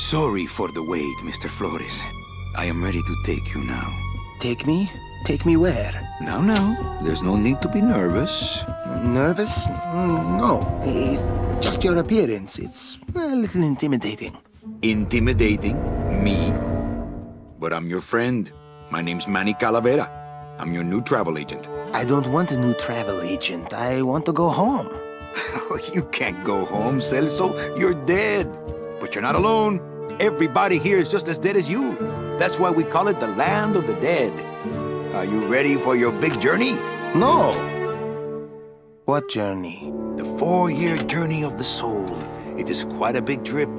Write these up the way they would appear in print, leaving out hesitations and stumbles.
Sorry for the wait, Mr. Flores. I am ready to take you now. Take me? Take me where? Now, there's no need to be nervous. Nervous? No. Just your appearance. It's a little intimidating. Intimidating? Me? But I'm your friend. My name's Manny Calavera. I'm your new travel agent. I don't want a new travel agent. I want to go home. You can't go home, Celso. You're dead. But you're not alone. Everybody here is just as dead as you. That's why we call it the land of the dead. Are you ready for your big journey? No. What journey? The 4-year journey of the soul. It is quite a big trip.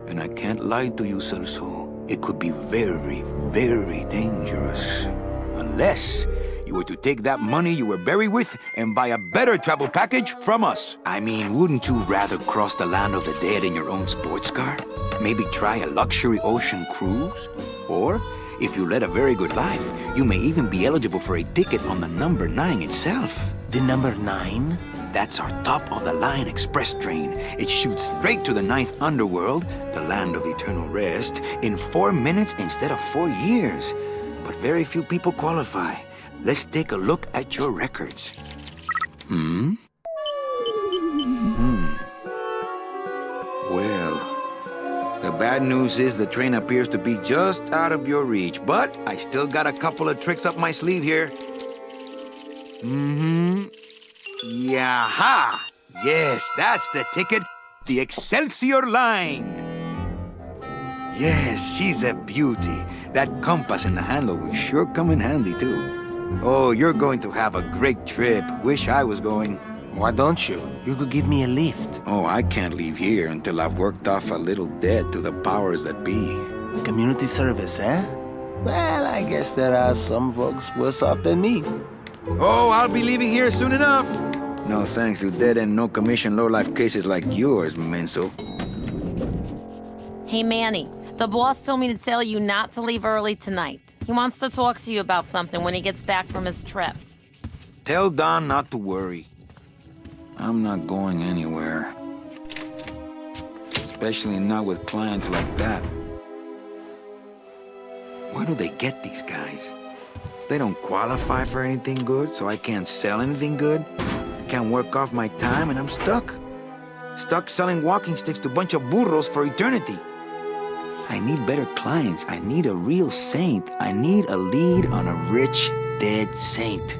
And I can't lie to you, Celso. It could be very, very dangerous. Unless you were to take that money you were buried with and buy a better travel package from us. I mean, wouldn't you rather cross the land of the dead in your own sports car? Maybe try a luxury ocean cruise? Or, if you led a very good life, you may even be eligible for a ticket on the number 9 itself. The number 9? That's our top-of-the-line express train. It shoots straight to the 9th underworld, the land of eternal rest, in 4 minutes instead of 4 years. But very few people qualify. Let's take a look at your records. Well, the bad news is the train appears to be just out of your reach, but I still got a couple of tricks up my sleeve here. Yaha! Yes, that's the ticket. The Excelsior line. Yes, she's a beauty. That compass in the handle will sure come in handy, too. Oh, you're going to have a great trip. Wish I was going. Why don't you? You could give me a lift. Oh, I can't leave here until I've worked off a little debt to the powers that be. Community service, eh? Well, I guess there are some folks worse off than me. Oh, I'll be leaving here soon enough. No thanks to dead-end, no-commission, low-life cases like yours, Menso. Hey, Manny. The boss told me to tell you not to leave early tonight. He wants to talk to you about something when he gets back from his trip. Tell Don not to worry. I'm not going anywhere. Especially not with clients like that. Where do they get these guys? They don't qualify for anything good, so I can't sell anything good. Can't work off my time, and I'm stuck. Stuck selling walking sticks to a bunch of burros for eternity. I need better clients. I need a real saint. I need a lead on a rich, dead saint.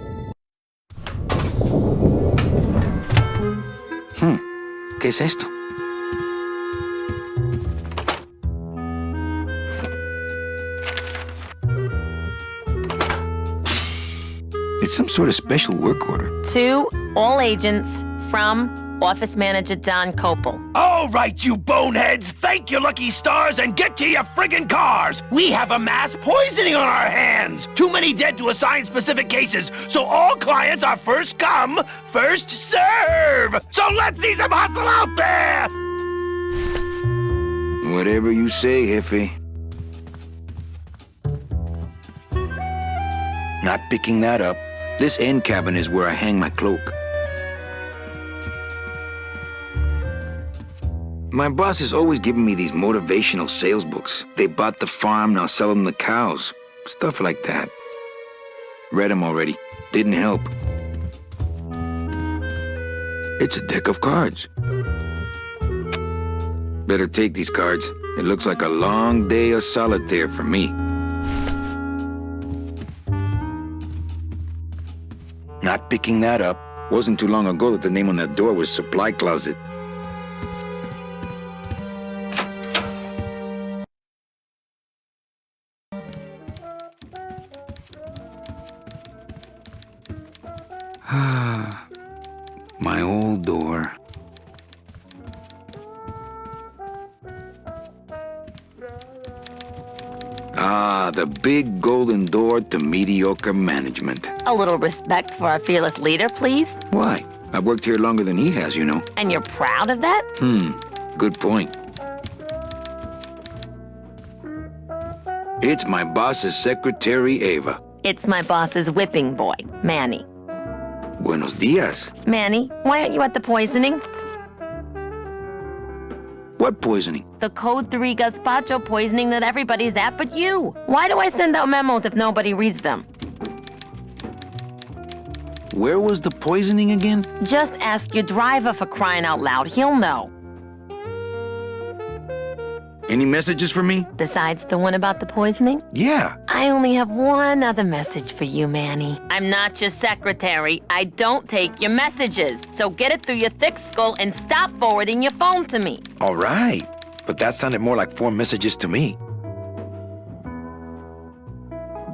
¿Qué es esto? It's some sort of special work order. To all agents from Office Manager Don Copel. All right, you boneheads, thank your lucky stars and get to your friggin' cars! We have a mass poisoning on our hands! Too many dead to assign specific cases, so all clients are first come, first serve! So let's see some hustle out there! Whatever you say, Jefe. Not picking that up. This end cabin is where I hang my cloak. My boss is always giving me these motivational sales books. They bought the farm, now sell them the cows. Stuff like that. Read them already. Didn't help. It's a deck of cards. Better take these cards. It looks like a long day of solitaire for me. Not picking that up. Wasn't too long ago that the name on that door was Supply Closet. My old door. Ah, the big golden door to mediocre management. A little respect for our fearless leader, please. Why? I've worked here longer than he has, you know. And you're proud of that? Good point. It's my boss's secretary, Ava. It's my boss's whipping boy, Manny. Buenos dias. Manny, why aren't you at the poisoning? What poisoning? The Code 3 gazpacho poisoning that everybody's at but you. Why do I send out memos if nobody reads them? Where was the poisoning again? Just ask your driver for crying out loud. He'll know. Any messages for me? Besides the one about the poisoning? Yeah. I only have one other message for you, Manny. I'm not your secretary. I don't take your messages. So get it through your thick skull and stop forwarding your phone to me. All right. But that sounded more like 4 messages to me.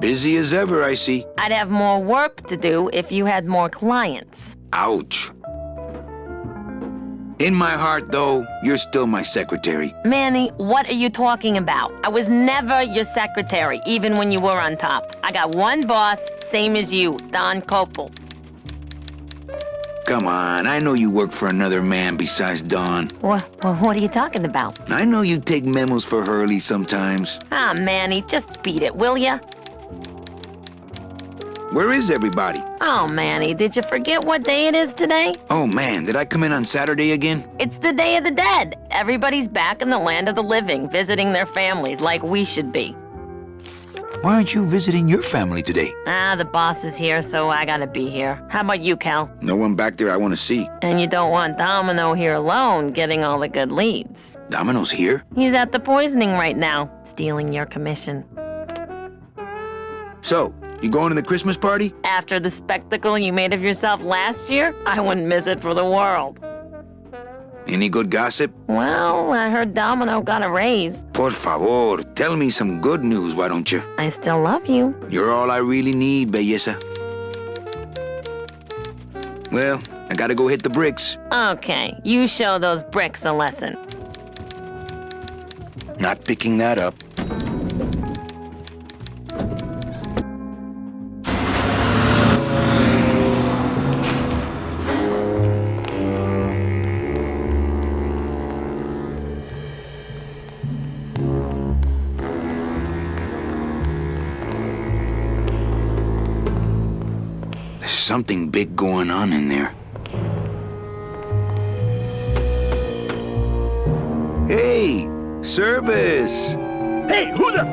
Busy as ever, I see. I'd have more work to do if you had more clients. Ouch. In my heart, though, you're still my secretary. Manny, what are you talking about? I was never your secretary, even when you were on top. I got one boss, same as you, Don Copel. Come on, I know you work for another man besides Don. What are you talking about? I know you take memos for Hurley sometimes. Ah, Manny, just beat it, will ya? Where is everybody? Oh, Manny, did you forget what day it is today? Oh man, did I come in on Saturday again? It's the Day of the Dead. Everybody's back in the land of the living, visiting their families like we should be. Why aren't you visiting your family today? Ah, the boss is here, so I gotta be here. How about you, Cal? No one back there I want to see. And you don't want Domino here alone, getting all the good leads. Domino's here? He's at the poisoning right now, stealing your commission. So, you going to the Christmas party? After the spectacle you made of yourself last year, I wouldn't miss it for the world. Any good gossip? Well, I heard Domino got a raise. Por favor, tell me some good news, why don't you? I still love you. You're all I really need, belleza. Well, I gotta go hit the bricks. Okay, you show those bricks a lesson. Not picking that up. Something big going on in there. Hey, service! Hey, who the...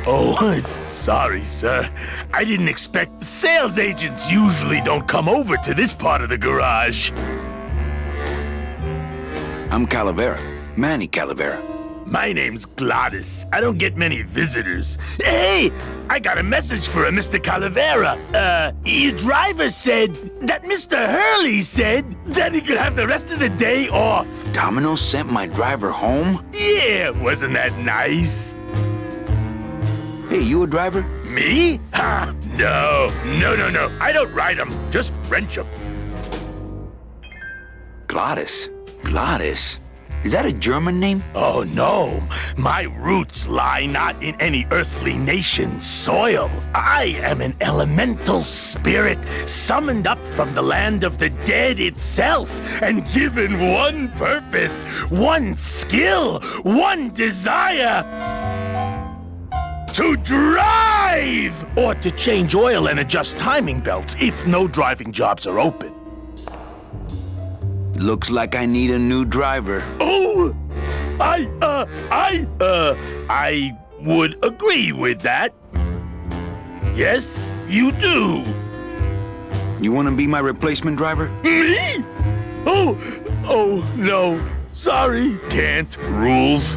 Oh, sorry, sir. I didn't expect... Sales agents usually don't come over to this part of the garage. I'm Calavera, Manny Calavera. My name's Gladys. I don't get many visitors. Hey, I got a message for a Mr. Calavera. Your driver said that Mr. Hurley said that he could have the rest of the day off. Domino sent my driver home? Yeah, wasn't that nice? Hey, you a driver? Me? Ha! No. I don't ride them, just wrench them. Gladys? Gladys? Is that a German name? Oh, no. My roots lie not in any earthly nation's soil. I am an elemental spirit summoned up from the land of the dead itself and given one purpose, one skill, one desire. To drive! Or to change oil and adjust timing belts if no driving jobs are open. Looks like I need a new driver. Oh! I would agree with that. Yes, you do. You want to be my replacement driver? Me? Oh, no. Sorry. Can't. Rules.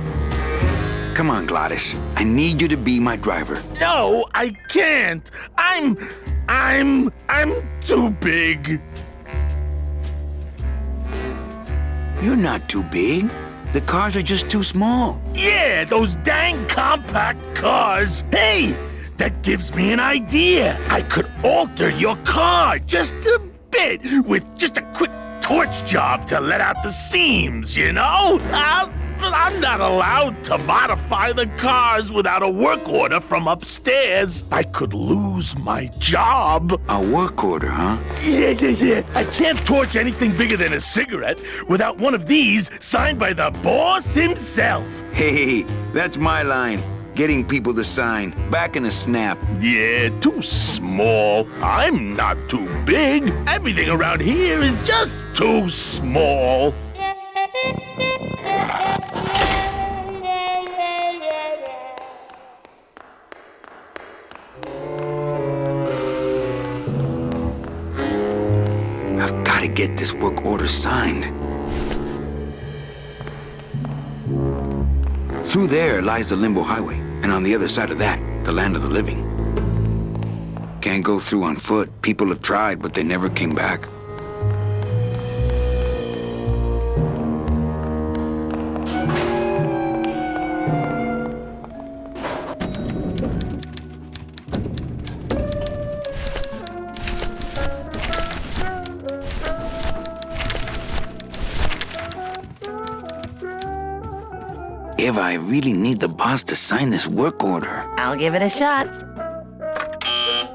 Come on, Gladys. I need you to be my driver. No, I can't. I'm too big. You're not too big. The cars are just too small. Yeah, those dang compact cars. Hey, that gives me an idea. I could alter your car just a bit with just a quick torch job to let out the seams, you know? But I'm not allowed to modify the cars without a work order from upstairs. I could lose my job. A work order, huh? Yeah. I can't torch anything bigger than a cigarette without one of these signed by the boss himself. Hey, that's my line. Getting people to sign. Back in a snap. Yeah, too small. I'm not too big. Everything around here is just too small. I've got to get this work order signed. Through there lies the Limbo Highway, and on the other side of that, the land of the living. Can't go through on foot. People have tried, but they never came back. Eva, I really need the boss to sign this work order. I'll give it a shot.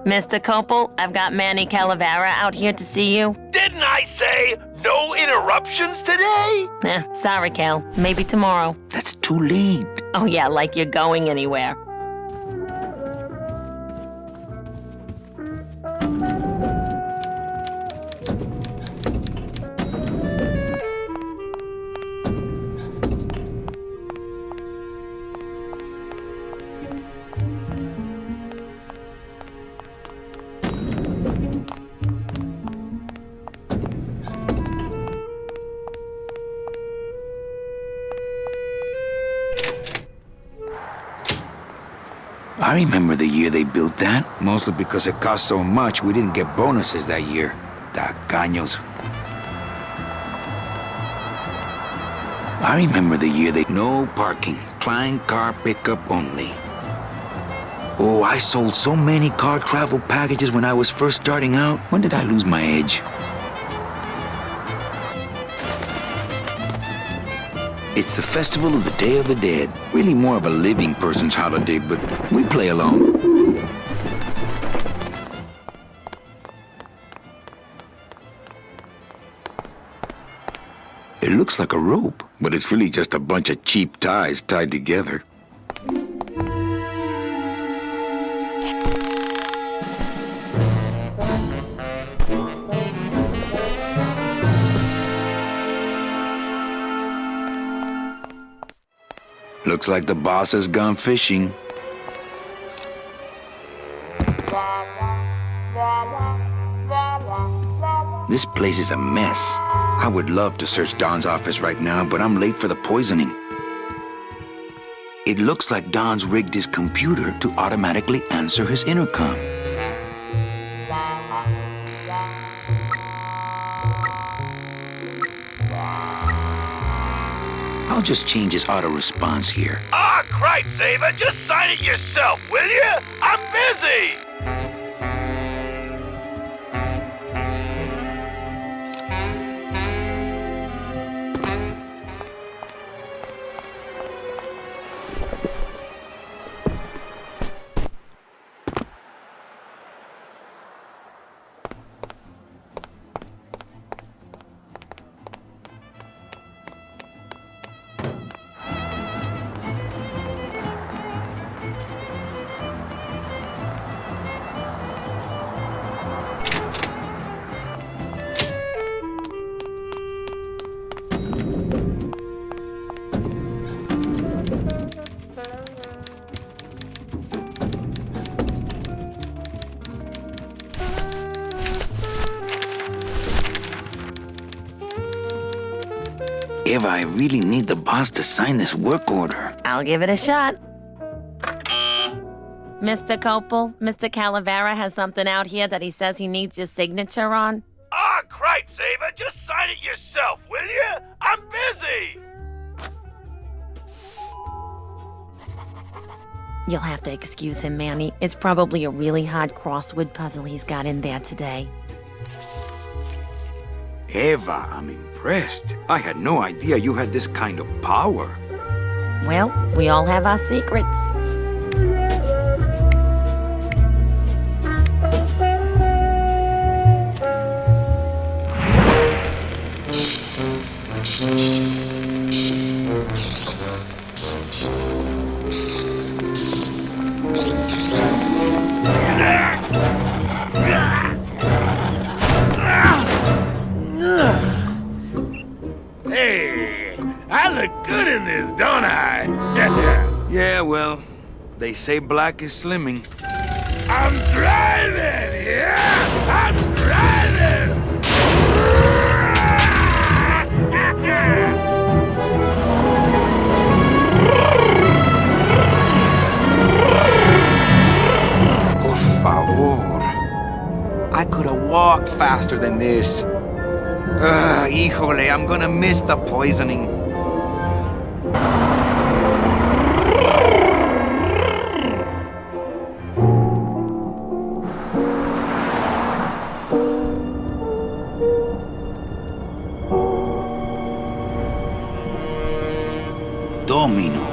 Mr. Copel, I've got Manny Calavera out here to see you. Didn't I say no interruptions today? Sorry, Cal. Maybe tomorrow. That's too late. Oh yeah, like you're going anywhere. I remember the year they built that. Mostly because it cost so much, we didn't get bonuses that year. Tacaños. I remember the year they... No parking. Client car pickup only. Oh, I sold so many car travel packages when I was first starting out. When did I lose my edge? It's the festival of the Day of the Dead. Really more of a living person's holiday, but we play along. It looks like a rope, but it's really just a bunch of cheap ties tied together. Looks like the boss has gone fishing. This place is a mess. I would love to search Don's office right now, but I'm late for the poisoning. It looks like Don's rigged his computer to automatically answer his intercom. I'll just change his auto-response here. Ah, cripes, Ava, just sign it yourself, will you? I'm busy! Eva, I really need the boss to sign this work order. I'll give it a shot. Mr. Copel, Mr. Calavera has something out here that he says he needs your signature on. Ah, cripes, Ava, just sign it yourself, will you? I'm busy! You'll have to excuse him, Manny. It's probably a really hard crossword puzzle he's got in there today. Eva, I'm impressed. I had no idea you had this kind of power. Well, we all have our secrets. they say black is slimming. I'm driving! Yeah! I'm driving! Por favor. I could have walked faster than this. Híjole, I'm gonna miss the poisoning. Domino.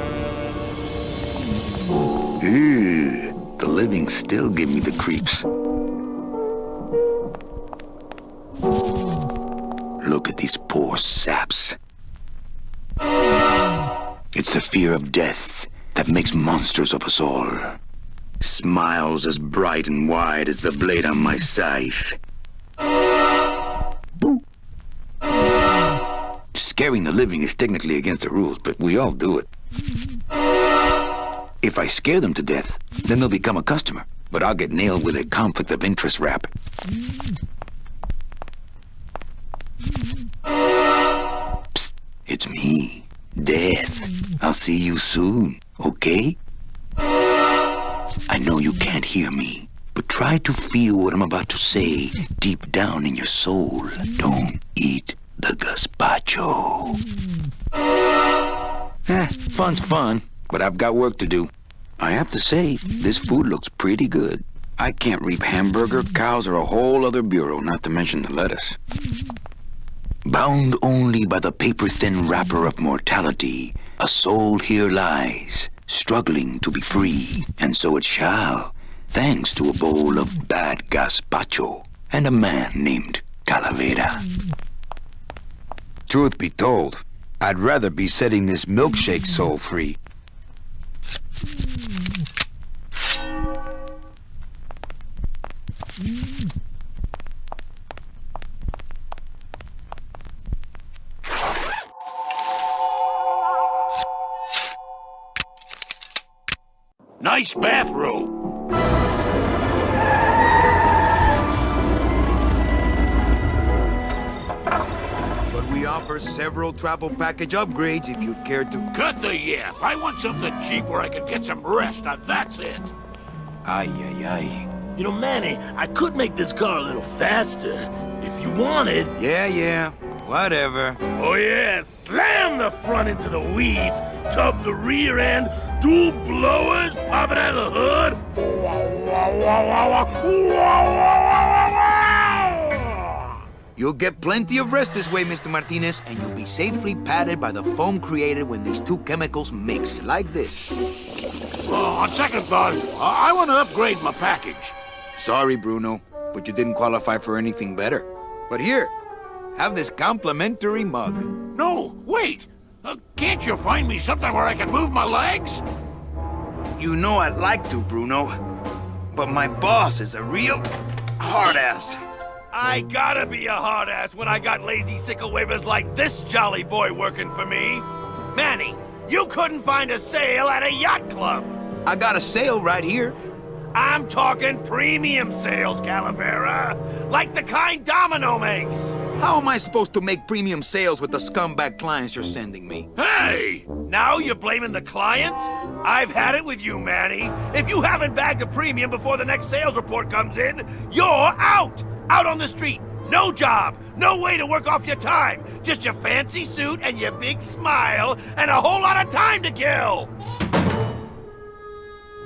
Ew, the living still give me the creeps. Look at these poor saps. It's the fear of death that makes monsters of us all. Smiles as bright and wide as the blade on my scythe. Boo. Scaring the living is technically against the rules, but we all do it. If I scare them to death, then they'll become a customer, but I'll get nailed with a conflict of interest rap. Psst, it's me, Death. I'll see you soon, okay? I know you can't hear me, but try to feel what I'm about to say deep down in your soul. Don't eat the gazpacho. Fun's fun, but I've got work to do. I have to say, this food looks pretty good. I can't reap hamburger, cows, or a whole other bureau, not to mention the lettuce. Bound only by the paper-thin wrapper of mortality, a soul here lies, struggling to be free, and so it shall, thanks to a bowl of bad gazpacho and a man named Calavera. Truth be told, I'd rather be setting this milkshake soul free. Nice bathrobe. But we offer several travel package upgrades if you'd care to. Cut the yap. I want something cheap where I can get some rest. Now that's it. Ay, ay, ay. You know, Manny, I could make this car a little faster if you wanted. Yeah, whatever. Oh yeah, slam the front into the weeds, tub the rear end, dual blowers popping out of the hood. You'll get plenty of rest this way, Mr. Martinez, and you'll be safely padded by the foam created when these two chemicals mix, like this. On second thought, I want to upgrade my package. Sorry, Bruno, but you didn't qualify for anything better. But here, have this complimentary mug. No, wait. Can't you find me something where I can move my legs? You know I'd like to, Bruno, but my boss is a real hard-ass. I gotta be a hard ass when I got lazy sickle wavers like this jolly boy working for me. Manny, you couldn't find a sale at a yacht club. I got a sale right here. I'm talking premium sales, Calavera. Like the kind Domino makes. How am I supposed to make premium sales with the scumbag clients you're sending me? Hey! Now you're blaming the clients? I've had it with you, Manny. If you haven't bagged a premium before the next sales report comes in, you're out! Out on the street. No job. No way to work off your time. Just your fancy suit and your big smile and a whole lot of time to kill.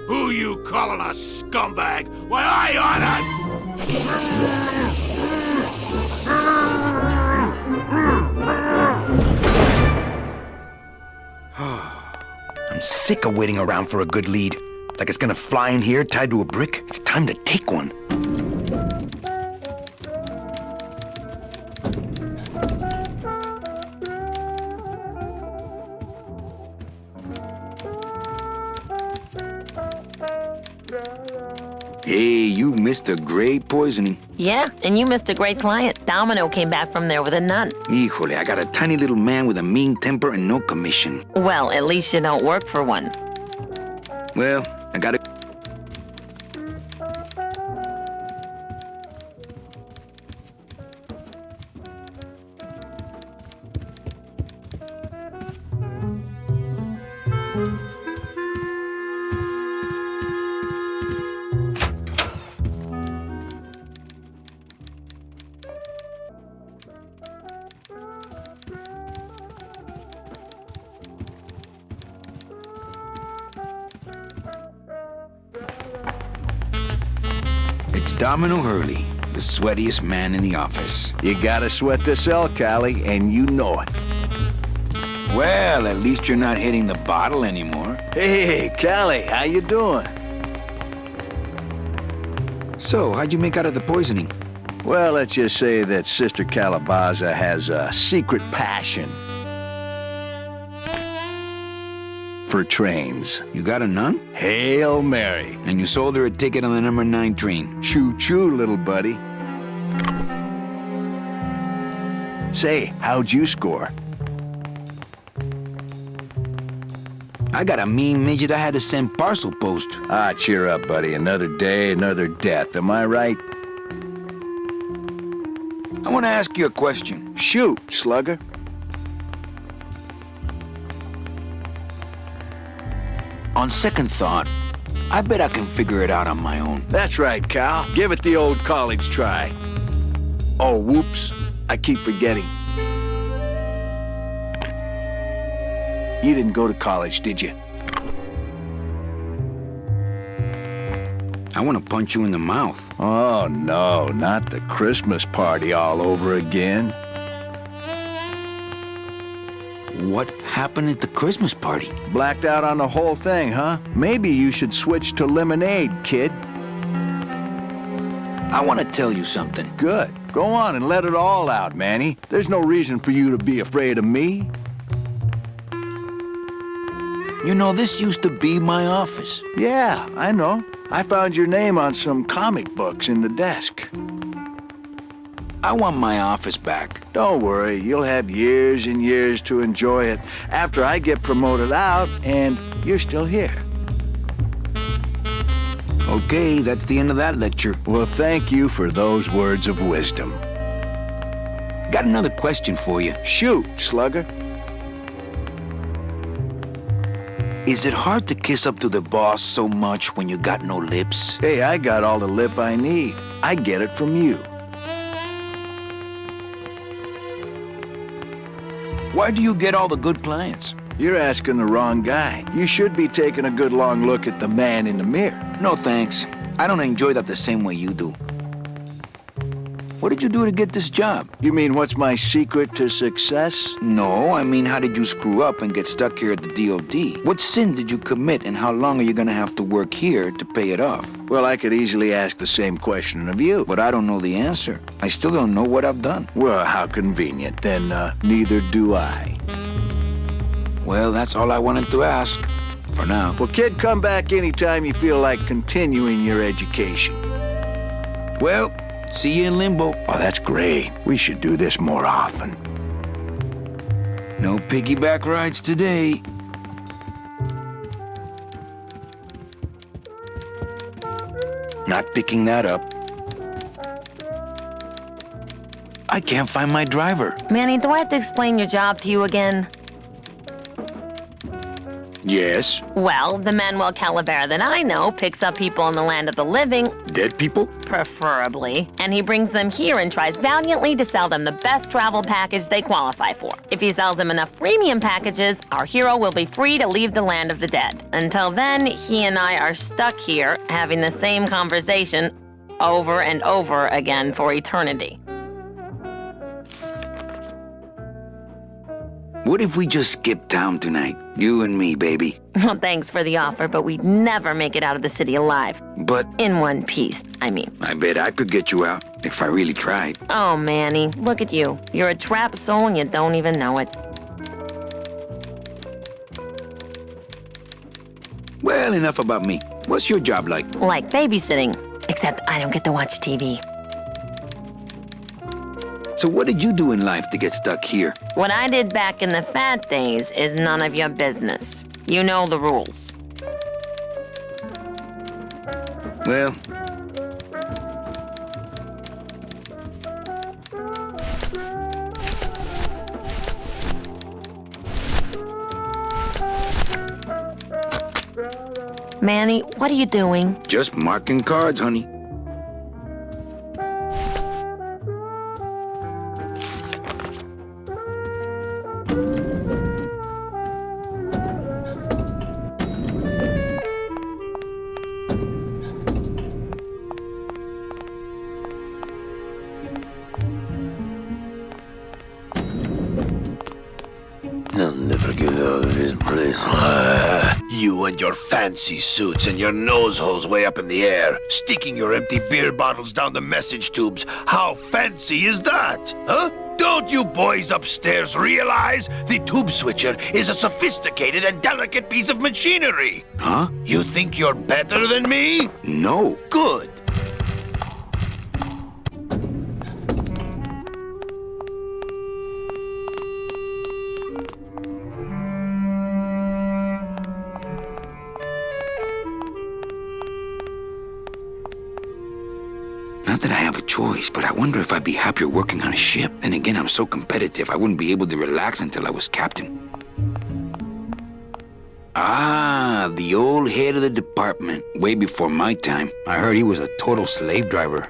Who you calling a scumbag? Why, I oughta... I'm sick of waiting around for a good lead. Like it's gonna fly in here tied to a brick. It's time to take one. Hey, you missed a great poisoning. Yeah, and you missed a great client. Domino came back from there with a nut. Híjole, I got a tiny little man with a mean temper and no commission. Well, at least you don't work for one. Well, I gotta... It's Domino Hurley, the sweatiest man in the office. You gotta sweat the cell, Callie, and you know it. Well, at least you're not hitting the bottle anymore. Hey, Callie, how you doing? So, how'd you make out of the poisoning? Well, let's just say that Sister Calabaza has a secret passion for trains. You got a nun? Hail Mary. And you sold her a ticket on the number 9 train. Choo-choo, little buddy. Say, how'd you score? I got a mean midget I had to send parcel post. Ah, cheer up, buddy. Another day, another death. Am I right? I want to ask you a question. Shoot, slugger. On second thought, I bet I can figure it out on my own. That's right, Cal. Give it the old college try. Oh, whoops. I keep forgetting. You didn't go to college, did you? I want to punch you in the mouth. Oh, no, not the Christmas party all over again. What happened at the Christmas party? Blacked out on the whole thing, huh? Maybe you should switch to lemonade, kid. I want to tell you something. Good. Go on and let it all out, Manny. There's no reason for you to be afraid of me. You know, this used to be my office. Yeah, I know. I found your name on some comic books in the desk. I want my office back. Don't worry, you'll have years and years to enjoy it after I get promoted out and you're still here. Okay, that's the end of that lecture. Well, thank you for those words of wisdom. Got another question for you. Shoot, slugger. Is it hard to kiss up to the boss so much when you got no lips? Hey, I got all the lip I need. I get it from you. Why do you get all the good clients? You're asking the wrong guy. You should be taking a good long look at the man in the mirror. No thanks. I don't enjoy that the same way you do. What did you do to get this job? You mean what's my secret to success? No, I mean how did you screw up and get stuck here at the DOD? What sin did you commit and how long are you gonna have to work here to pay it off? Well, I could easily ask the same question of you. But I don't know the answer. I still don't know what I've done. Well, how convenient. Then neither do I. Well, that's all I wanted to ask. For now. Well, kid, come back anytime you feel like continuing your education. Well, see you in limbo. Oh, that's great. We should do this more often. No piggyback rides today. Not picking that up. I can't find my driver. Manny, do I have to explain your job to you again? Yes. Well, the Manuel Calavera that I know picks up people in the land of the living, Dead people? preferably, and he brings them here and tries valiantly to sell them the best travel package they qualify for. If he sells them enough premium packages, our hero will be free to leave the land of the dead. Until then, he and I are stuck here having the same conversation over and over again for eternity. What if we just skip town tonight? You and me, baby. Well, thanks for the offer, but we'd never make it out of the city alive. But In one piece, I mean. I bet I could get you out if I really tried. Oh, Manny, look at you. You're a trapped soul and you don't even know it. Well, enough about me. What's your job like? Like babysitting, except I don't get to watch TV. So what did you do in life to get stuck here? What I did back in the fat days is none of your business. You know the rules. Well... Manny, what are you doing? just marking cards, honey. I'll never get out of this place. You and your fancy suits and your nose holes way up in the air, sticking your empty beer bottles down the message tubes. How fancy is that? Huh? Don't you boys upstairs realize the tube switcher is a sophisticated and delicate piece of machinery? Huh? You think you're better than me? No. Good. Not that I have a choice, but I wonder if I'd be happier working on a ship. Then again, I'm so competitive, I wouldn't be able to relax until I was captain. Ah, the old head of the department. Way before my time. I heard he was a total slave driver.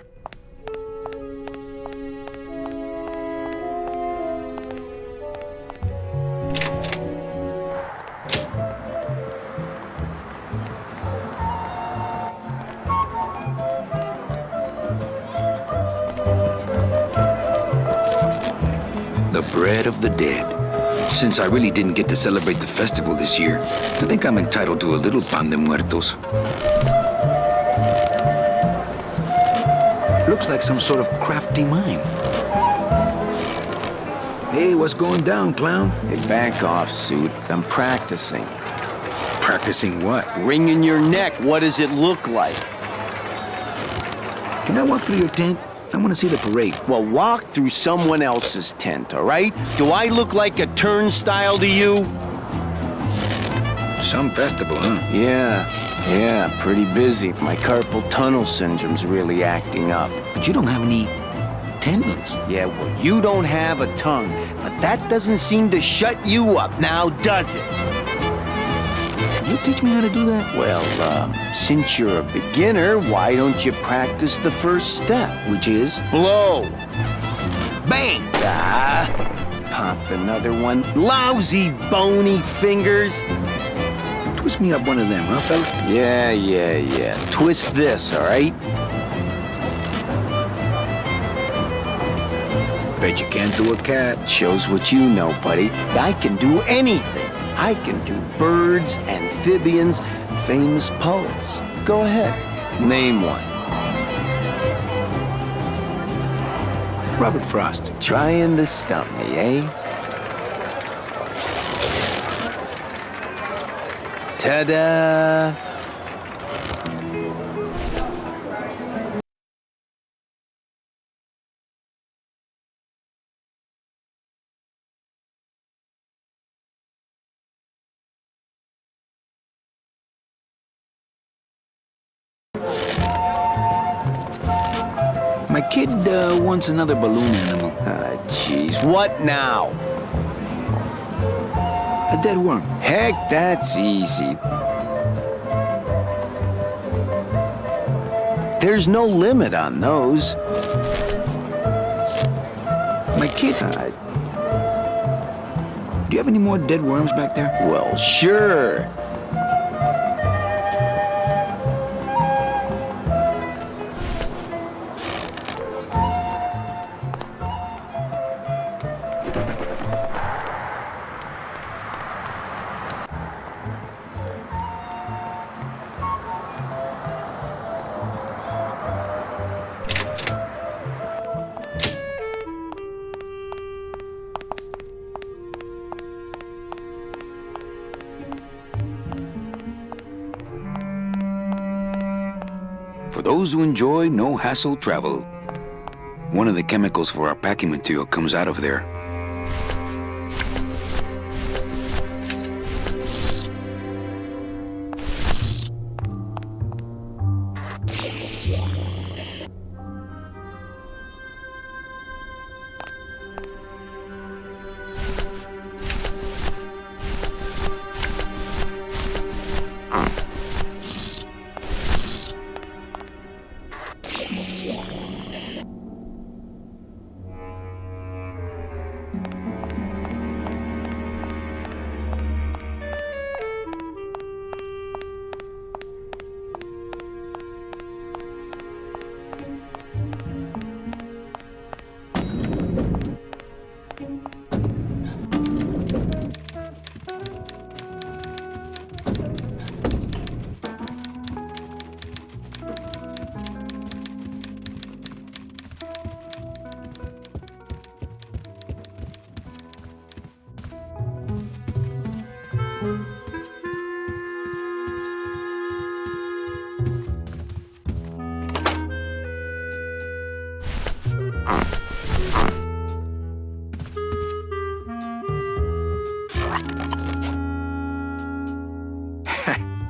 The bread of the dead. Since I really didn't get to celebrate the festival this year, I think I'm entitled to a little pan de muertos. Looks like some sort of crafty mine. Hey, what's going down, clown? Hey, back off, suit. I'm practicing. Practicing what? Wringing your neck. What does it look like? Can I walk through your tent? I want to see the parade. Well, walk through someone else's tent, all right? Do I look like a turnstile to you? Some festival, huh? Yeah, pretty busy. My carpal tunnel syndrome's really acting up. But you don't have any tendons. Yeah, well, you don't have a tongue, but that doesn't seem to shut you up now, does it? Can you teach me how to do that? Well, since you're a beginner, why don't you practice the first step? Which is? Blow! Bang! Ah, pop another one. Lousy, bony fingers. Twist me up one of them, huh, fella? Yeah. Twist this, all right? Bet you can't do a cat. Shows what you know, buddy. I can do anything. I can do birds, amphibians, famous poets. Go ahead, name one. Robert Frost. Trying to stump me, eh? Ta-da! My kid wants another balloon animal. Jeez, what now? A dead worm. Heck, that's easy. There's no limit on those. My kid... do you have any more dead worms back there? Well, sure. For those who enjoy no-hassle travel. One of the chemicals for our packing material comes out of there.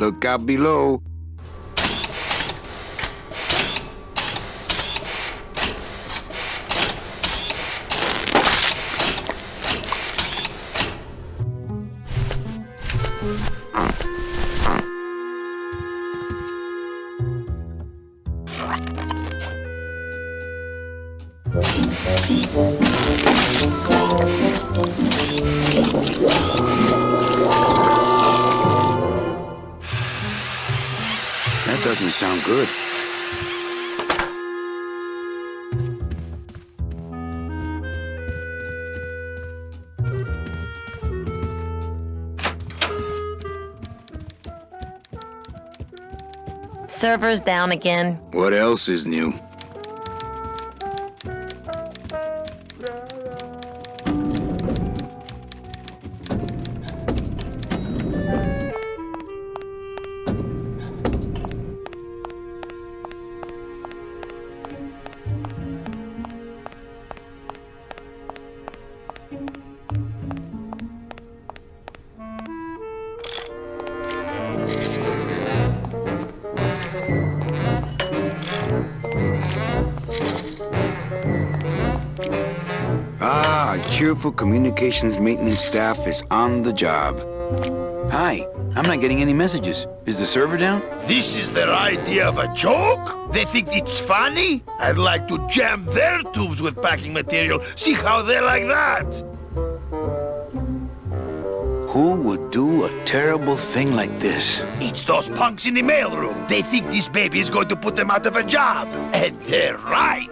Look out below. That doesn't sound good. Server's down again. What else is new? Our cheerful communications maintenance staff is on the job. Hi, I'm not getting any messages. Is the server down? This is their idea of a joke? They think it's funny? I'd like to jam their tubes with packing material. See how they like that? Who would do a terrible thing like this? It's those punks in the mailroom. They think this baby is going to put them out of a job. And they're right.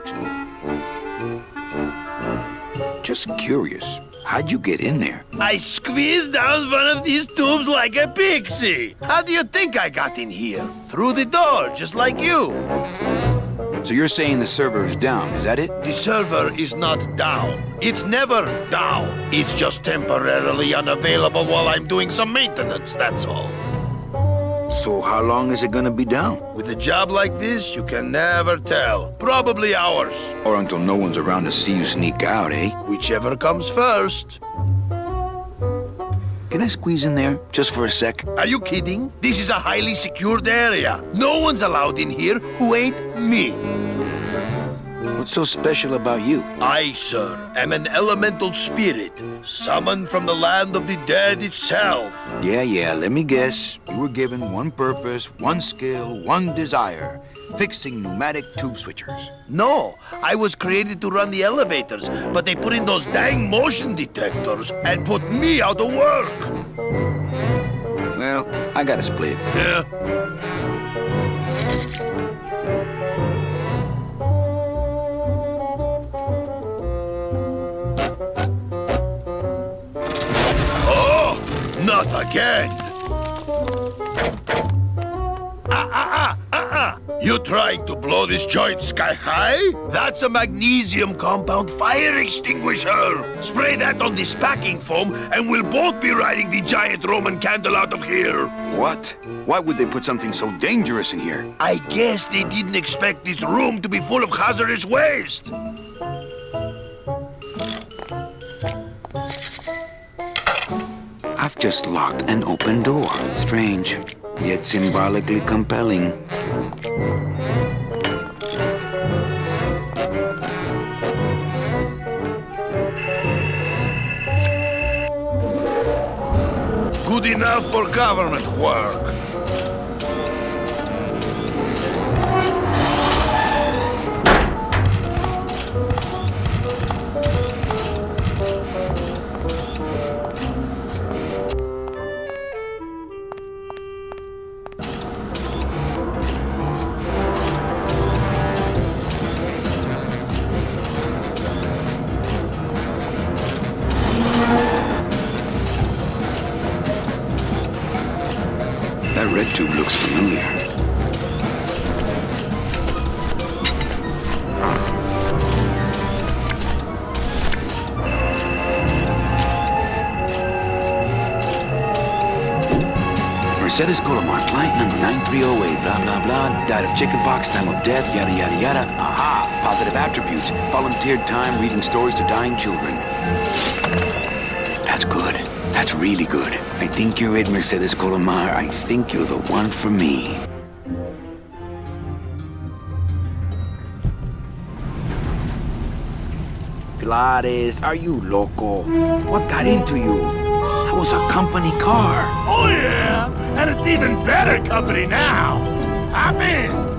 Just curious. How'd you get in there? I squeezed down one of these tubes like a pixie. How do you think I got in here? Through the door, just like you. So you're saying the server is down, is that it? The server is not down. It's never down. It's just temporarily unavailable while I'm doing some maintenance, that's all. So how long is it gonna be down? With a job like this, you can never tell. Probably hours. Or until no one's around to see you sneak out, eh? Whichever comes first. Can I squeeze in there, just for a sec? Are you kidding? This is a highly secured area. No one's allowed in here who ain't me. What's so special about you? I, sir, am an elemental spirit, summoned from the land of the dead itself. Yeah, let me guess. You were given one purpose, one skill, one desire. Fixing pneumatic tube switchers. No, I was created to run the elevators, but they put in those dang motion detectors and put me out of work. Well, I gotta split. Yeah. Not again! You trying to blow this joint sky high? That's a magnesium compound fire extinguisher! Spray that on this packing foam and we'll both be riding the giant Roman candle out of here! What? Why would they put something so dangerous in here? I guess they didn't expect this room to be full of hazardous waste! I've just locked an open door. Strange, yet symbolically compelling. Good enough for government work. That red tube looks familiar. Mercedes Colomar, client number 9308, blah, blah, blah, died of chickenpox, time of death, yada, yada, yada. Aha, positive attributes. Volunteered time reading stories to dying children. That's good. That's really good. I think you're it, Mercedes Colomar. I think you're the one for me. Gladys, are you loco? What got into you? That was a company car. Oh, yeah! And it's even better company now! I'm in!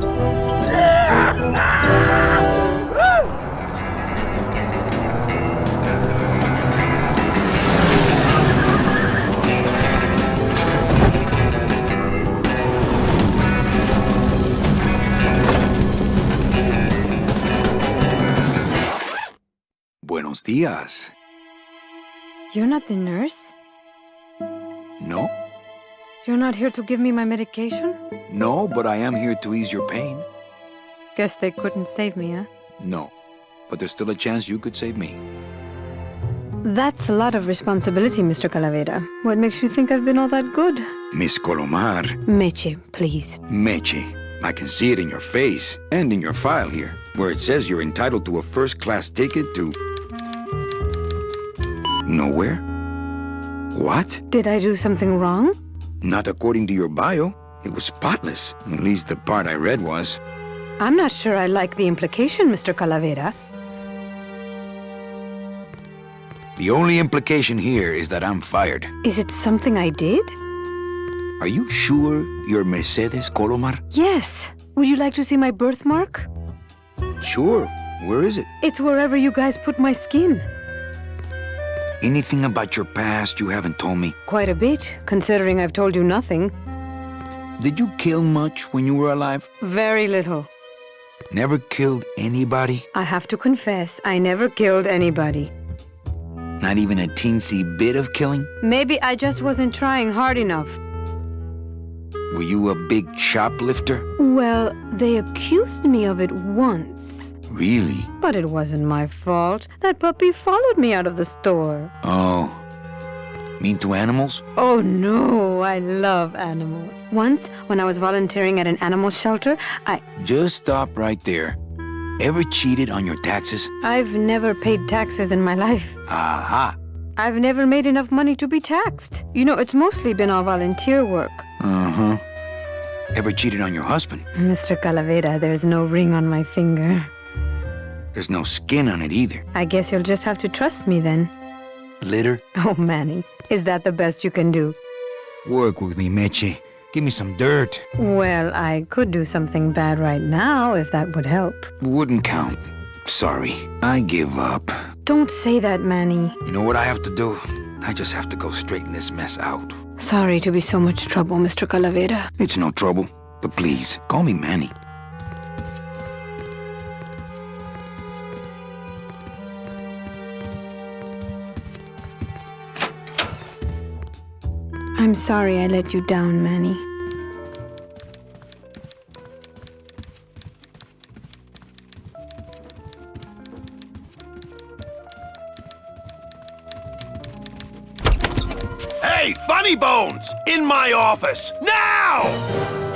Buenos dias. You're not the nurse? No? You're not here to give me my medication? No, but I am here to ease your pain. Guess they couldn't save me, huh? No. But there's still a chance you could save me. That's a lot of responsibility, Mr. Calavera. What makes you think I've been all that good? Miss Colomar. Meche, please. Meche. I can see it in your face and in your file here, where it says you're entitled to a first-class ticket to... nowhere? What? Did I do something wrong? Not according to your bio. It was spotless. At least the part I read was. I'm not sure I like the implication, Mr. Calavera. The only implication here is that I'm fired. Is it something I did? Are you sure you're Mercedes Colomar? Yes. Would you like to see my birthmark? Sure. Where is it? It's wherever you guys put my skin. Anything about your past you haven't told me? Quite a bit, considering I've told you nothing. Did you kill much when you were alive? Very little. Never killed anybody? I have to confess, I never killed anybody. Not even a teensy bit of killing? Maybe I just wasn't trying hard enough. Were you a big shoplifter? Well, they accused me of it once. Really? But it wasn't my fault. That puppy followed me out of the store. Oh. Mean to animals? Oh no, I love animals. Once, when I was volunteering at an animal shelter, Just stop right there. Ever cheated on your taxes? I've never paid taxes in my life. Aha. I've never made enough money to be taxed. You know, it's mostly been all volunteer work. Uh-huh. Ever cheated on your husband? Mr. Calavera, there's no ring on my finger. There's no skin on it either. I guess you'll just have to trust me then. Litter? Oh, Manny, is that the best you can do? Work with me, Meche. Give me some dirt. Well, I could do something bad right now if that would help. Wouldn't count. Sorry. I give up. Don't say that, Manny. You know what I have to do? I just have to go straighten this mess out. Sorry to be so much trouble, Mr. Calavera. It's no trouble. But please, call me Manny. I'm sorry I let you down, Manny. Hey, Funny Bones! In my office! Now!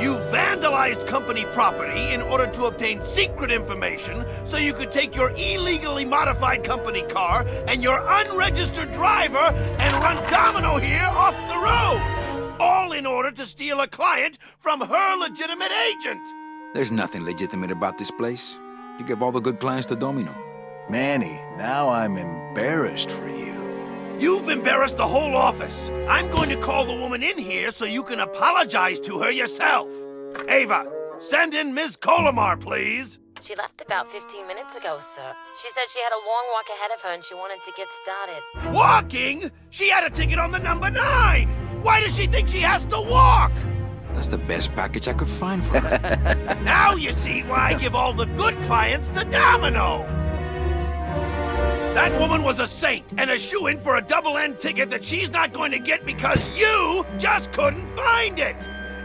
You vandalized company property in order to obtain secret information so you could take your illegally modified company car and your unregistered driver and run domino here off the road! All in order to steal a client from her legitimate agent! There's nothing legitimate about this place. You give all the good clients to Domino. Manny, now I'm embarrassed for you. You've embarrassed the whole office. I'm going to call the woman in here so you can apologize to her yourself. Ava, send in Ms. Colomar, please. She left about 15 minutes ago, sir. She said she had a long walk ahead of her and she wanted to get started. Walking? She had a ticket on the number 9. Why does she think she has to walk? That's the best package I could find for her. Now you see why I give all the good clients to Domino. That woman was a saint and a shoo-in for a double-end ticket that she's not going to get because you just couldn't find it.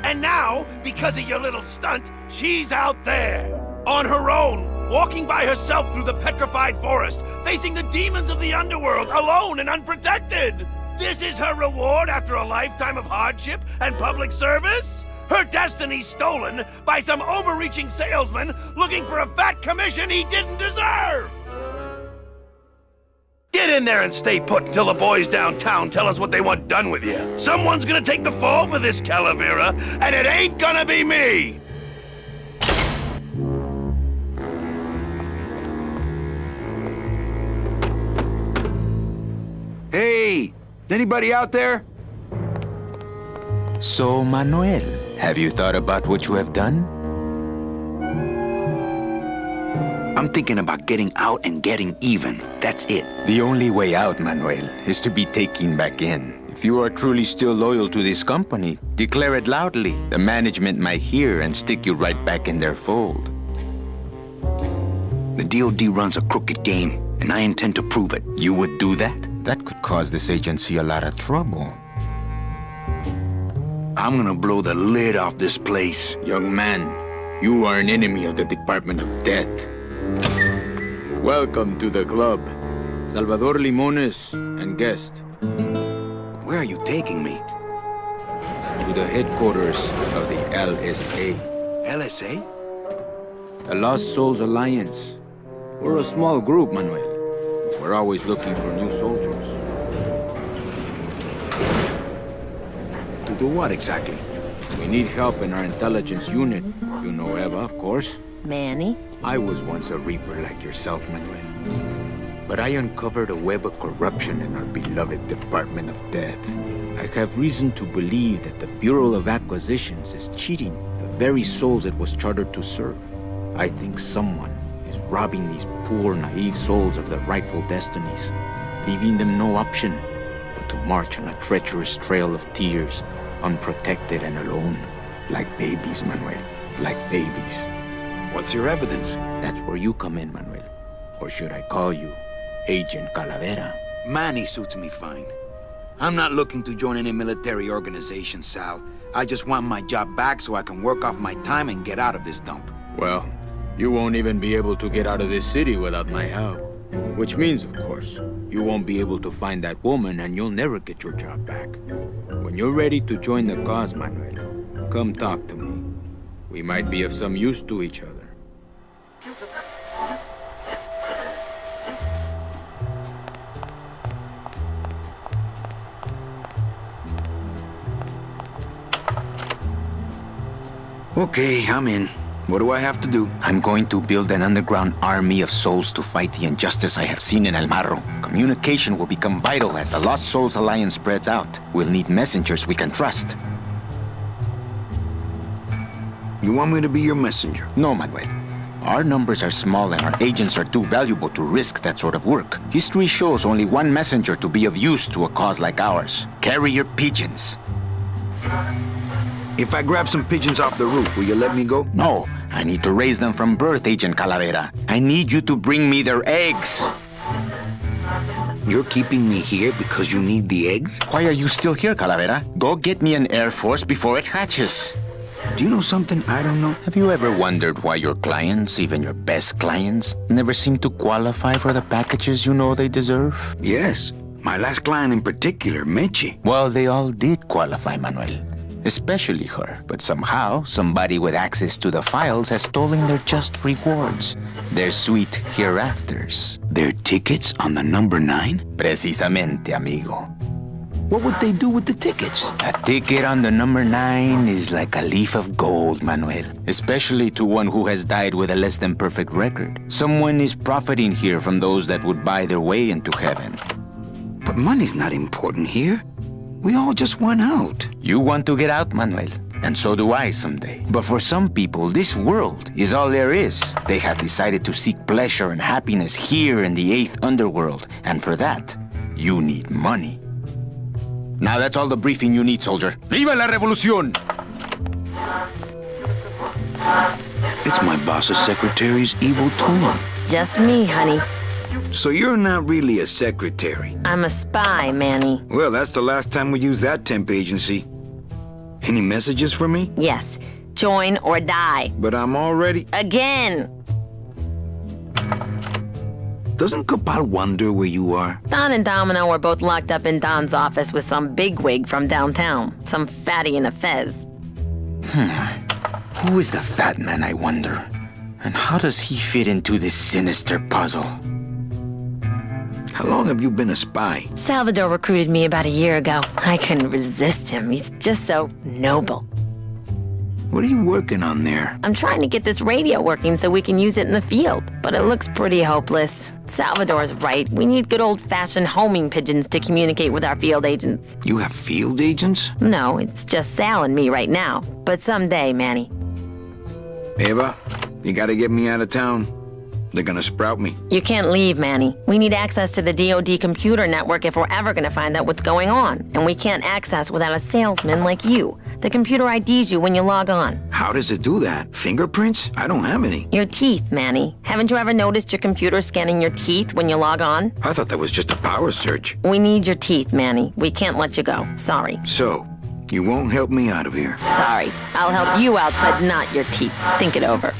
And now, because of your little stunt, she's out there, on her own, walking by herself through the petrified forest, facing the demons of the underworld, alone and unprotected. This is her reward after a lifetime of hardship and public service? Her destiny's stolen by some overreaching salesman looking for a fat commission he didn't deserve! Get in there and stay put until the boys downtown tell us what they want done with you. Someone's gonna take the fall for this, Calavera, and it ain't gonna be me! Hey, is anybody out there? So, Manuel, have you thought about what you have done? I'm thinking about getting out and getting even. That's it. The only way out, Manuel, is to be taken back in. If you are truly still loyal to this company, declare it loudly. The management might hear and stick you right back in their fold. The DOD runs a crooked game, and I intend to prove it. You would do that? That could cause this agency a lot of trouble. I'm gonna blow the lid off this place. Young man, you are an enemy of the Department of Death. Welcome to the club. Salvador Limones and guest. Where are you taking me? To the headquarters of the LSA. LSA? The Lost Souls Alliance. We're a small group, Manuel. We're always looking for new soldiers. To do what exactly? We need help in our intelligence unit. You know Eva, of course. Manny? I was once a reaper like yourself, Manuel. But I uncovered a web of corruption in our beloved Department of Death. I have reason to believe that the Bureau of Acquisitions is cheating the very souls it was chartered to serve. I think someone is robbing these poor, naive souls of their rightful destinies, leaving them no option but to march on a treacherous trail of tears, unprotected and alone, like babies, Manuel, like babies. What's your evidence? That's where you come in, Manuel. Or should I call you Agent Calavera? Manny suits me fine. I'm not looking to join any military organization, Sal. I just want my job back so I can work off my time and get out of this dump. Well, you won't even be able to get out of this city without my help. Which means, of course, you won't be able to find that woman and you'll never get your job back. When you're ready to join the cause, Manuel, come talk to me. We might be of some use to each other. Okay, I'm in. What do I have to do? I'm going to build an underground army of souls to fight the injustice I have seen in El Marro. Communication will become vital as the Lost Souls Alliance spreads out. We'll need messengers we can trust. You want me to be your messenger? No, Manuel. Our numbers are small and our agents are too valuable to risk that sort of work. History shows only one messenger to be of use to a cause like ours. Carrier pigeons. If I grab some pigeons off the roof, will you let me go? No, I need to raise them from birth, Agent Calavera. I need you to bring me their eggs. You're keeping me here because you need the eggs? Why are you still here, Calavera? Go get me an Air Force before it hatches. Do you know something I don't know? Have you ever wondered why your clients, even your best clients, never seem to qualify for the packages you know they deserve? Yes. My last client in particular, Meche. Well, they all did qualify, Manuel. Especially her. But somehow, somebody with access to the files has stolen their just rewards. Their sweet hereafters. Their tickets on the number 9? Precisamente, amigo. What would they do with the tickets? A ticket on the number 9 is like a leaf of gold, Manuel. Especially to one who has died with a less than perfect record. Someone is profiting here from those that would buy their way into heaven. But money's not important here. We all just want out. You want to get out, Manuel. And so do I someday. But for some people, this world is all there is. They have decided to seek pleasure and happiness here in the 8th underworld. And for that, you need money. Now that's all the briefing you need, soldier. ¡Viva la revolución! It's my boss's secretary's evil twin. Just me, honey. So you're not really a secretary? I'm a spy, Manny. Well, that's the last time we used that temp agency. Any messages for me? Yes. Join or die. But I'm already... Again! Doesn't Cabal wonder where you are? Don and Domino are both locked up in Don's office with some bigwig from downtown. Some fatty in a fez. Who is the fat man, I wonder? And how does he fit into this sinister puzzle? How long have you been a spy? Salvador recruited me about a year ago. I couldn't resist him. He's just so noble. What are you working on there? I'm trying to get this radio working so we can use it in the field, but it looks pretty hopeless. Salvador's right. We need good old-fashioned homing pigeons to communicate with our field agents. You have field agents? No, it's just Sal and me right now. But someday, Manny. Eva, you gotta get me out of town. They're gonna sprout me. You can't leave, Manny. We need access to the DoD computer network if we're ever gonna find out what's going on. And we can't access without a salesman like you. The computer IDs you when you log on. How does it do that? Fingerprints? I don't have any. Your teeth, Manny. Haven't you ever noticed your computer scanning your teeth when you log on? I thought that was just a power search. We need your teeth, Manny. We can't let you go. Sorry. So, you won't help me out of here? Sorry. I'll help you out, but not your teeth. Think it over.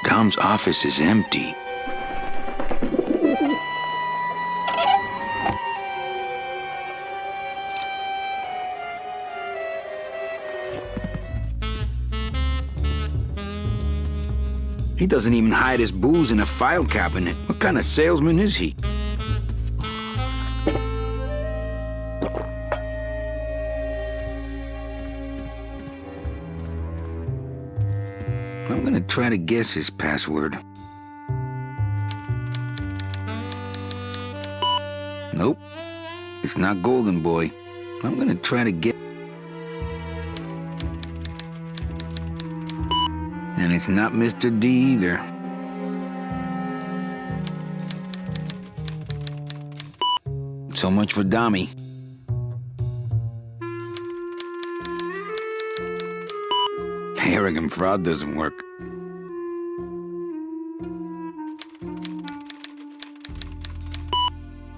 Dom's office is empty. He doesn't even hide his booze in a file cabinet. What kind of salesman is he? I'm gonna try to guess his password. Nope. It's not Golden Boy. I'm gonna try to get... And it's not Mr. D either. So much for Dommy. Arrogant fraud doesn't work.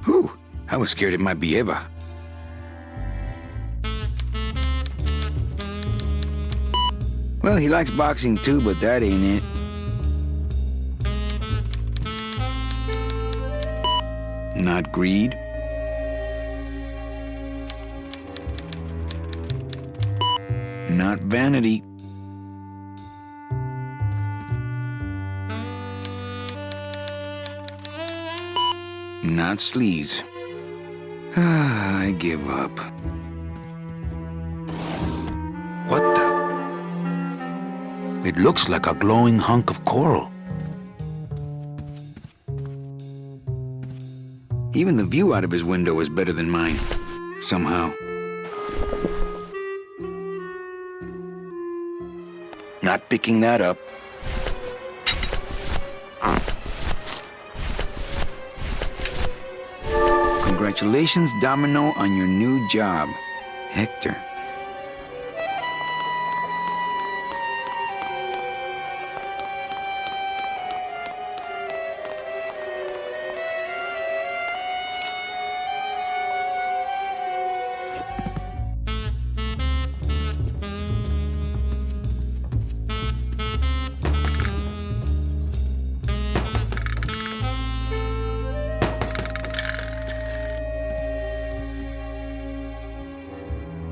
Whew, I was scared it might be Eva. Well, he likes boxing too, but that ain't it. Not greed. Not vanity. Not sleaze. I give up. What the? It looks like a glowing hunk of coral. Even the view out of his window is better than mine, somehow. Not picking that up. Congratulations, Domino, on your new job, Hector.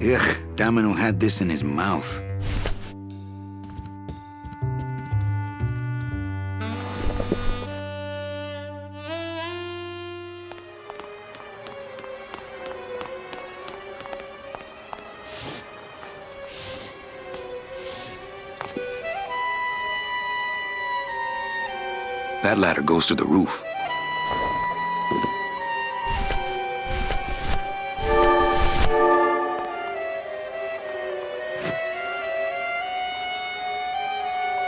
Ugh, Domino had this in his mouth. That ladder goes to the roof.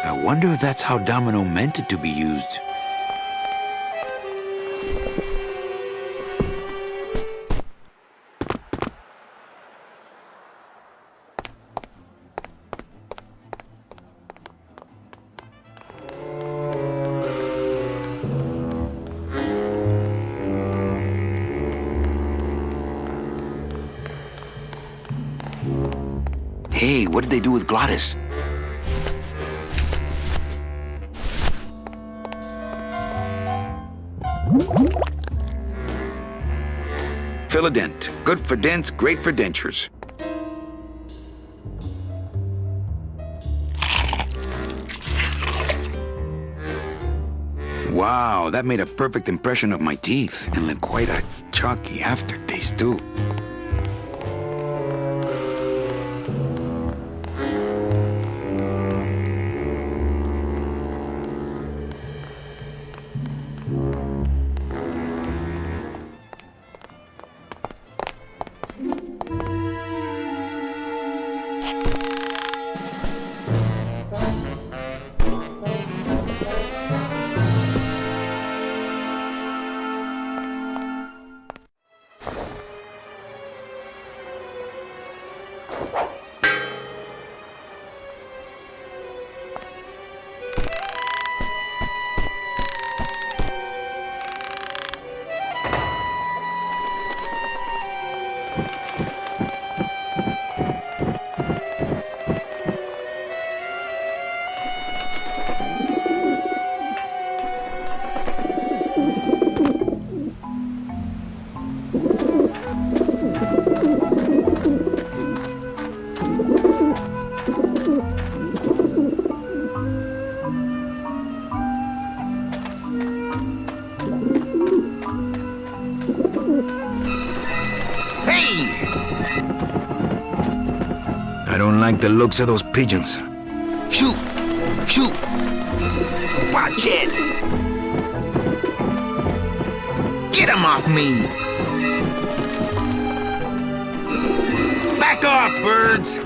I wonder if that's how Domino meant it to be used. Hey, what did they do with Glottis? Fill a dent. Good for dents, great for dentures. Wow, that made a perfect impression of my teeth, and left quite a chalky aftertaste, too. I don't like the looks of those pigeons. Shoot! Shoot! Watch it! Get him off me! Back off, birds!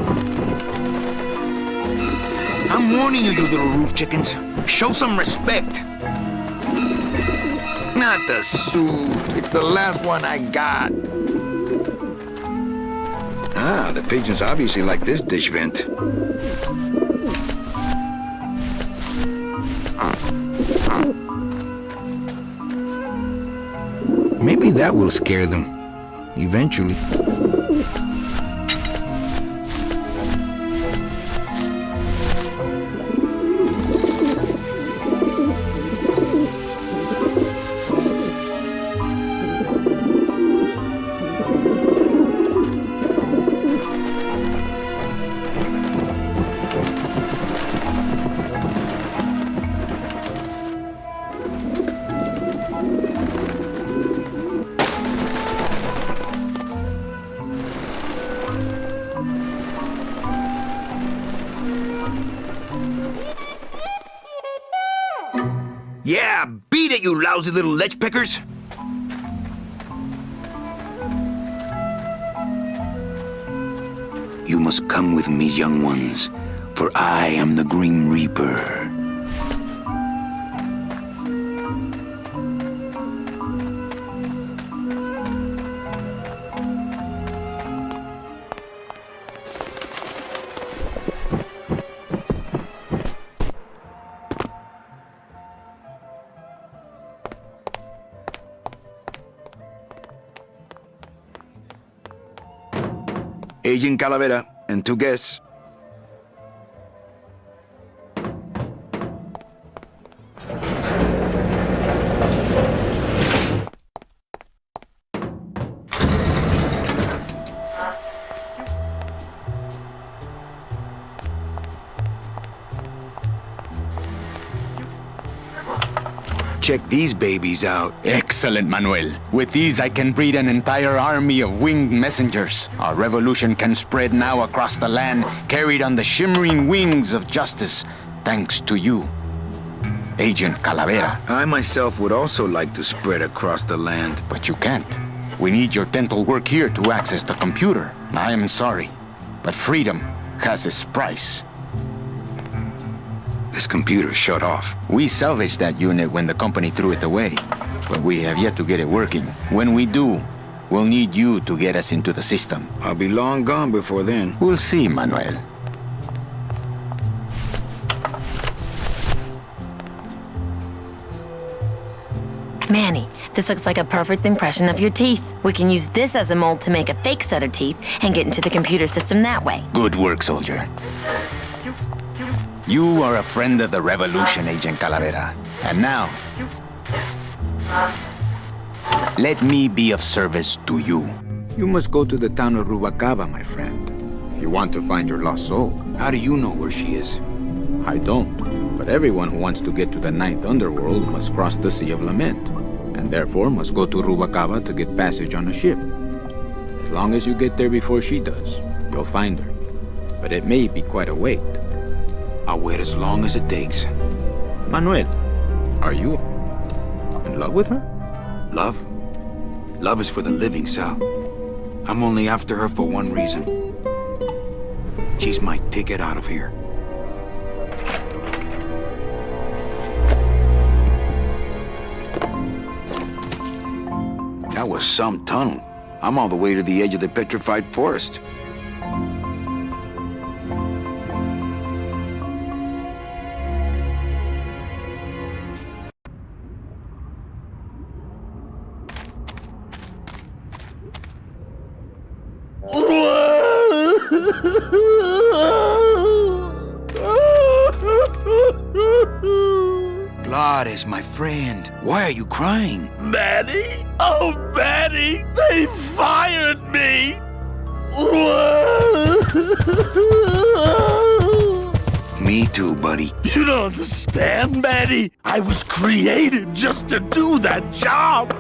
I'm warning you, you little roof chickens. Show some respect. Not the suit. It's the last one I got. Ah, the pigeons obviously like this dish vent. Maybe that will scare them, eventually. Yeah, beat it, you lousy little lech pickers! You must come with me, young ones, for I am the Grim Reaper. Agent Calavera and 2 guests. check these babies out. Excellent, Manuel. With these, I can breed an entire army of winged messengers. Our revolution can spread now across the land, carried on the shimmering wings of justice, thanks to you, Agent Calavera. I myself would also like to spread across the land. But you can't. We need your dental work here to access the computer. I am sorry, but freedom has its price. This computer's shut off. We salvaged that unit when the company threw it away, but we have yet to get it working. When we do, we'll need you to get us into the system. I'll be long gone before then. We'll see, Manuel. Manny, this looks like a perfect impression of your teeth. We can use this as a mold to make a fake set of teeth and get into the computer system that way. Good work, soldier. You are a friend of the revolution, Agent Calavera. And now, let me be of service to you. You must go to the town of Rubalcaba, my friend, if you want to find your lost soul. How do you know where she is? I don't, but everyone who wants to get to the Ninth Underworld must cross the Sea of Lament, and therefore must go to Rubalcaba to get passage on a ship. As long as you get there before she does, you'll find her. But it may be quite a wait. I'll wait as long as it takes. Manuel, are you in love with her? Love? Love is for the living, Sal. I'm only after her for one reason. She's my ticket out of here. That was some tunnel. I'm all the way to the edge of the petrified forest. Claudes, my friend, why are you crying? Manny? Oh, Manny! They fired me! Me too, buddy. You don't understand, Manny. I was created just to do that job.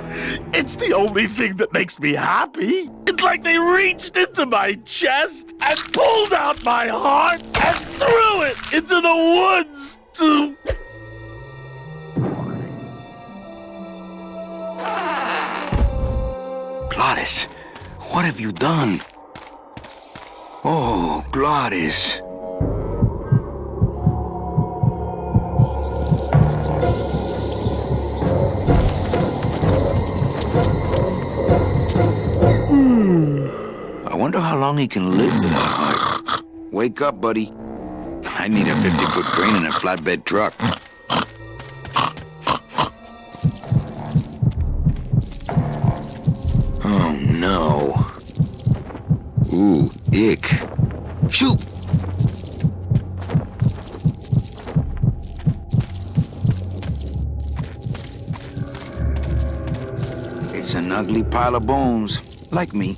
It's the only thing that makes me happy. It's like they reached into my chest and pulled out my heart and threw it into the woods to... Claudes, what have you done? Oh, Claudes. I wonder how long he can live without heart. Wake up, buddy. I need a 50-foot crane and a flatbed truck. Oh, no. Ooh, ick. Shoot! It's an ugly pile of bones, like me.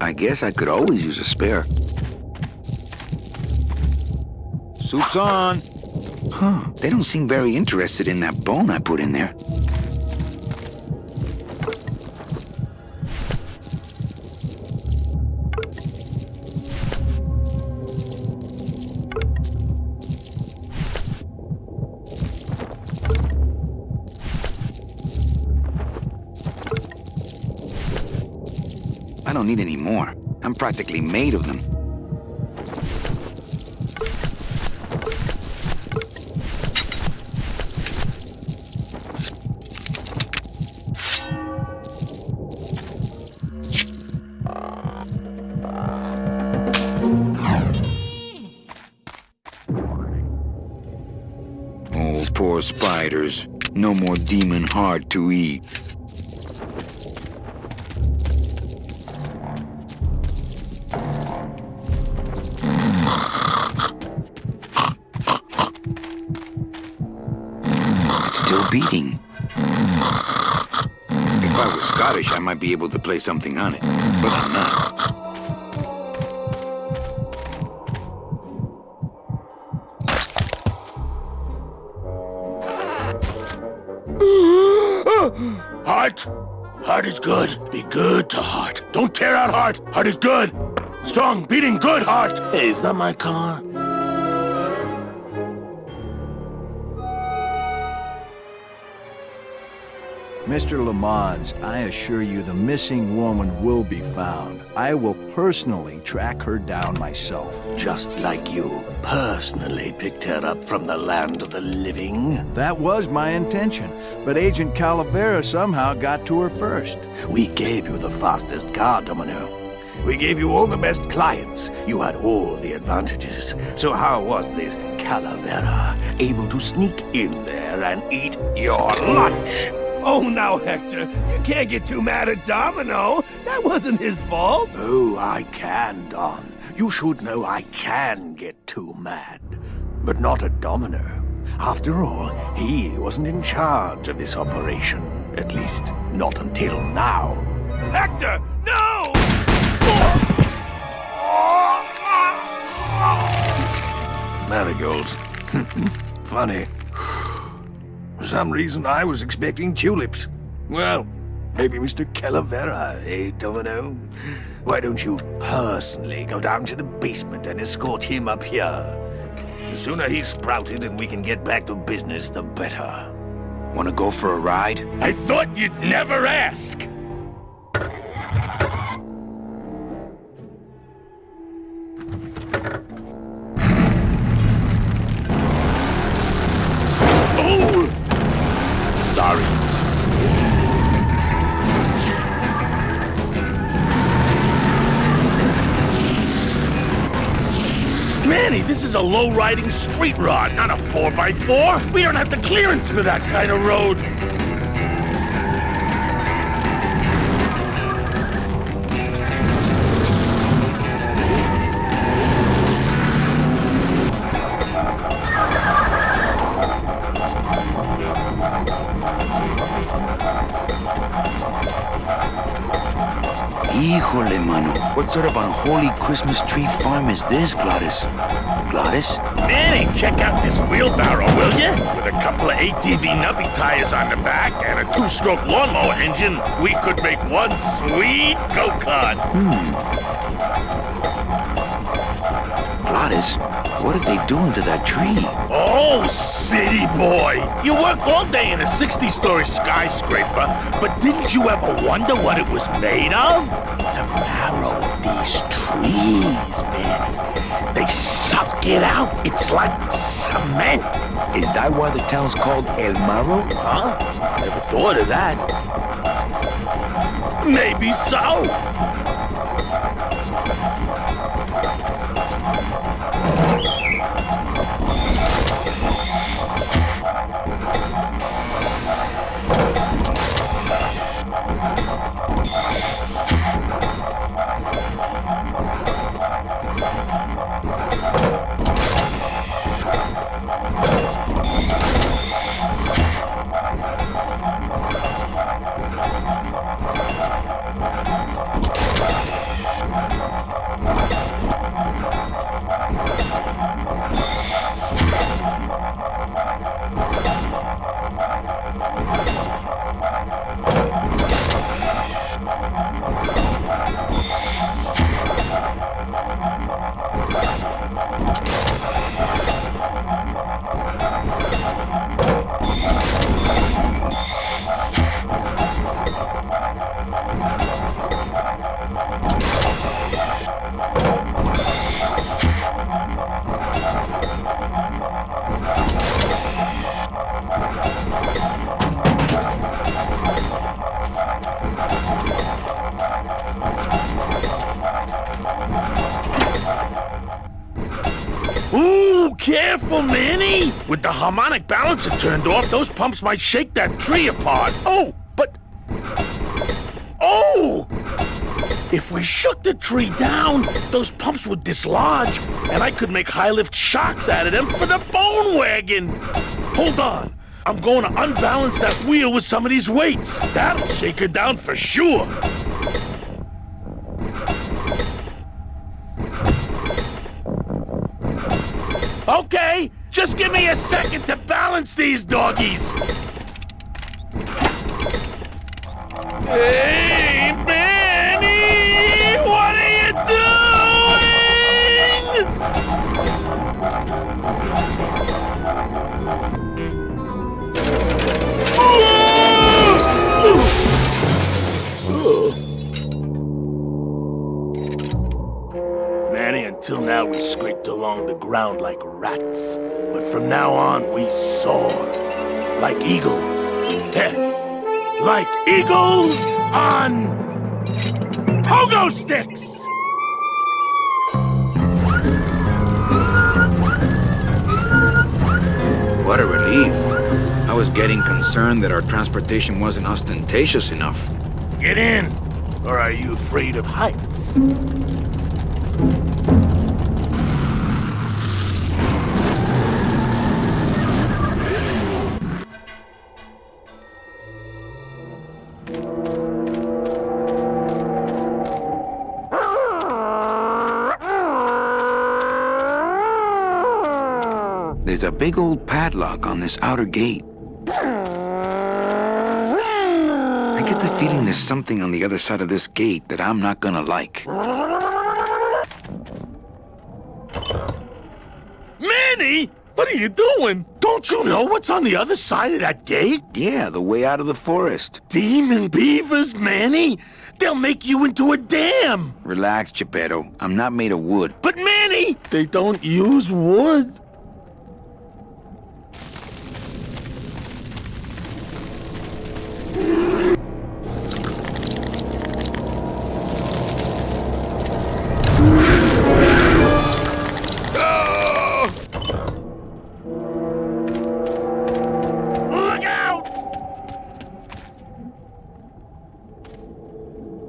I guess I could always use a spare. Soup's on! Huh, they don't seem very interested in that bone I put in there. I don't need any more. I'm practically made of them. Oh, poor spiders. No more demon heart to eat. Beating. If I was Scottish, I might be able to play something on it, but I'm not. Heart. Heart is good. Be good to heart. Don't tear out heart. Heart is good. Strong, beating, good heart. Hey, is that my car? Mr. Lamont, I assure you the missing woman will be found. I will personally track her down myself. Just like you personally picked her up from the land of the living. That was my intention, but Agent Calavera somehow got to her first. We gave you the fastest car, Domino. We gave you all the best clients. You had all the advantages. So how was this Calavera able to sneak in there and eat your lunch? Oh, now, Hector, you can't get too mad at Domino. That wasn't his fault. Oh, I can, Don. You should know I can get too mad. But not at Domino. After all, he wasn't in charge of this operation. At least, not until now. Hector, no! Marigolds. Funny. For some reason, I was expecting tulips. Well, maybe Mr. Calavera, eh, Domino? Why don't you personally go down to the basement and escort him up here? The sooner he's sprouted and we can get back to business, the better. Wanna go for a ride? I thought you'd never ask! Sorry. Manny, this is a low-riding street rod, not a 4x4. We don't have the clearance for that kind of road. Híjole, mano. What sort of unholy Christmas tree farm is this, Gladys? Gladys? Manny, check out this wheelbarrow, will ya? With a couple of ATV nubby tires on the back and a two-stroke lawnmower engine, we could make one sweet go-kart. Gladys, what are they doing to that tree? Oh, city boy! You work all day in a 60-story skyscraper, but didn't you ever wonder what it was made of? The marrow of these trees, man. They suck it out. It's like cement. Is that why the town's called El Marro? Huh? Never thought of that. Maybe so. Ooh, careful, Manny! With the harmonic balancer turned off, those pumps might shake that tree apart. Oh, but... Oh! If we shook the tree down, those pumps would dislodge, and I could make high-lift shocks out of them for the bone wagon! Hold on. I'm going to unbalance that wheel with some of these weights. That'll shake her down for sure. Okay, just give me a second to balance these doggies. Hey, Manny! What are you doing? Manny, until now we scraped along the ground like rats. But from now on, we soar. Like eagles. Like eagles on pogo sticks! What a relief. I was getting concerned that our transportation wasn't ostentatious enough. Get in, or are you afraid of heights? There's a big old padlock on this outer gate. I get the feeling there's something on the other side of this gate that I'm not gonna like. Manny! What are you doing? Don't you know what's on the other side of that gate? Yeah, the way out of the forest. Demon beavers, Manny! They'll make you into a dam! Relax, Geppetto. I'm not made of wood. But Manny! They don't use wood.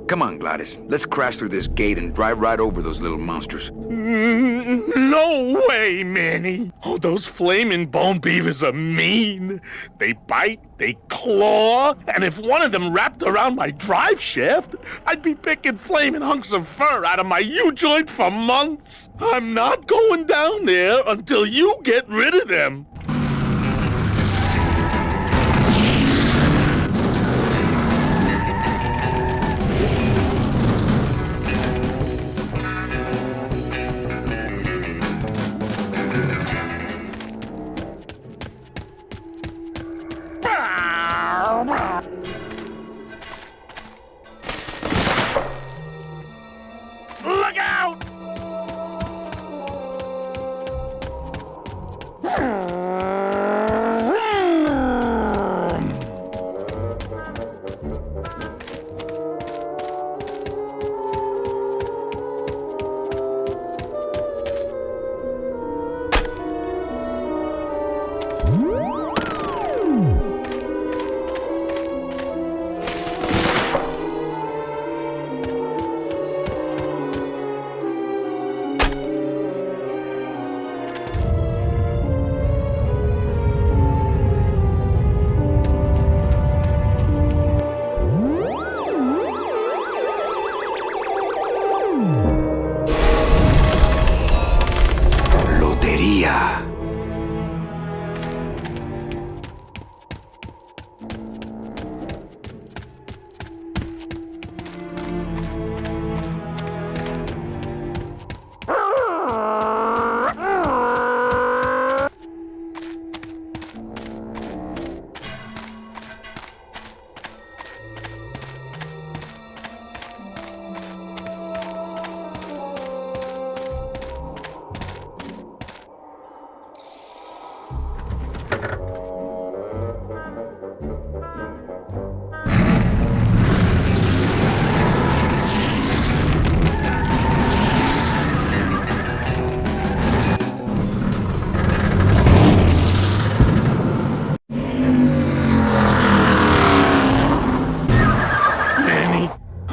Come on, Gladys. Let's crash through this gate and drive right over those little monsters. No way, Manny. Oh, those flaming bone beavers are mean. They bite, they claw, and if one of them wrapped around my drive shaft, I'd be picking flaming hunks of fur out of my U-joint for months. I'm not going down there until you get rid of them. Look out!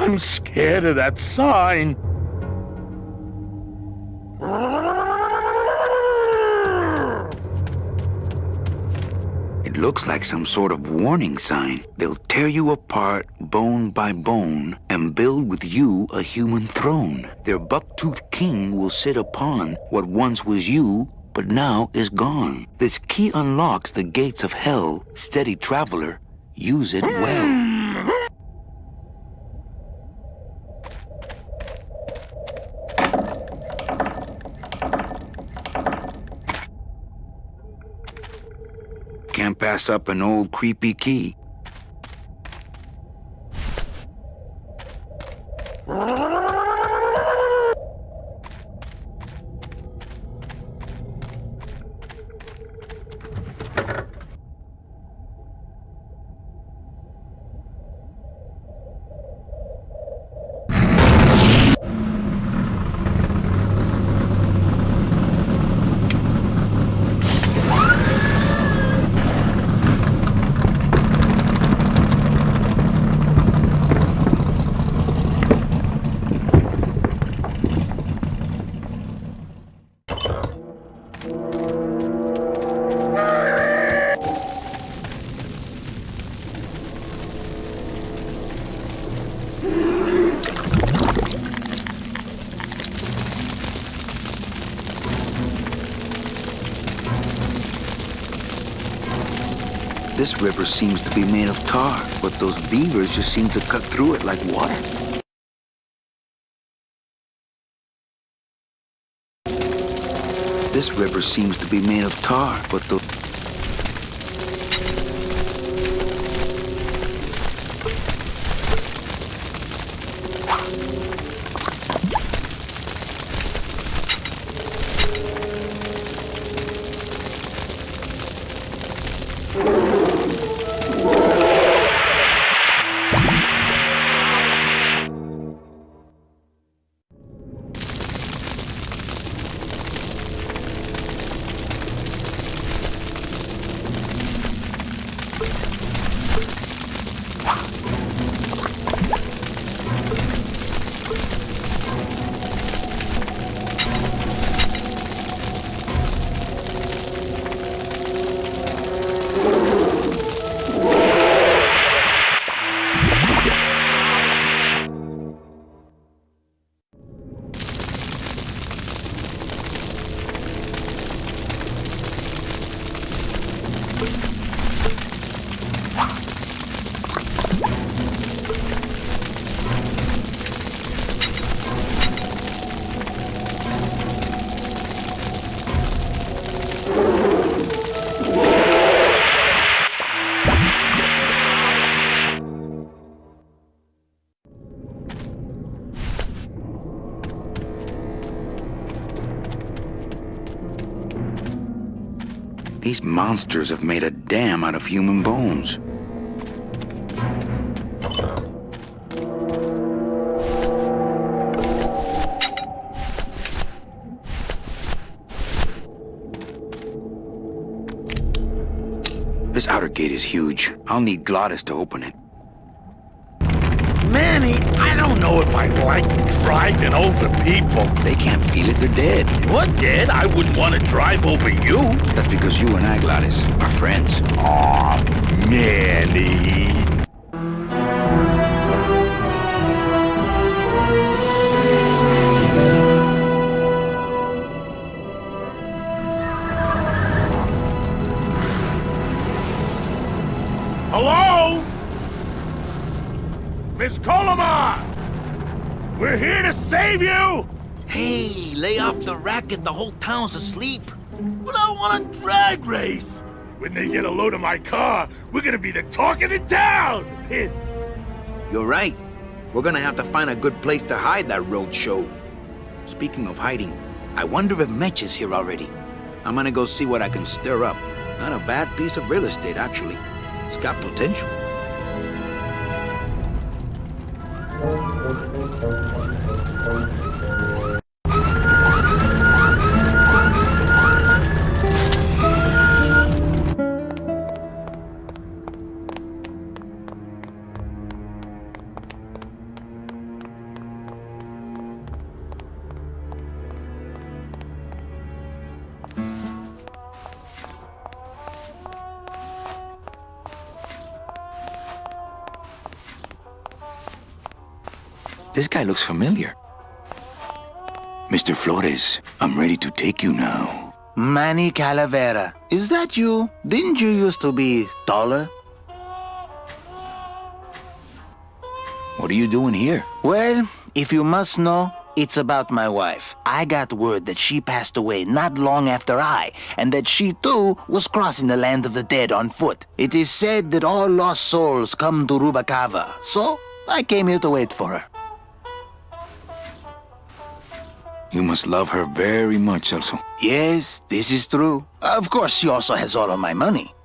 I'm scared of that sign. It looks like some sort of warning sign. They'll tear you apart bone by bone and build with you a human throne. Their buck-toothed king will sit upon what once was you, but now is gone. This key unlocks the gates of hell. Steady traveler, use it well. mess up an old creepy key. This river seems to be made of tar, but those beavers just seem to cut through it like water. This river seems to be made of tar, but those... These monsters have made a dam out of human bones. This outer gate is huge. I'll need Glottis to open it. Manny, I don't know if I like driving over people. They can't feel it, they're dead. You're dead? I wouldn't want to drive over you. That's because you and I, Glottis, are friends. Aw, Manny. Hello? Miss Colomar! We're here to save you! Hey, lay off the racket. The whole town's asleep. But I want a drag race! When they get a load of my car, we're gonna be the talk of the town! You're right. We're gonna have to find a good place to hide that road show. Speaking of hiding, I wonder if Meche is here already. I'm gonna go see what I can stir up. Not a bad piece of real estate, actually. It's got potential. This guy looks familiar. Mr. Flores, I'm ready to take you now. Manny Calavera, is that you? Didn't you used to be taller? What are you doing here? Well, if you must know, It's about my wife. I got word that she passed away not long after and that she too was crossing the land of the dead on foot. It is said that all lost souls come to Rubacava, so I came here to wait for her. You must love her very much, Celso. Yes, this is true. Of course, she also has all of my money.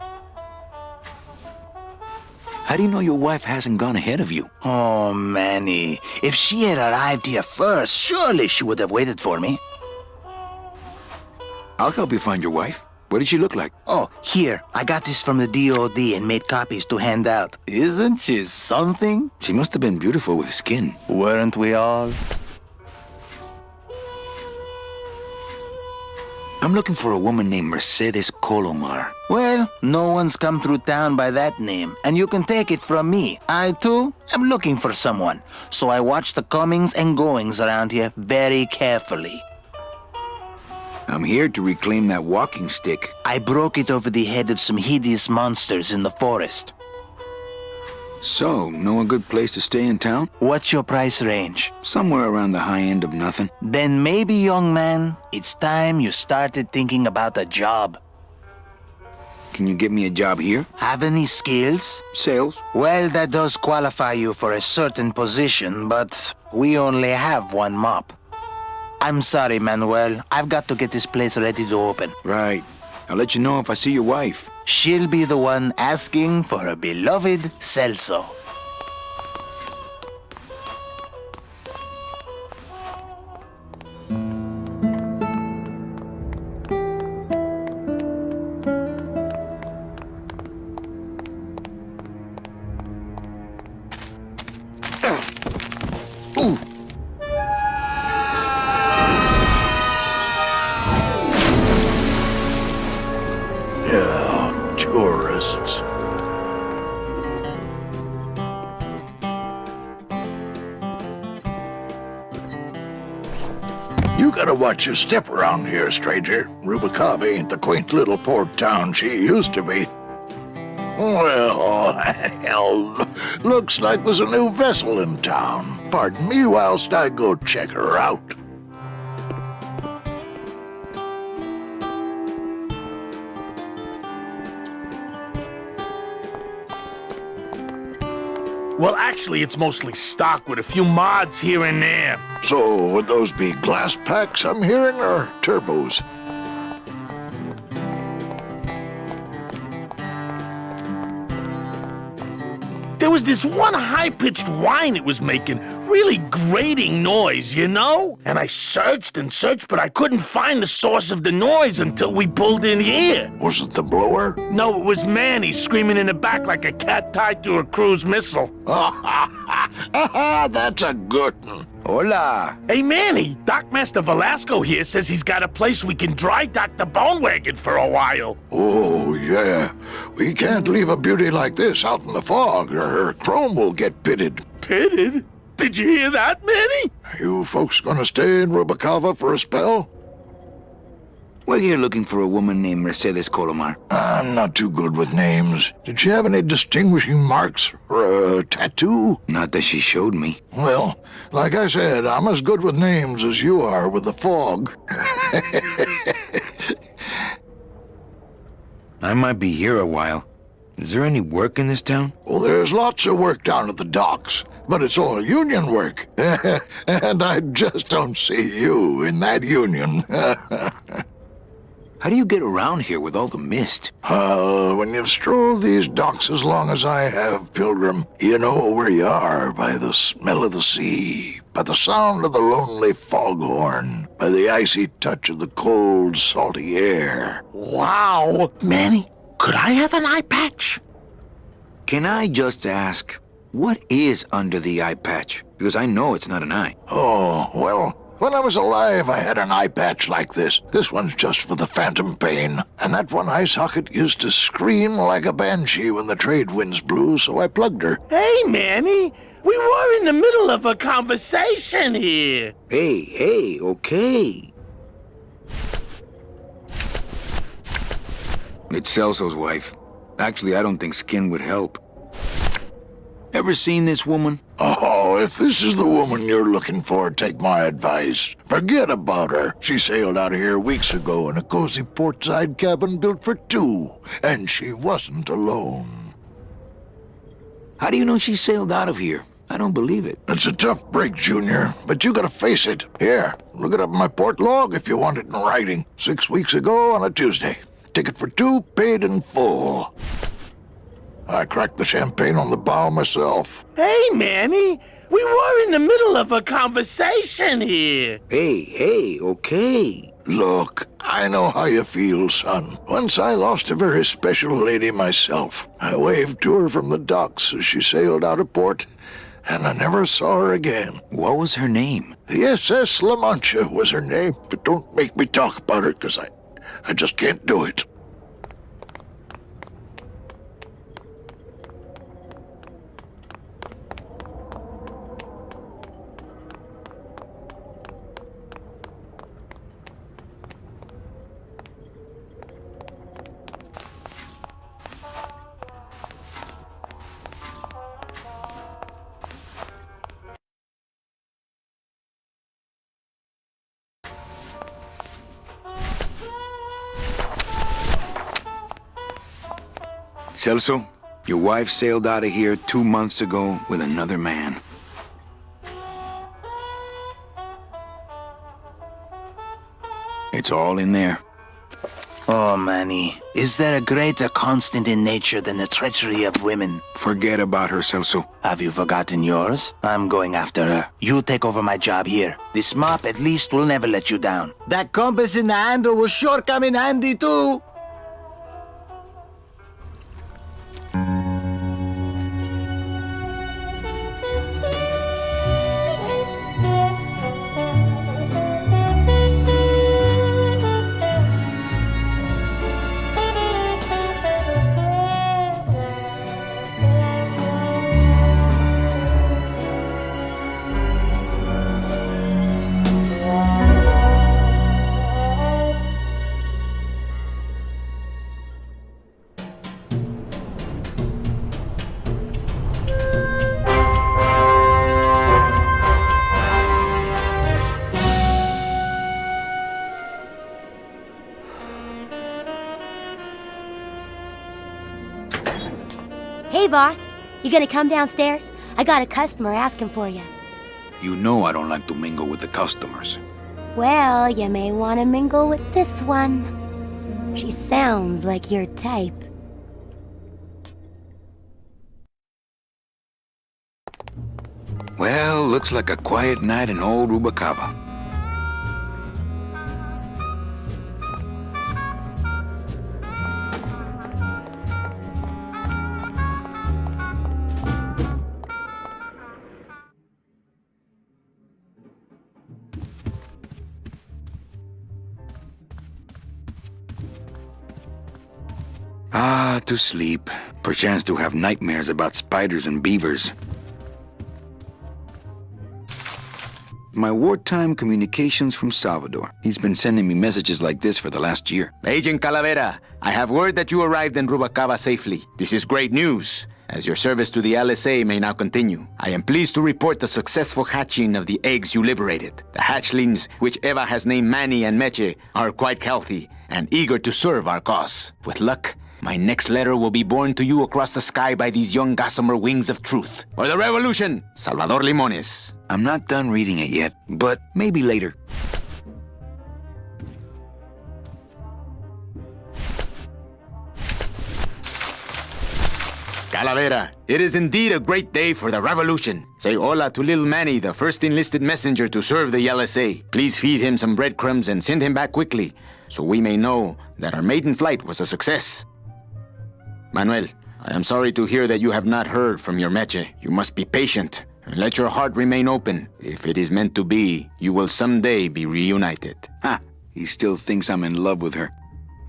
How do you know your wife hasn't gone ahead of you? Oh, Manny. If she had arrived here first, surely she would have waited for me. I'll help you find your wife. What did she look like? Oh, here. I got this from the DOD and made copies to hand out. Isn't she something? She must have been beautiful with skin. Weren't we all? I'm looking for a woman named Mercedes Colomar. Well, no one's come through town by that name, and you can take it from me. I, too, am looking for someone, so I watch the comings and goings around here very carefully. I'm here to reclaim that walking stick. I broke it over the head of some hideous monsters in the forest. So, know a good place to stay in town? What's your price range? Somewhere around the high end of nothing. Then maybe, young man, it's time you started thinking about a job. Can you get me a job here? Have any skills? Sales? Well, that does qualify you for a certain position, but we only have one mop. I'm sorry, Manuel. I've got to get this place ready to open. Right. I'll let you know if I see your wife. She'll be the one asking for her beloved Celso. Tourists. You gotta watch your step around here, stranger. Rubacava ain't the quaint little port town she used to be. Well, hell, looks like there's a new vessel in town. Pardon me whilst I go check her out. Well, actually, it's mostly stock with a few mods here and there. So, would those be glass packs I'm hearing, or turbos? There was this one high-pitched whine it was making, really grating noise, you know? And I searched and searched, but I couldn't find the source of the noise until we pulled in here. Was it the blower? No, it was Manny screaming in the back like a cat tied to a cruise missile. That's a good one. Hola. Hey, Manny, Dockmaster Velasco here says he's got a place we can dry dock the bone wagon for a while. Oh, yeah. We can't leave a beauty like this out in the fog, or her chrome will get pitted. Pitted? Did you hear that, Manny? You folks gonna stay in Rubacava for a spell? We're here looking for a woman named Mercedes Colomar. I'm not too good with names. Did she have any distinguishing marks or a tattoo? Not that she showed me. Well, like I said, I'm as good with names as you are with the fog. I might be here a while. Is there any work in this town? Well, there's lots of work down at the docks, but it's all union work. And I just don't see you in that union. How do you get around here with all the mist? When you've strolled these docks as long as I have, Pilgrim, you know where you are by the smell of the sea, by the sound of the lonely foghorn, by the icy touch of the cold, salty air. Wow. Manny, could I have an eye patch? Can I just ask, what is under the eye patch? Because I know it's not an eye. Oh, well, when I was alive, I had an eye patch like this. This one's just for the phantom pain. And that one eye socket used to scream like a banshee when the trade winds blew, so I plugged her. Hey, Manny, we were in the middle of a conversation here. Hey, okay. It's Celso's wife. Actually, I don't think skin would help. Ever seen this woman? Oh, Now, if this is the woman you're looking for, take my advice. Forget about her. She sailed out of here weeks ago in a cozy portside cabin built for two, and she wasn't alone. How do you know she sailed out of here? I don't believe it. It's a tough break, Junior, but you gotta face it. Here, look it up in my port log if you want it in writing. 6 weeks ago on a Tuesday. Ticket for two, paid in full. I cracked the champagne on the bow myself. Hey, Manny! We were in the middle of a conversation here. Hey, okay. Look, I know how you feel, son. Once I lost a very special lady myself. I waved to her from the docks as she sailed out of port, and I never saw her again. What was her name? The SS La Mancha was her name, but don't make me talk about her, because I just can't do it. Celso, your wife sailed out of here 2 months ago with another man. It's all in there. Oh, Manny, is there a greater constant in nature than the treachery of women? Forget about her, Celso. Have you forgotten yours? I'm going after her. You take over my job here. This mop at least will never let you down. That compass in the handle will sure come in handy too. Hey, boss. You gonna come downstairs? I got a customer asking for you. You know I don't like to mingle with the customers. Well, you may want to mingle with this one. She sounds like your type. Well, looks like a quiet night in old Rubacava. Ah, to sleep. Perchance to have nightmares about spiders and beavers. My wartime communications from Salvador. He's been sending me messages like this for the last year. Agent Calavera, I have word that you arrived in Rubacava safely. This is great news, as your service to the LSA may now continue. I am pleased to report the successful hatching of the eggs you liberated. The hatchlings, which Eva has named Manny and Meche, are quite healthy and eager to serve our cause. With luck, my next letter will be borne to you across the sky by these young gossamer wings of truth. For the revolution, Salvador Limones. I'm not done reading it yet, but maybe later. Calavera, it is indeed a great day for the revolution. Say hola to little Manny, the first enlisted messenger to serve the LSA. Please feed him some breadcrumbs and send him back quickly, so we may know that our maiden flight was a success. Manuel, I am sorry to hear that you have not heard from your Meche. You must be patient and let your heart remain open. If it is meant to be, you will someday be reunited. Ha! He still thinks I'm in love with her.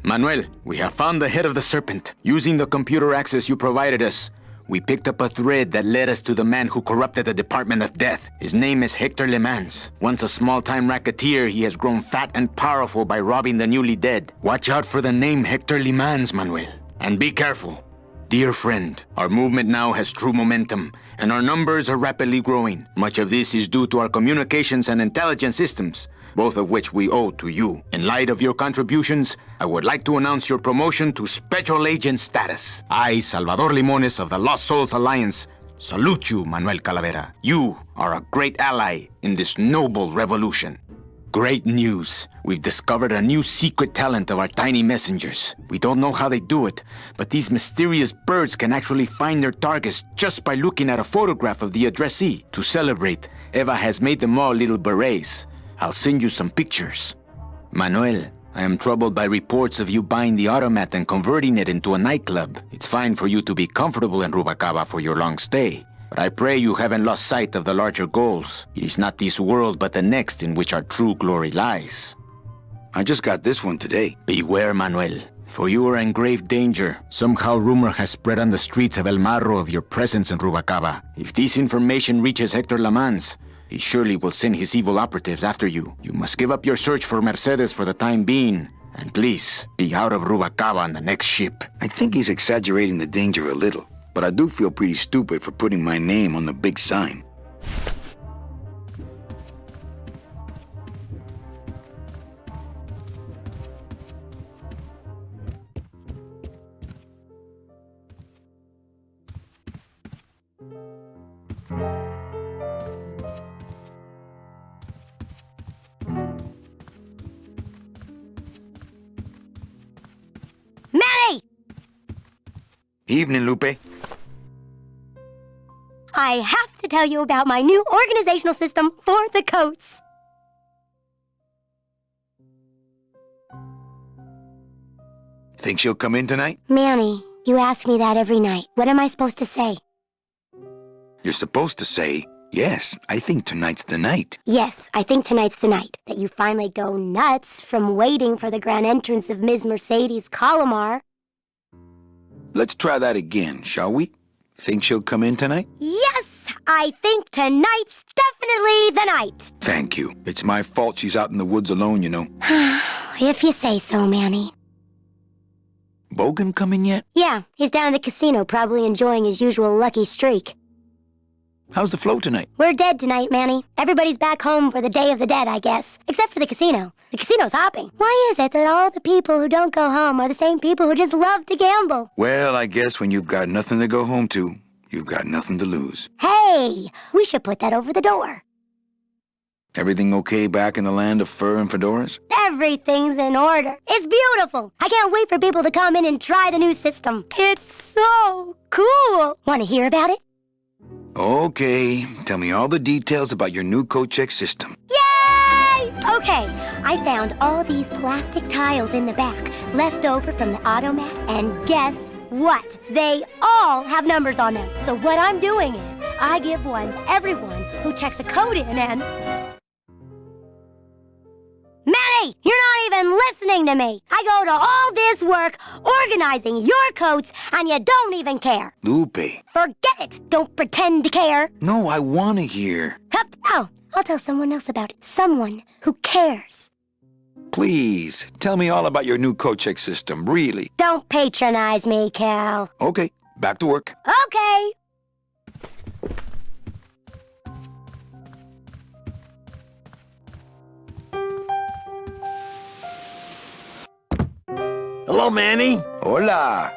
Manuel, we have found the head of the serpent. Using the computer access you provided us, we picked up a thread that led us to the man who corrupted the Department of Death. His name is Hector Le Mans. Once a small-time racketeer, he has grown fat and powerful by robbing the newly dead. Watch out for the name Hector Le Mans, Manuel. And be careful. Dear friend, our movement now has true momentum, and our numbers are rapidly growing. Much of this is due to our communications and intelligence systems, both of which we owe to you. In light of your contributions, I would like to announce your promotion to Special Agent status. I, Salvador Limones of the Lost Souls Alliance, salute you, Manuel Calavera. You are a great ally in this noble revolution. Great news. We've discovered a new secret talent of our tiny messengers. We don't know how they do it, but these mysterious birds can actually find their targets just by looking at a photograph of the addressee. To celebrate, Eva has made them all little berets. I'll send you some pictures. Manuel, I am troubled by reports of you buying the automat and converting it into a nightclub. It's fine for you to be comfortable in Rubacava for your long stay, but I pray you haven't lost sight of the larger goals. It is not this world, but the next in which our true glory lies. I just got this one today. Beware, Manuel, for you are in grave danger. Somehow rumor has spread on the streets of El Marro of your presence in Rubacava. If this information reaches Hector Lamans, he surely will send his evil operatives after you. You must give up your search for Mercedes for the time being, and please, be out of Rubacava on the next ship. I think he's exaggerating the danger a little, but I do feel pretty stupid for putting my name on the big sign. Manny! Evening, Lupe. I have to tell you about my new organizational system for the coats. Think she'll come in tonight? Manny, you ask me that every night. What am I supposed to say? You're supposed to say, yes, I think tonight's the night. Yes, I think tonight's the night. That you finally go nuts from waiting for the grand entrance of Ms. Mercedes Colomar. Let's try that again, shall we? Think she'll come in tonight? Yes, I think tonight's definitely the night. Thank you. It's my fault she's out in the woods alone, you know. If you say so, Manny. Bogan come in yet? Yeah, he's down at the casino, probably enjoying his usual lucky streak. How's the flow tonight? We're dead tonight, Manny. Everybody's back home for the Day of the Dead, I guess. Except for the casino. The casino's hopping. Why is it that all the people who don't go home are the same people who just love to gamble? Well, I guess when you've got nothing to go home to, you've got nothing to lose. Hey, we should put that over the door. Everything okay back in the land of fur and fedoras? Everything's in order. It's beautiful. I can't wait for people to come in and try the new system. It's so cool. Want to hear about it? Okay, tell me all the details about your new coat check system. Yay! Okay, I found all these plastic tiles in the back, left over from the automat, and guess what? They all have numbers on them. So what I'm doing is, I give one to everyone who checks a code in and... Manny, you're not even listening to me. I go to all this work organizing your coats, and you don't even care. Lupe. Forget it. Don't pretend to care. No, I want to hear. Hup. Oh, I'll tell someone else about it. Someone who cares. Please, tell me all about your new coat check system, really. Don't patronize me, Cal. Okay, back to work. Okay. Hello, Manny. Hola.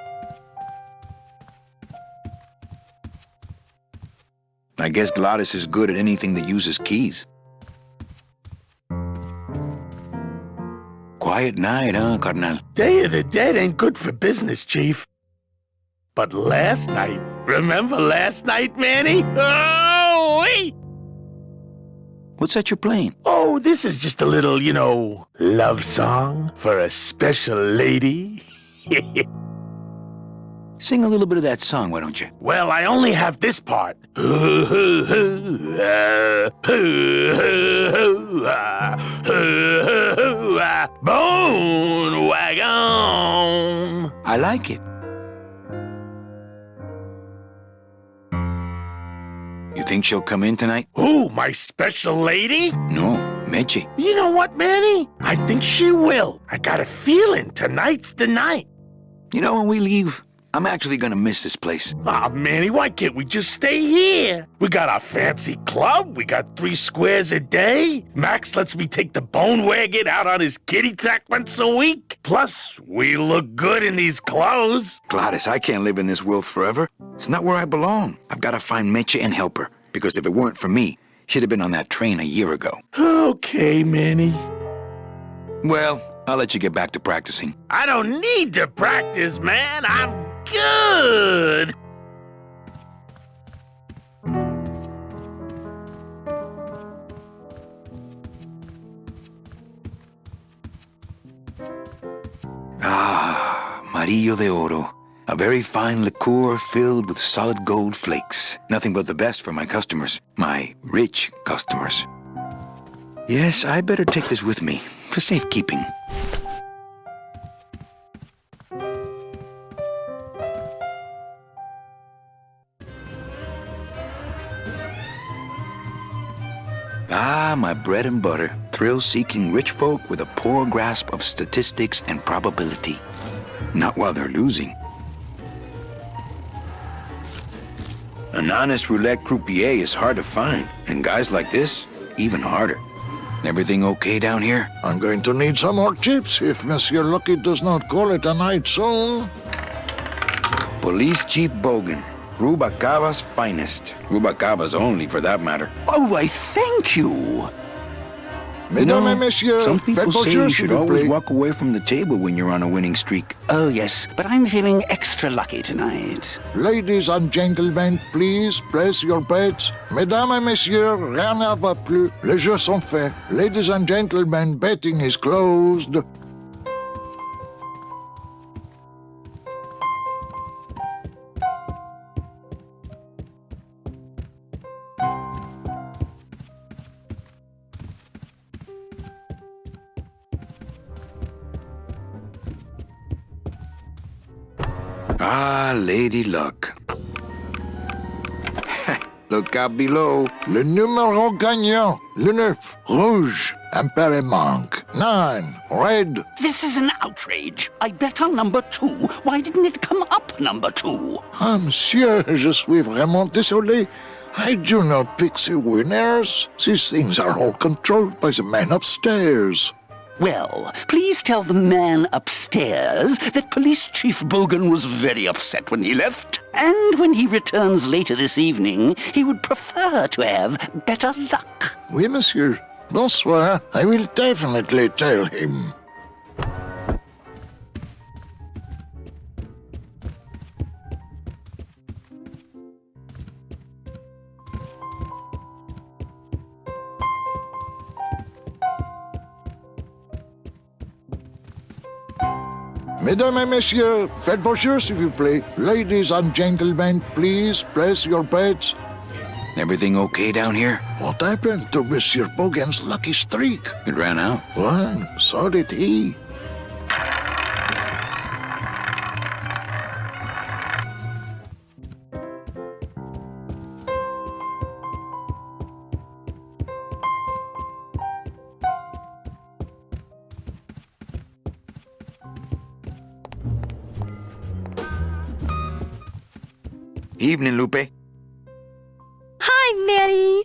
I guess Gladys is good at anything that uses keys. Quiet night, huh, carnal? Day of the Dead ain't good for business, Chief. But last night, remember last night, Manny? Oh, wait! What's that you're playing? Oh, this is just a little, love song for a special lady. Sing a little bit of that song, why don't you? Well, I only have this part. Bone wagon. I like it. You think she'll come in tonight? Who, my special lady? No, Meche. You know what, Manny? I think she will. I got a feeling tonight's the night. You know, when we leave, I'm actually gonna miss this place. Aw, Manny, why can't we just stay here? We got our fancy club, we got 3 squares a day. Max lets me take the bone wagon out on his kitty track once a week. Plus, we look good in these clothes. Gladys, I can't live in this world forever. It's not where I belong. I've gotta find Meche and help her, because if it weren't for me, she'd have been on that train a year ago. Okay, Manny. Well, I'll let you get back to practicing. I don't need to practice, man. I'm good. Ah, Marillo de Oro. A very fine liqueur filled with solid gold flakes. Nothing but the best for my customers. My rich customers. Yes, I better take this with me for safekeeping. Ah, my bread and butter. Thrill-seeking rich folk with a poor grasp of statistics and probability. Not while they're losing. An honest roulette croupier is hard to find, and guys like this, even harder. Everything okay down here? I'm going to need some more chips if Monsieur Lucky does not call it a night soon. Police Chief Bogan, Rubacava's finest. Rubacava's only, for that matter. Oh, why, thank you. Mesdames et messieurs, some people faites say you bonjour, should s'il vous always plaît. walk away from the table when you're on a winning streak. Oh, yes, but I'm feeling extra lucky tonight. Ladies and gentlemen, please place your bets. Mesdames et messieurs, rien ne va plus. Les jeux sont faits. Ladies and gentlemen, betting is closed. Ah, Lady Luck. Look out below. Le numéro gagnant. Le 9, rouge. Impair manque. 9, red. This is an outrage. I bet on number 2. Why didn't it come up number 2? Ah, monsieur, je suis vraiment désolé. I do not pick the winners. These things are all controlled by the man upstairs. Well, please tell the man upstairs that Police Chief Bogan was very upset when he left. And when he returns later this evening, he would prefer to have better luck. Oui, monsieur. Bonsoir. I will definitely tell him. Mesdames et messieurs, faites vos jeux, s'il vous plaît. Ladies and gentlemen, please place your bets. Everything okay down here? What happened to Monsieur Bogan's lucky streak? It ran out. Well, so did he. Evening, Lupe. Hi, Manny.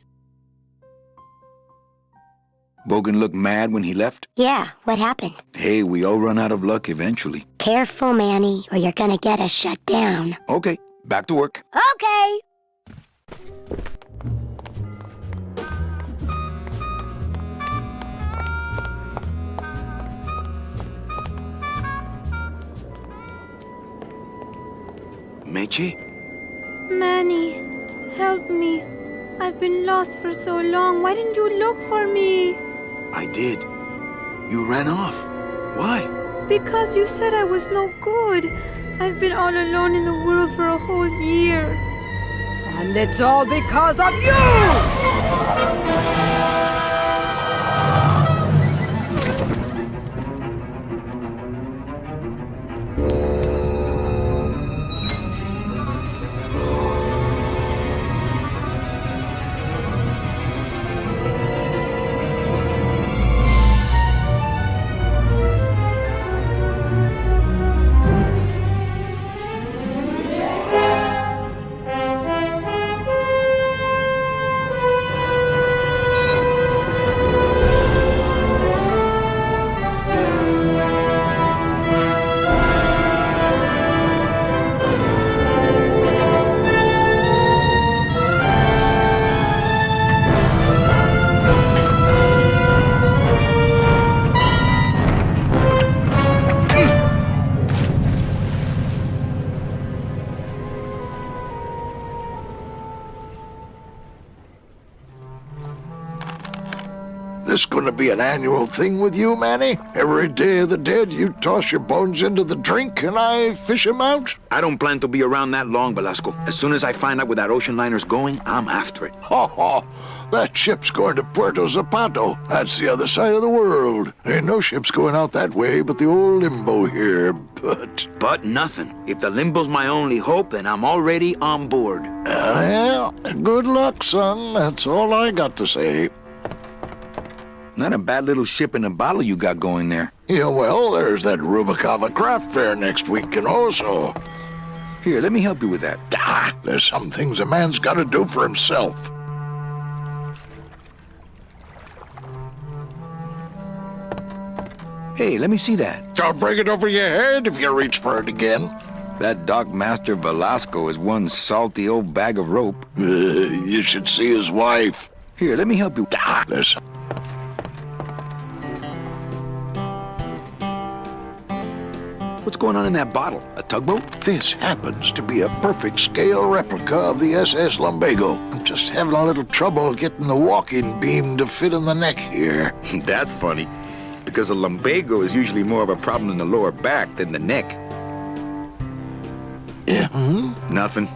Bogan looked mad when he left? Yeah, what happened? Hey, we all run out of luck eventually. Careful, Manny, or you're gonna get us shut down. Okay, back to work. Okay. Meche? Manny, help me. I've been lost for so long. Why didn't you look for me? I did. You ran off. Why? Because you said I was no good. I've been all alone in the world for a whole year. And it's all because of you! this going to be an annual thing with you, Manny? Every Day of the Dead, you toss your bones into the drink and I fish 'em out? I don't plan to be around that long, Velasco. As soon as I find out where that ocean liner's going, I'm after it. Ho ho! That ship's going to Puerto Zapato. That's the other side of the world. Ain't no ships going out that way but the old Limbo here, But nothing. If the Limbo's my only hope, then I'm already on board. Well, good luck, son. That's all I got to say. Not a bad little ship in a bottle you got going there. Yeah, well, there's that Rubacava craft fair next week, and also... Here, let me help you with that. There's some things a man's got to do for himself. Hey, let me see that. I'll break it over your head if you reach for it again. That Dockmaster Velasco is one salty old bag of rope. You should see his wife. Here, let me help you. There's... What's going on in that bottle? A tugboat? This happens to be a perfect scale replica of the SS Lumbago. I'm just having a little trouble getting the walking beam to fit in the neck here. That's funny, because a lumbago is usually more of a problem in the lower back than the neck. Yeah, Nothing.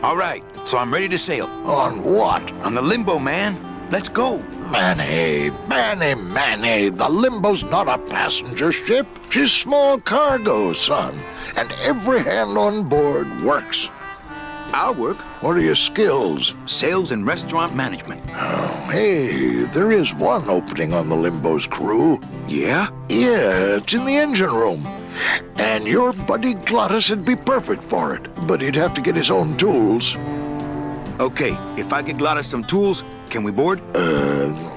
All right, so I'm ready to sail. On what? On the Limbo, man. Let's go. Manny, the Limbo's not a passenger ship. She's small cargo, son. And every hand on board works. I'll work. What are your skills? Sales and restaurant management. Oh, hey, there is one opening on the Limbo's crew. Yeah? Yeah, it's in the engine room. And your buddy Glottis would be perfect for it, but he'd have to get his own tools. Okay, if I get Glottis some tools, can we board?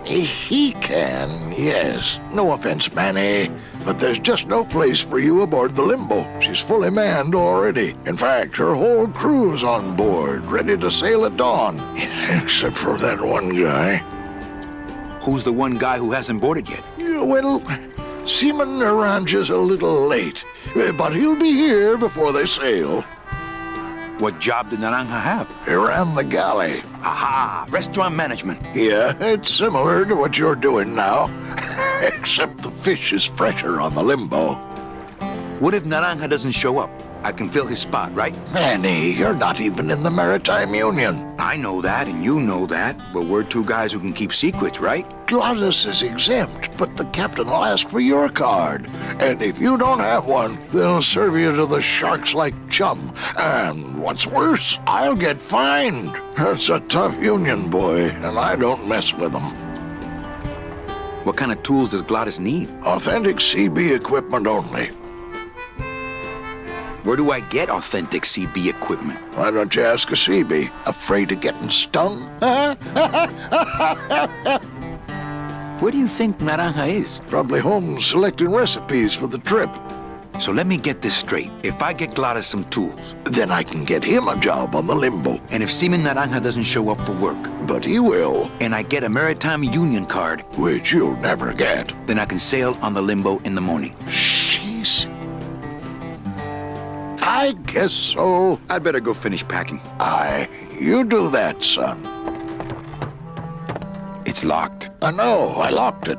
He can, yes. No offense, Manny, but there's just no place for you aboard the Limbo. She's fully manned already. In fact, her whole crew's on board, ready to sail at dawn. Except for that one guy. Who's the one guy who hasn't boarded yet? Yeah, well, Seaman Naranja's a little late, but he'll be here before they sail. What job did Naranja have? He ran the galley. Aha! Restaurant management. Yeah, it's similar to what you're doing now. Except the fish is fresher on the Limbo. What if Naranja doesn't show up? I can fill his spot, right? Manny, you're not even in the Maritime Union. I know that, and you know that, but we're two guys who can keep secrets, right? Glottis is exempt, but the captain will ask for your card. And if you don't have one, they'll serve you to the sharks like chum. And what's worse, I'll get fined. That's a tough union, boy, and I don't mess with them. What kind of tools does Glottis need? Authentic CB equipment only. Where do I get authentic CB equipment? Why don't you ask a CB? Afraid of getting stung? Where do you think Naranja is? Probably home selecting recipes for the trip. So let me get this straight. If I get Glottis some tools, then I can get him a job on the Limbo. And if Seaman Naranja doesn't show up for work, but he will, and I get a Maritime Union card, which you'll never get, then I can sail on the Limbo in the morning. Jeez. I guess so. I'd better go finish packing. You do that, son. It's locked. I know, I locked it.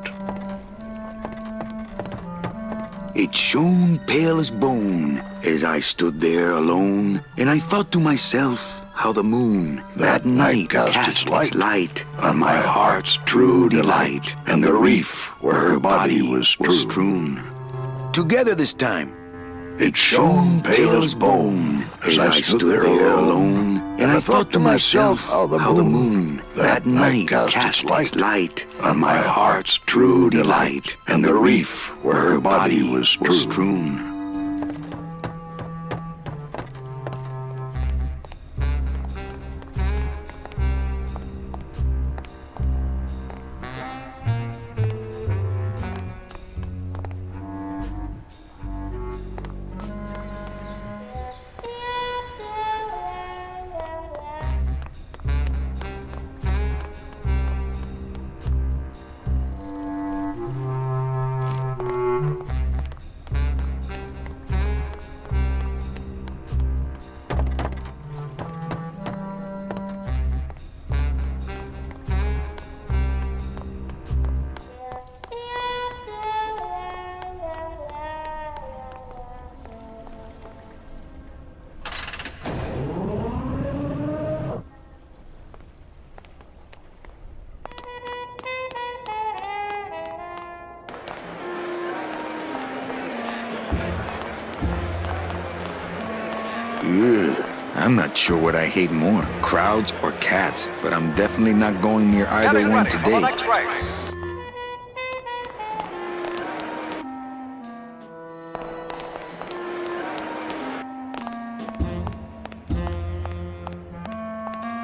It shone pale as bone as I stood there alone, and I thought to myself how the moon that night cast its light on my heart's true delight, and the reef where her body was strewn. Together this time, it shone pale as bone as I stood there alone, and I thought to myself how the moon that night cast its light on my heart's true delight, and the reef where her body was strewn. I'm not sure what I hate more, crowds or cats, but I'm definitely not going near either one today.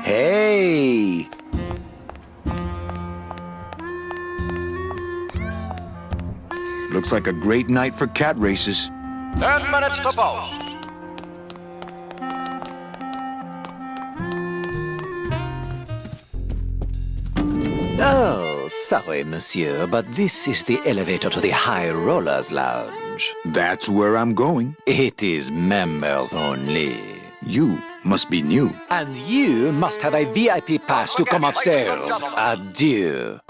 Hey! Looks like a great night for cat races. 10 minutes to post. Oh, sorry, monsieur, but this is the elevator to the High Rollers Lounge. That's where I'm going. It is members only. You must be new. And you must have a VIP pass to come upstairs. Adieu.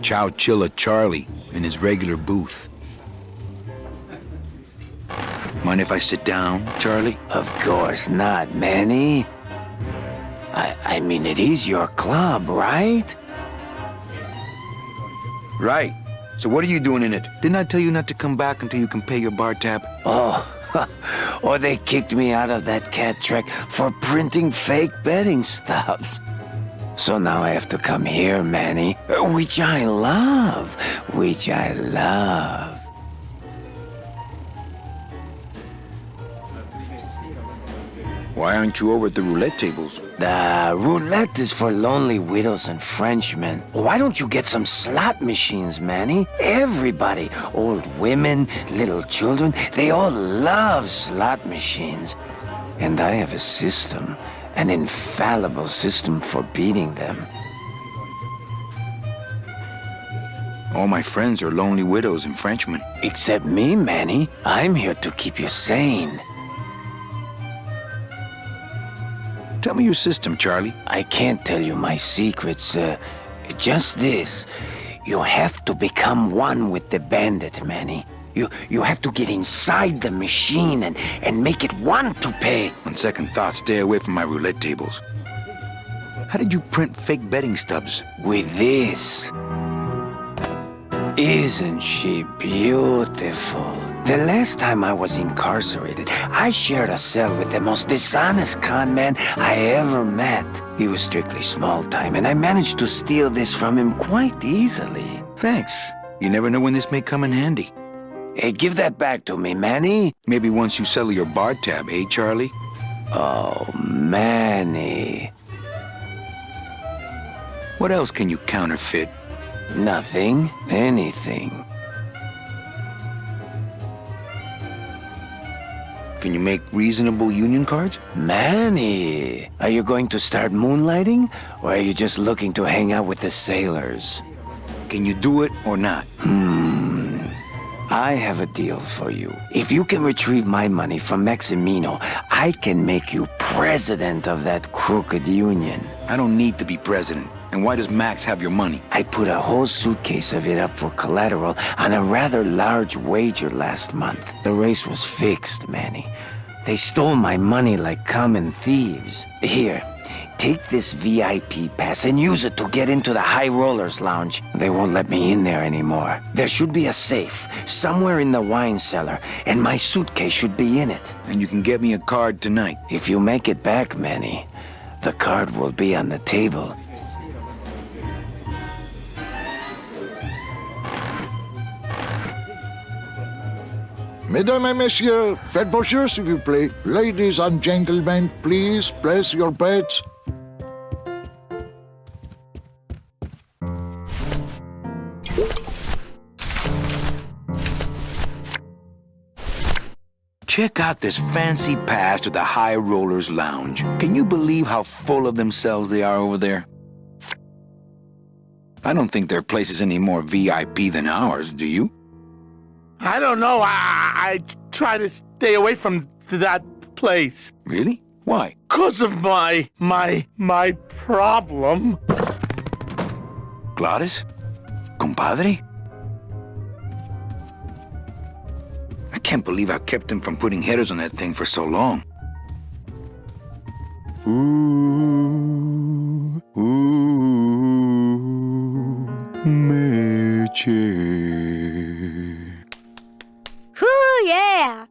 Chow Chilla Charlie in his regular booth. Mind if I sit down, Charlie? Of course not, Manny. I mean, it is your club, right? Right. So what are you doing in it? Didn't I tell you not to come back until you can pay your bar tab? Oh, or they kicked me out of that cat track for printing fake betting stubs. So now I have to come here, Manny, which I love. Why aren't you over at the roulette tables? The roulette is for lonely widows and Frenchmen. Why don't you get some slot machines, Manny? Everybody, old women, little children, they all love slot machines. And I have a system, an infallible system for beating them. All my friends are lonely widows and Frenchmen. Except me, Manny. I'm here to keep you sane. Tell me your system, Charlie. I can't tell you my secrets. Just this. You have to become one with the bandit, Manny. You have to get inside the machine and make it want to pay. On second thought, stay away from my roulette tables. How did you print fake betting stubs? With this. Isn't she beautiful? The last time I was incarcerated, I shared a cell with the most dishonest con man I ever met. He was strictly small time, and I managed to steal this from him quite easily. Thanks. You never know when this may come in handy. Hey, give that back to me, Manny. Maybe once you settle your bar tab, eh, Charlie? Oh, Manny. What else can you counterfeit? Nothing. Anything. Can you make reasonable union cards? Manny, are you going to start moonlighting? Or are you just looking to hang out with the sailors? Can you do it or not? I have a deal for you. If you can retrieve my money from Maximino, I can make you president of that crooked union. I don't need to be president. And why does Max have your money? I put a whole suitcase of it up for collateral on a rather large wager last month. The race was fixed, Manny. They stole my money like common thieves. Here, take this VIP pass and use it to get into the High Rollers Lounge. They won't let me in there anymore. There should be a safe somewhere in the wine cellar, and my suitcase should be in it. And you can get me a card tonight. If you make it back, Manny, the card will be on the table. Mesdames et messieurs, faites vos jeux s'il vous plaît. Ladies and gentlemen, please place your bets. Check out this fancy pass to the High Rollers Lounge. Can you believe how full of themselves they are over there? I don't think their place is any more VIP than ours, do you? I don't know. I try to stay away from that place. Really? Why? 'Cause of my problem. Gladys? Compadre? I can't believe I kept him from putting headers on that thing for so long. Ooh, ooh, Meche. Whoo, yeah!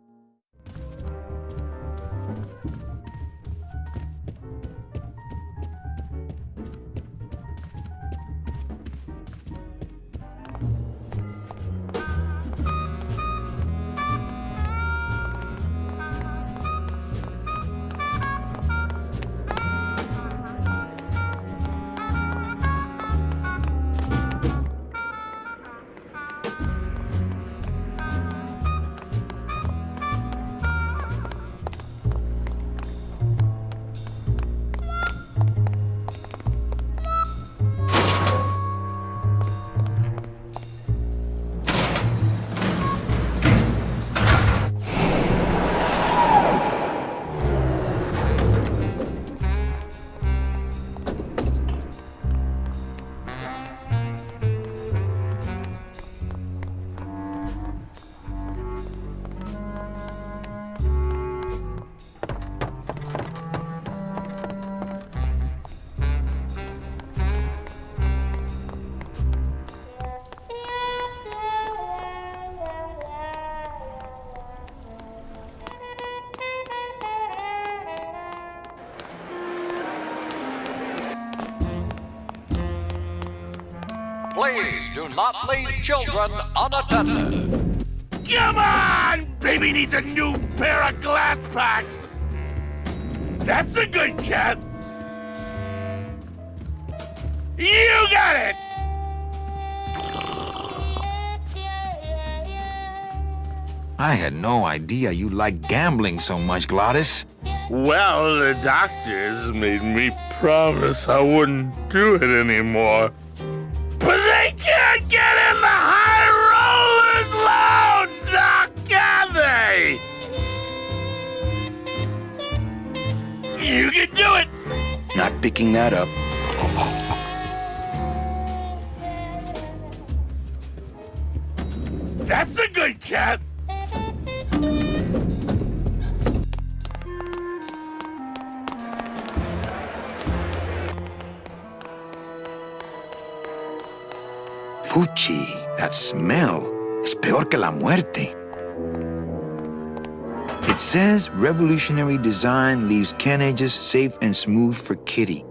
Please do not leave children unattended. Come on! Baby needs a new pair of glass packs! That's a good cat! You got it! I had no idea you liked gambling so much, Gladys. Well, the doctors made me promise I wouldn't do it anymore. But they can't get in the High Rollers Lounge, now can they? You can do it! Not picking that up. That's a good cat! Fuchi, that smell is peor que la muerte. It says revolutionary design leaves can edges safe and smooth for Kitty.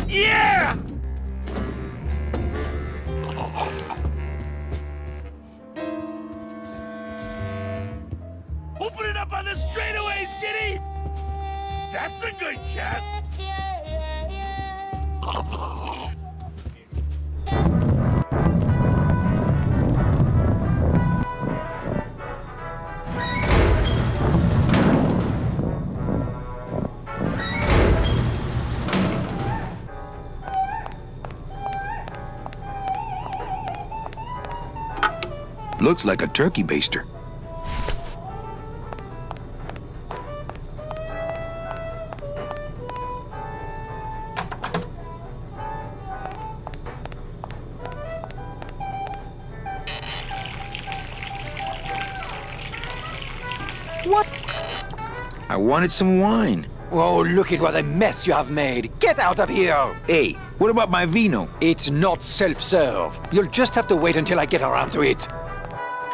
Yeah! Open it up on the straightaways, Kitty! That's a good cat! Looks like a turkey baster. I wanted some wine. Oh, look at what a mess you have made. Get out of here! Hey, what about my vino? It's not self-serve. You'll just have to wait until I get around to it.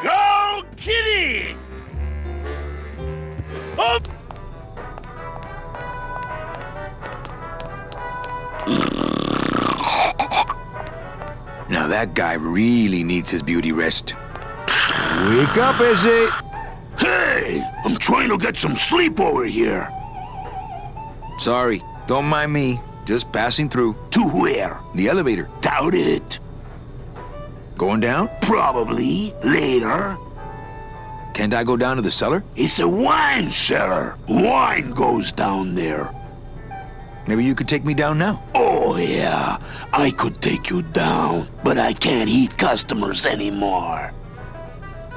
Go, Kitty! Oh! Now that guy really needs his beauty rest. Wake up, is it? Hey, I'm trying to get some sleep over here. Sorry, don't mind me. Just passing through. To where? The elevator. Doubt it. Going down? Probably later. Can't I go down to the cellar? It's a wine cellar. Wine goes down there. Maybe you could take me down now. Oh, yeah. I could take you down, but I can't heat customers anymore.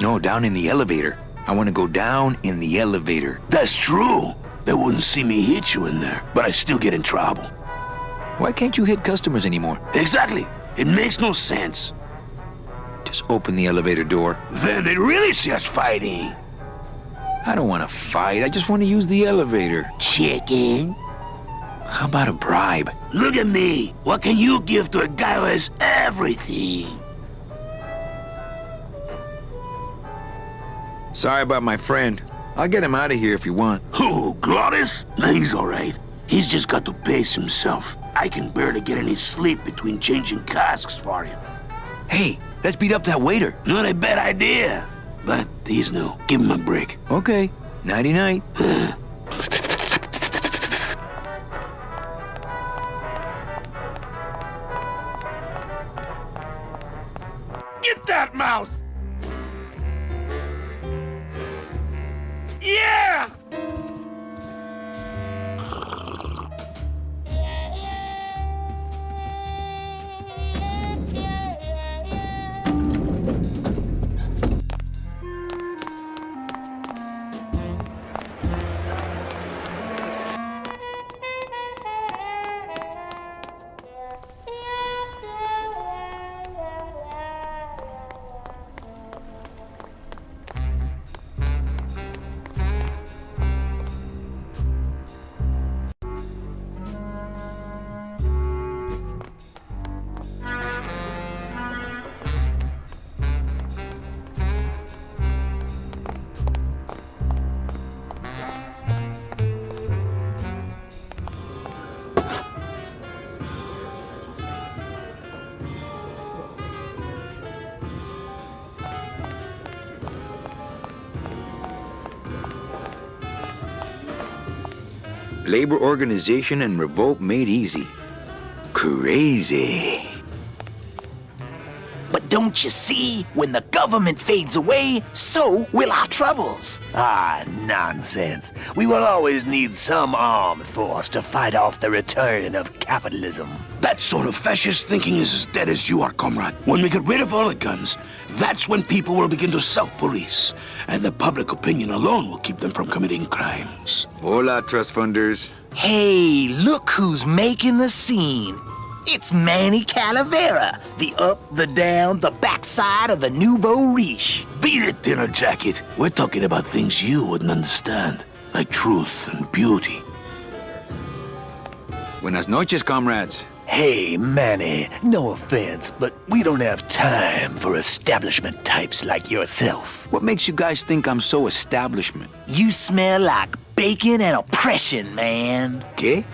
No, down in the elevator. I want to go down in the elevator. That's true. They wouldn't see me hit you in there, but I still get in trouble. Why can't you hit customers anymore? Exactly. It makes no sense. Just open the elevator door. Then they really see us fighting. I don't want to fight. I just want to use the elevator. Chicken. How about a bribe? Look at me. What can you give to a guy who has everything? Sorry about my friend. I'll get him out of here if you want. Who, Glottis? Nah, he's all right. He's just got to pace himself. I can barely get any sleep between changing casks for him. Hey, let's beat up that waiter. Not a bad idea. But he's new. Give him a break. Okay. Nighty-night. Get that mouse! Yeah! Labor organization and revolt made easy. Crazy. But don't you see, when the government fades away, so will our troubles. Ah, nonsense. We will always need some armed force to fight off the return of capitalism. That sort of fascist thinking is as dead as you are, comrade. When we get rid of all the guns, that's when people will begin to self-police, and the public opinion alone will keep them from committing crimes. Hola, trust funders. Hey, look who's making the scene. It's Manny Calavera, the up, the down, the backside of the nouveau riche. Beat it, dinner jacket. We're talking about things you wouldn't understand, like truth and beauty. Buenas noches, comrades. Hey, Manny, no offense, but we don't have time for establishment types like yourself. What makes you guys think I'm so establishment? You smell like bacon and oppression, man. ¿Qué?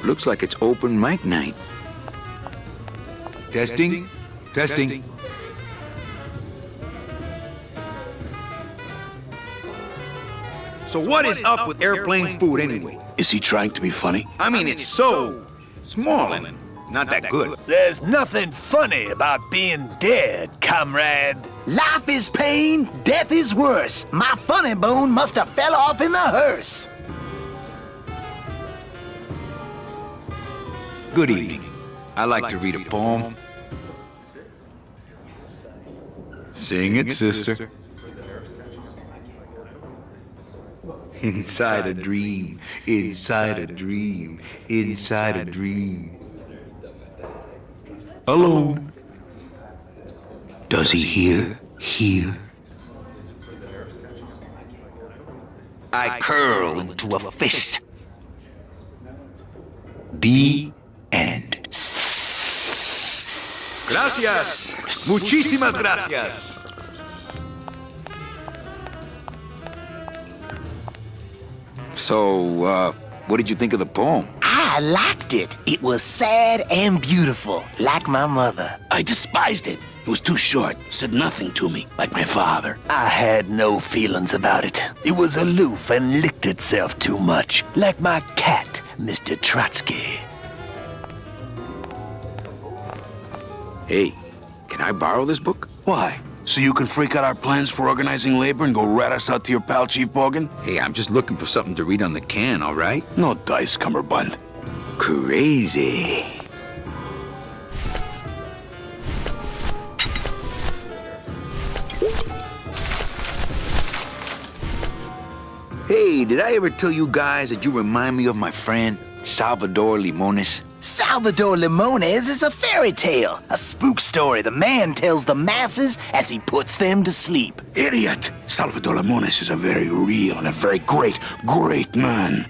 Looks like it's open mic night. Testing? Testing. So what is up with airplane food anyway? Is he trying to be funny? I mean, it's so small and not that good. There's nothing funny about being dead, comrade. Life is pain, death is worse. My funny bone must have fell off in the hearse. Good evening. I like to read a poem. Sing it, sister. Inside a dream, inside a dream, inside a dream. Alone. Does he hear? I curl into a fist. The end. Gracias. Muchísimas gracias. So, what did you think of the poem? I liked it. It was sad and beautiful, like my mother. I despised it. It was too short, said nothing to me, like my father. I had no feelings about it. It was aloof and licked itself too much, like my cat, Mr. Trotsky. Hey, can I borrow this book? Why? So you can freak out our plans for organizing labor and go rat us out to your pal, Chief Bogan? Hey, I'm just looking for something to read on the can, all right? No dice, Cummerbund. Crazy. Hey, did I ever tell you guys that you remind me of my friend, Salvador Limones? Salvador Limones is a fairy tale, a spook story the man tells the masses as he puts them to sleep. Idiot! Salvador Limones is a very real and a very great man.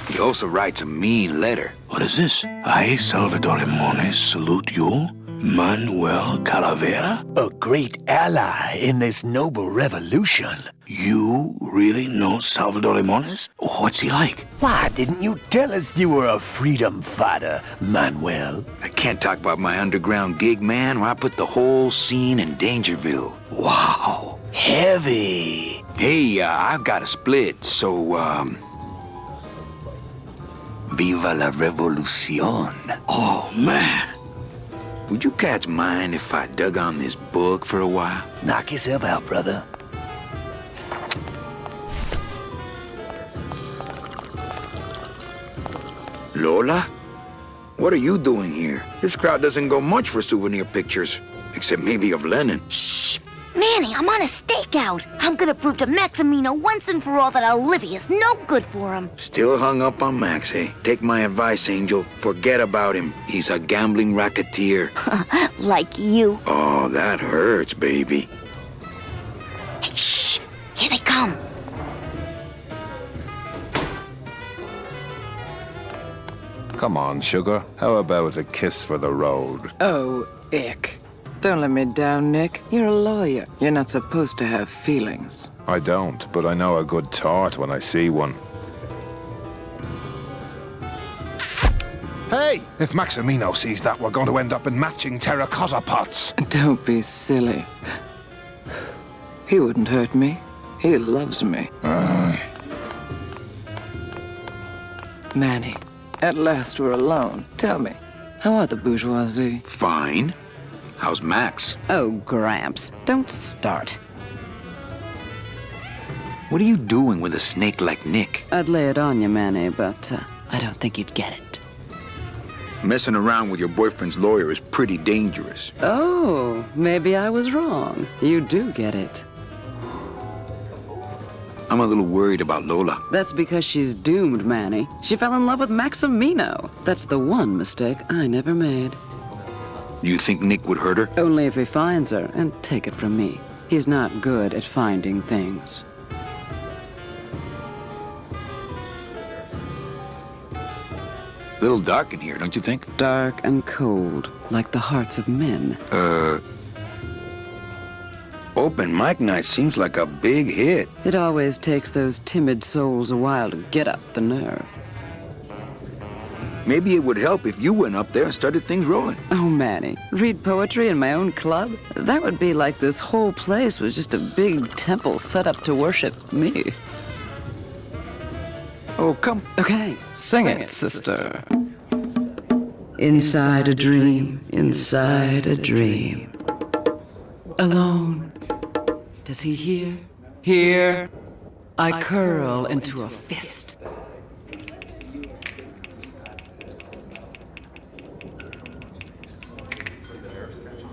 He also writes a mean letter. What is this? I, Salvador Limones, salute you, Manuel Calavera? A great ally in this noble revolution. You really know Salvador Limones? What's he like? Why didn't you tell us you were a freedom fighter, Manuel? I can't talk about my underground gig, man, where I put the whole scene in Dangerville. Wow. Heavy. Hey, I've got a split, so, Viva la revolución. Oh, man. Would you cats mind if I dug on this book for a while? Knock yourself out, brother. Lola? What are you doing here? This crowd doesn't go much for souvenir pictures, except maybe of Lenin. Shh! Manny, I'm on a stakeout. I'm gonna prove to Maximino once and for all that Olivia's no good for him. Still hung up on Max, eh? Take my advice, Angel. Forget about him. He's a gambling racketeer. Like you. Oh, that hurts, baby. Hey, shh! Here they come. Come on, sugar. How about a kiss for the road? Oh, ick. Don't let me down, Nick. You're a lawyer. You're not supposed to have feelings. I don't, but I know a good tart when I see one. Hey! If Maximino sees that, we're going to end up in matching terracotta pots. Don't be silly. He wouldn't hurt me. He loves me. Manny, at last we're alone. Tell me, how are the bourgeoisie? Fine. How's Max? Oh, Gramps, don't start. What are you doing with a snake like Nick? I'd lay it on you, Manny, but I don't think you'd get it. Messing around with your boyfriend's lawyer is pretty dangerous. Oh, maybe I was wrong. You do get it. I'm a little worried about Lola. That's because she's doomed, Manny. She fell in love with Maximino. That's the one mistake I never made. You think Nick would hurt her? Only if he finds her, and take it from me. He's not good at finding things. A little dark in here, don't you think? Dark and cold, like the hearts of men. Open mic night seems like a big hit. It always takes those timid souls a while to get up the nerve. Maybe it would help if you went up there and started things rolling. Oh, Manny, read poetry in my own club? That would be like this whole place was just a big temple set up to worship me. Oh, come. Okay, sing it, sister. Inside a dream, inside a dream. Alone. Does he hear? Here. I curl into a fist.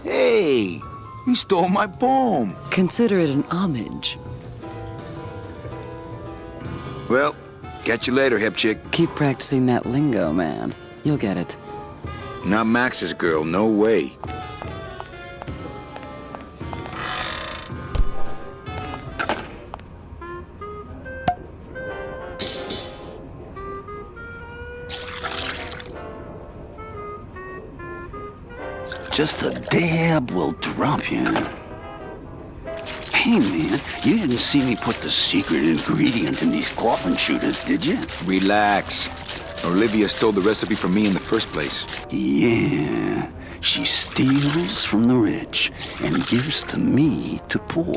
Hey, you stole my poem. Consider it an homage. Well, catch you later, hip chick. Keep practicing that lingo, man. You'll get it. Not Max's girl, no way. Just a dab will drop you. Hey, man, you didn't see me put the secret ingredient in these coffin shooters, did you? Relax. Olivia stole the recipe from me in the first place. Yeah, she steals from the rich and gives to me to poor.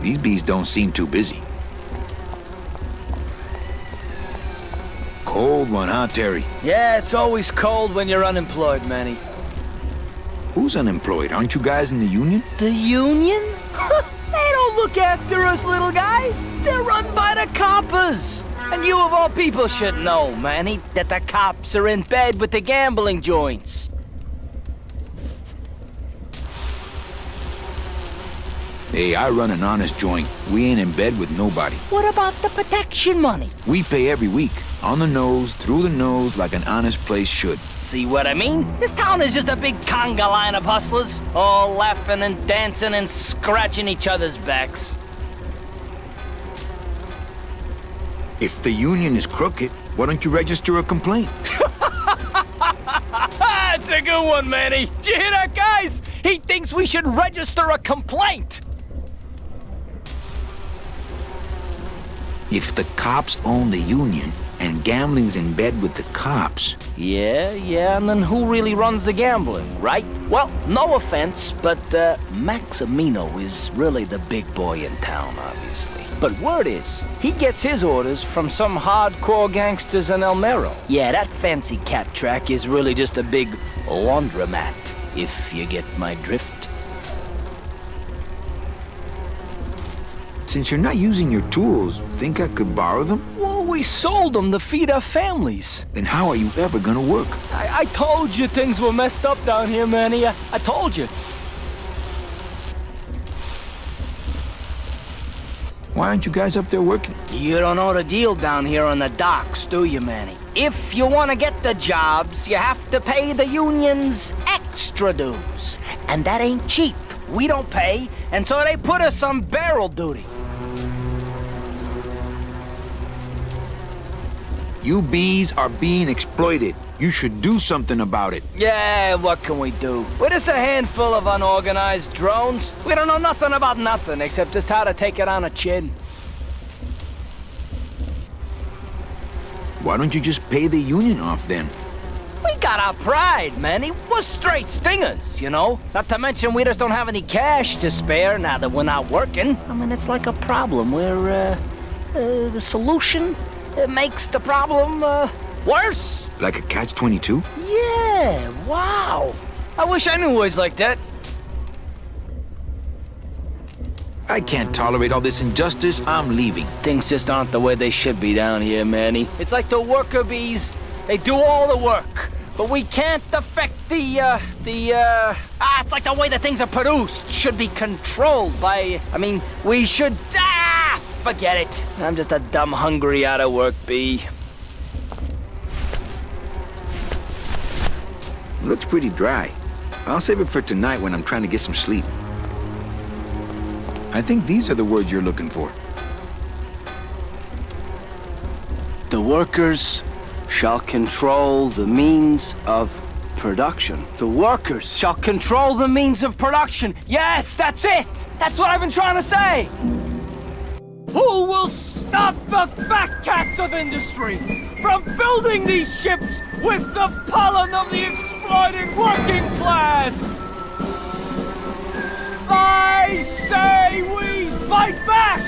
These bees don't seem too busy. Cold one, huh, Terry? Yeah, it's always cold when you're unemployed, Manny. Who's unemployed? Aren't you guys in the union? The union? They don't look after us little guys. They're run by the coppers. And you of all people should know, Manny, that the cops are in bed with the gambling joints. Hey, I run an honest joint. We ain't in bed with nobody. What about the protection money? We pay every week. On the nose, through the nose, like an honest place should. See what I mean? This town is just a big conga line of hustlers, all laughing and dancing and scratching each other's backs. If the union is crooked, why don't you register a complaint? That's a good one, Manny. Did you hear that, guys? He thinks we should register a complaint. If the cops own the union, and gambling's in bed with the cops... Yeah, and then who really runs the gambling, right? Well, no offense, but Maximino is really the big boy in town, obviously. But word is, he gets his orders from some hardcore gangsters in El Mero. Yeah, that fancy cat track is really just a big laundromat, if you get my drift. Since you're not using your tools, think I could borrow them? Well, we sold them to feed our families. Then how are you ever gonna work? I told you things were messed up down here, Manny. I told you. Why aren't you guys up there working? You don't know the deal down here on the docks, do you, Manny? If you want to get the jobs, you have to pay the unions extra dues. And that ain't cheap. We don't pay, and so they put us on barrel duty. You bees are being exploited. You should do something about it. Yeah, what can we do? We're just a handful of unorganized drones. We don't know nothing about nothing except just how to take it on the chin. Why don't you just pay the union off then? We got our pride, Manny. We're straight stingers, you know? Not to mention we just don't have any cash to spare now that we're not working. I mean, it's like a problem where, the solution makes the problem, worse. Like a catch-22? Yeah, wow. I wish I knew words like that. I can't tolerate all this injustice. I'm leaving. Things just aren't the way they should be down here, Manny. It's like the worker bees. They do all the work, but we can't affect it's like the way that things are produced should be controlled by, we should, forget it. I'm just a dumb, hungry, out-of-work bee. Looks pretty dry. I'll save it for tonight when I'm trying to get some sleep. I think these are the words you're looking for. The workers shall control the means of production. The workers shall control the means of production. Yes, that's it! That's what I've been trying to say! Who will stop the fat cats of industry from building these ships with the pollen of the exploited working class? I say we fight back!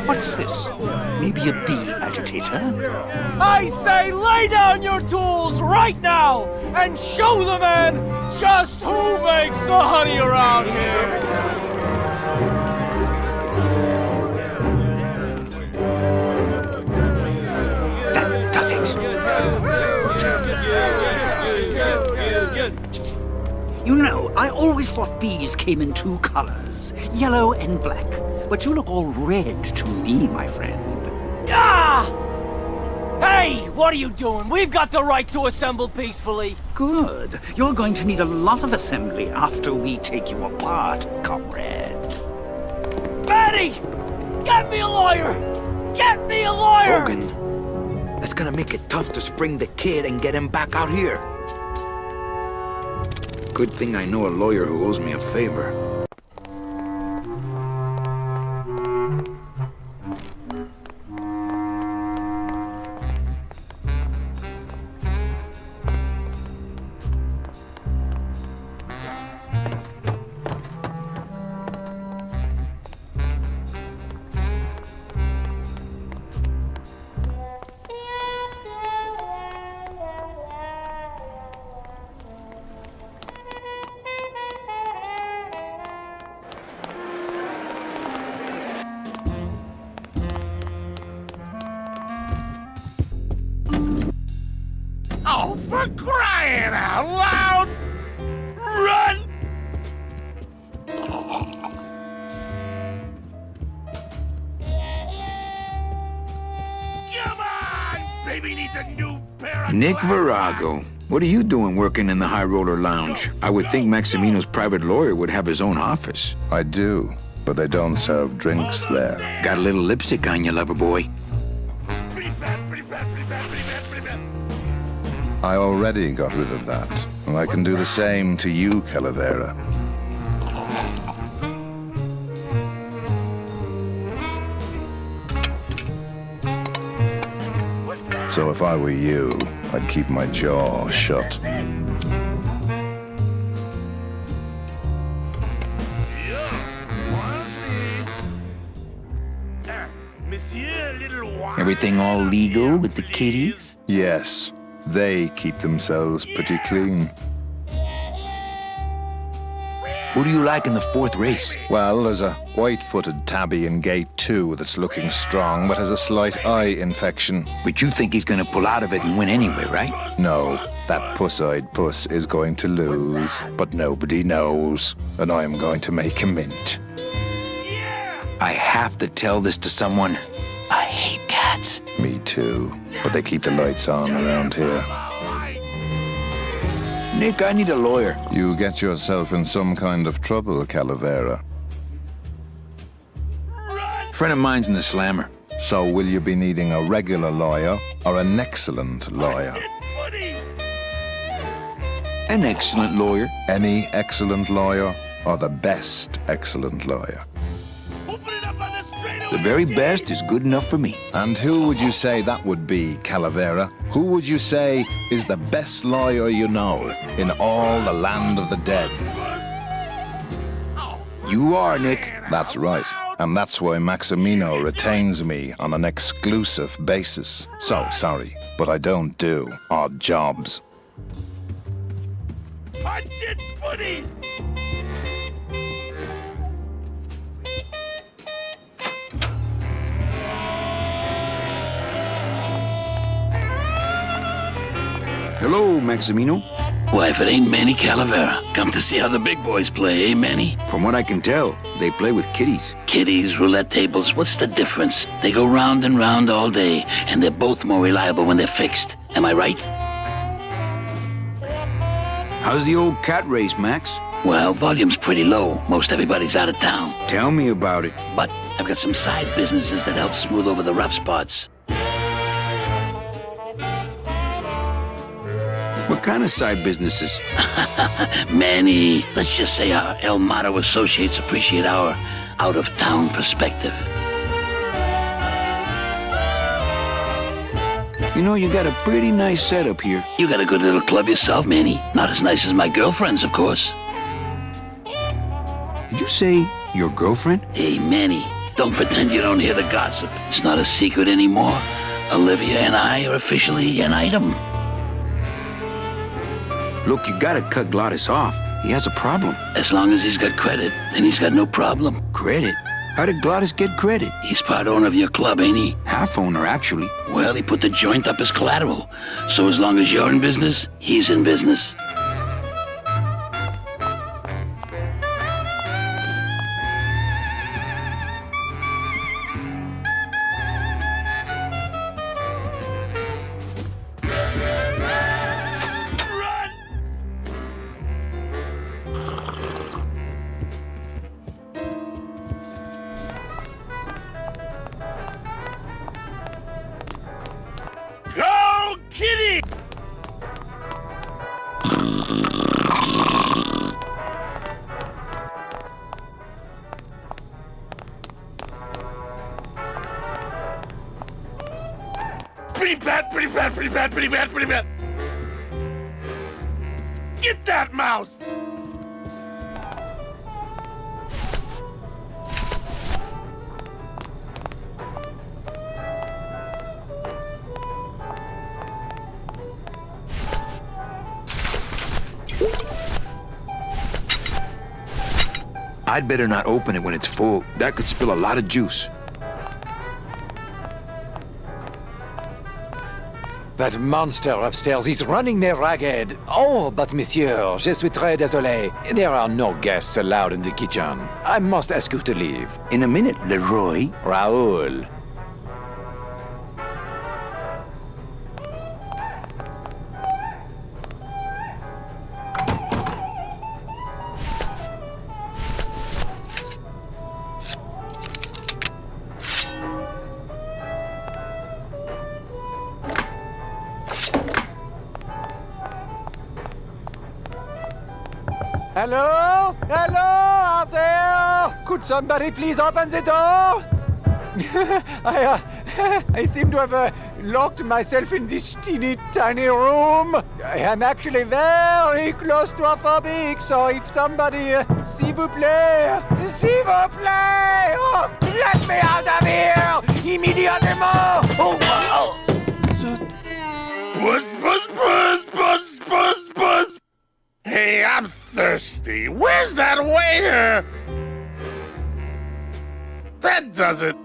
What's this? Maybe a bee agitator? I say lay down your tools right now and show the man just who makes the honey around here! That does it. You know, I always thought bees came in two colors, yellow and black. But you look all red to me, my friend. Ah! Hey, what are you doing? We've got the right to assemble peacefully. Good. You're going to need a lot of assembly after we take you apart, comrade. Manny! Get me a lawyer! Get me a lawyer! Logan, that's gonna make it tough to spring the kid and get him back out here. Good thing I know a lawyer who owes me a favor. Oh, for crying out loud! Run! Come on! Baby needs a new pair of Nick glasses. Virago, what are you doing working in the High Roller Lounge? I would think Maximino's private lawyer would have his own office. I do, but they don't serve drinks there. Got a little lipstick on you, lover boy. I already got rid of that, and I can do the same to you, Calavera. So if I were you, I'd keep my jaw shut. Everything all legal with the kitties? Yes, they keep themselves pretty clean. Who do you like in the fourth race? Well, there's a white-footed tabby in gate 2 that's looking strong, but has a slight eye infection. But you think he's gonna pull out of it and win anyway, right? No, that puss-eyed puss is going to lose, but nobody knows, and I am going to make him mint. I have to tell this to someone. I hate cats. Me too, but they keep the lights on around here. Nick, I need a lawyer. You get yourself in some kind of trouble, Calavera. Friend of mine's in the slammer. So will you be needing a regular lawyer or an excellent lawyer? An excellent lawyer. Any excellent lawyer or the best excellent lawyer? The very best is good enough for me. And who would you say that would be, Calavera? Who would you say is the best lawyer you know in all the land of the dead? You are, Nick. That's right. And that's why Maximino retains me on an exclusive basis. So, sorry, but I don't do odd jobs. Punch it, buddy! Hello, Maximino. Why, if it ain't Manny Calavera, come to see how the big boys play, eh, Manny? From what I can tell, they play with kitties. Kitties, roulette tables, what's the difference? They go round and round all day, and they're both more reliable when they're fixed. Am I right? How's the old cat race, Max? Well, volume's pretty low. Most everybody's out of town. Tell me about it. But I've got some side businesses that help smooth over the rough spots. What kind of side businesses? Manny, let's just say our El Mato associates appreciate our out-of-town perspective. You know, you got a pretty nice setup here. You got a good little club yourself, Manny. Not as nice as my girlfriend's, of course. Did you say your girlfriend? Hey, Manny, don't pretend you don't hear the gossip. It's not a secret anymore. Olivia and I are officially an item. Look, you gotta cut Glottis off. He has a problem. As long as he's got credit, then he's got no problem. Credit? How did Glottis get credit? He's part owner of your club, ain't he? Half owner, actually. Well, he put the joint up as collateral. So as long as you're in business, he's in business. Go, Kitty! Pretty bad, pretty bad, pretty bad, pretty bad, pretty bad. Get that mouse! I'd better not open it when it's full. That could spill a lot of juice. That monster upstairs is running me ragged. Oh, but monsieur, je suis très désolé. There are no guests allowed in the kitchen. I must ask you to leave. In a minute, Leroy. Raoul. Hello? Hello out there? Could somebody please open the door? I seem to have locked myself in this teeny tiny room. I am actually very claustrophobic, so if somebody, s'il vous plaît, oh, let me out of here, immédiatement. Oh. Puss, puss, puss, puss, puss, puss. Hey, I'm thirsty. Where's that waiter? That does it.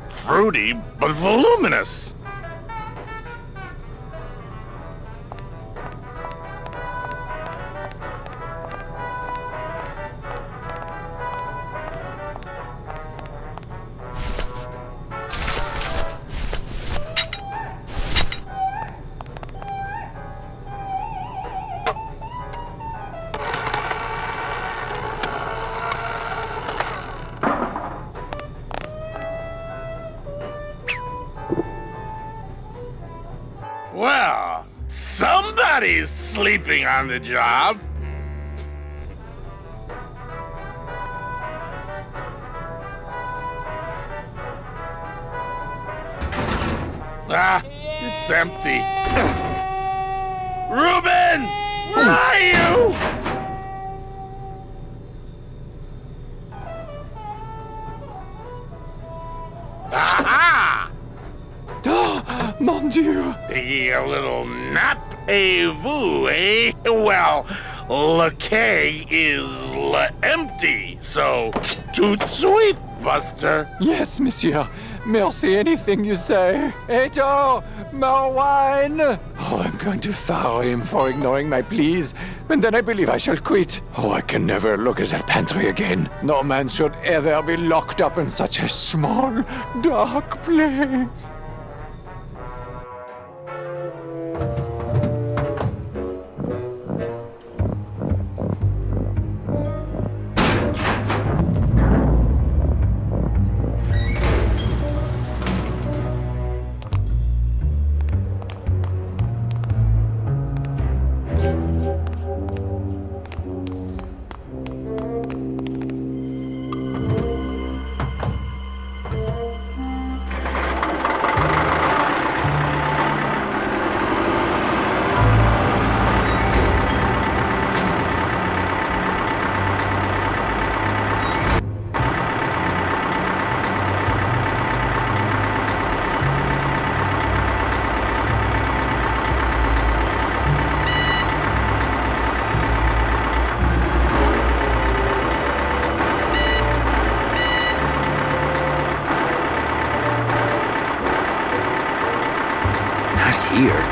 Fruity, but voluminous. Well, somebody's sleeping on the job. Ah, it's empty. Reuben! Where are you? Aha! Mon Dieu! Taking a little nap, vous, eh? Well, le keg is empty, so tout sweet, Buster. Yes, monsieur. Merci, anything you say. Eto, more wine. Oh, I'm going to fire him for ignoring my pleas, and then I believe I shall quit. Oh, I can never look at that pantry again. No man should ever be locked up in such a small, dark place. here.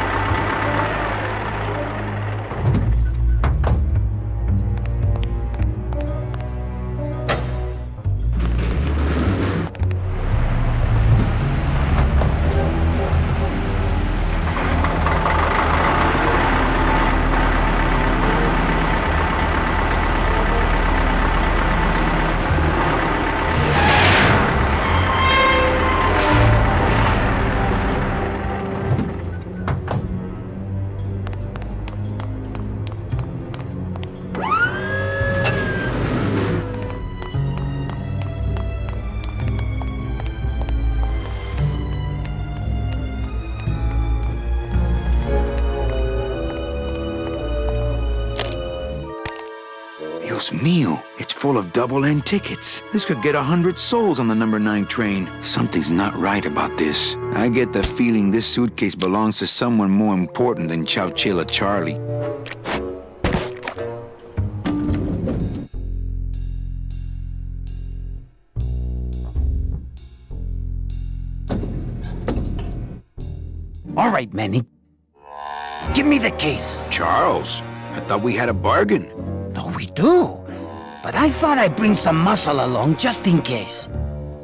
Dios mío, it's full of double-end tickets. This could get 100 souls on the number 9 train. Something's not right about this. I get the feeling this suitcase belongs to someone more important than Chowchilla Charlie. All right, Manny. Give me the case. Charles, I thought we had a bargain. No, we do. But I thought I'd bring some muscle along just in case.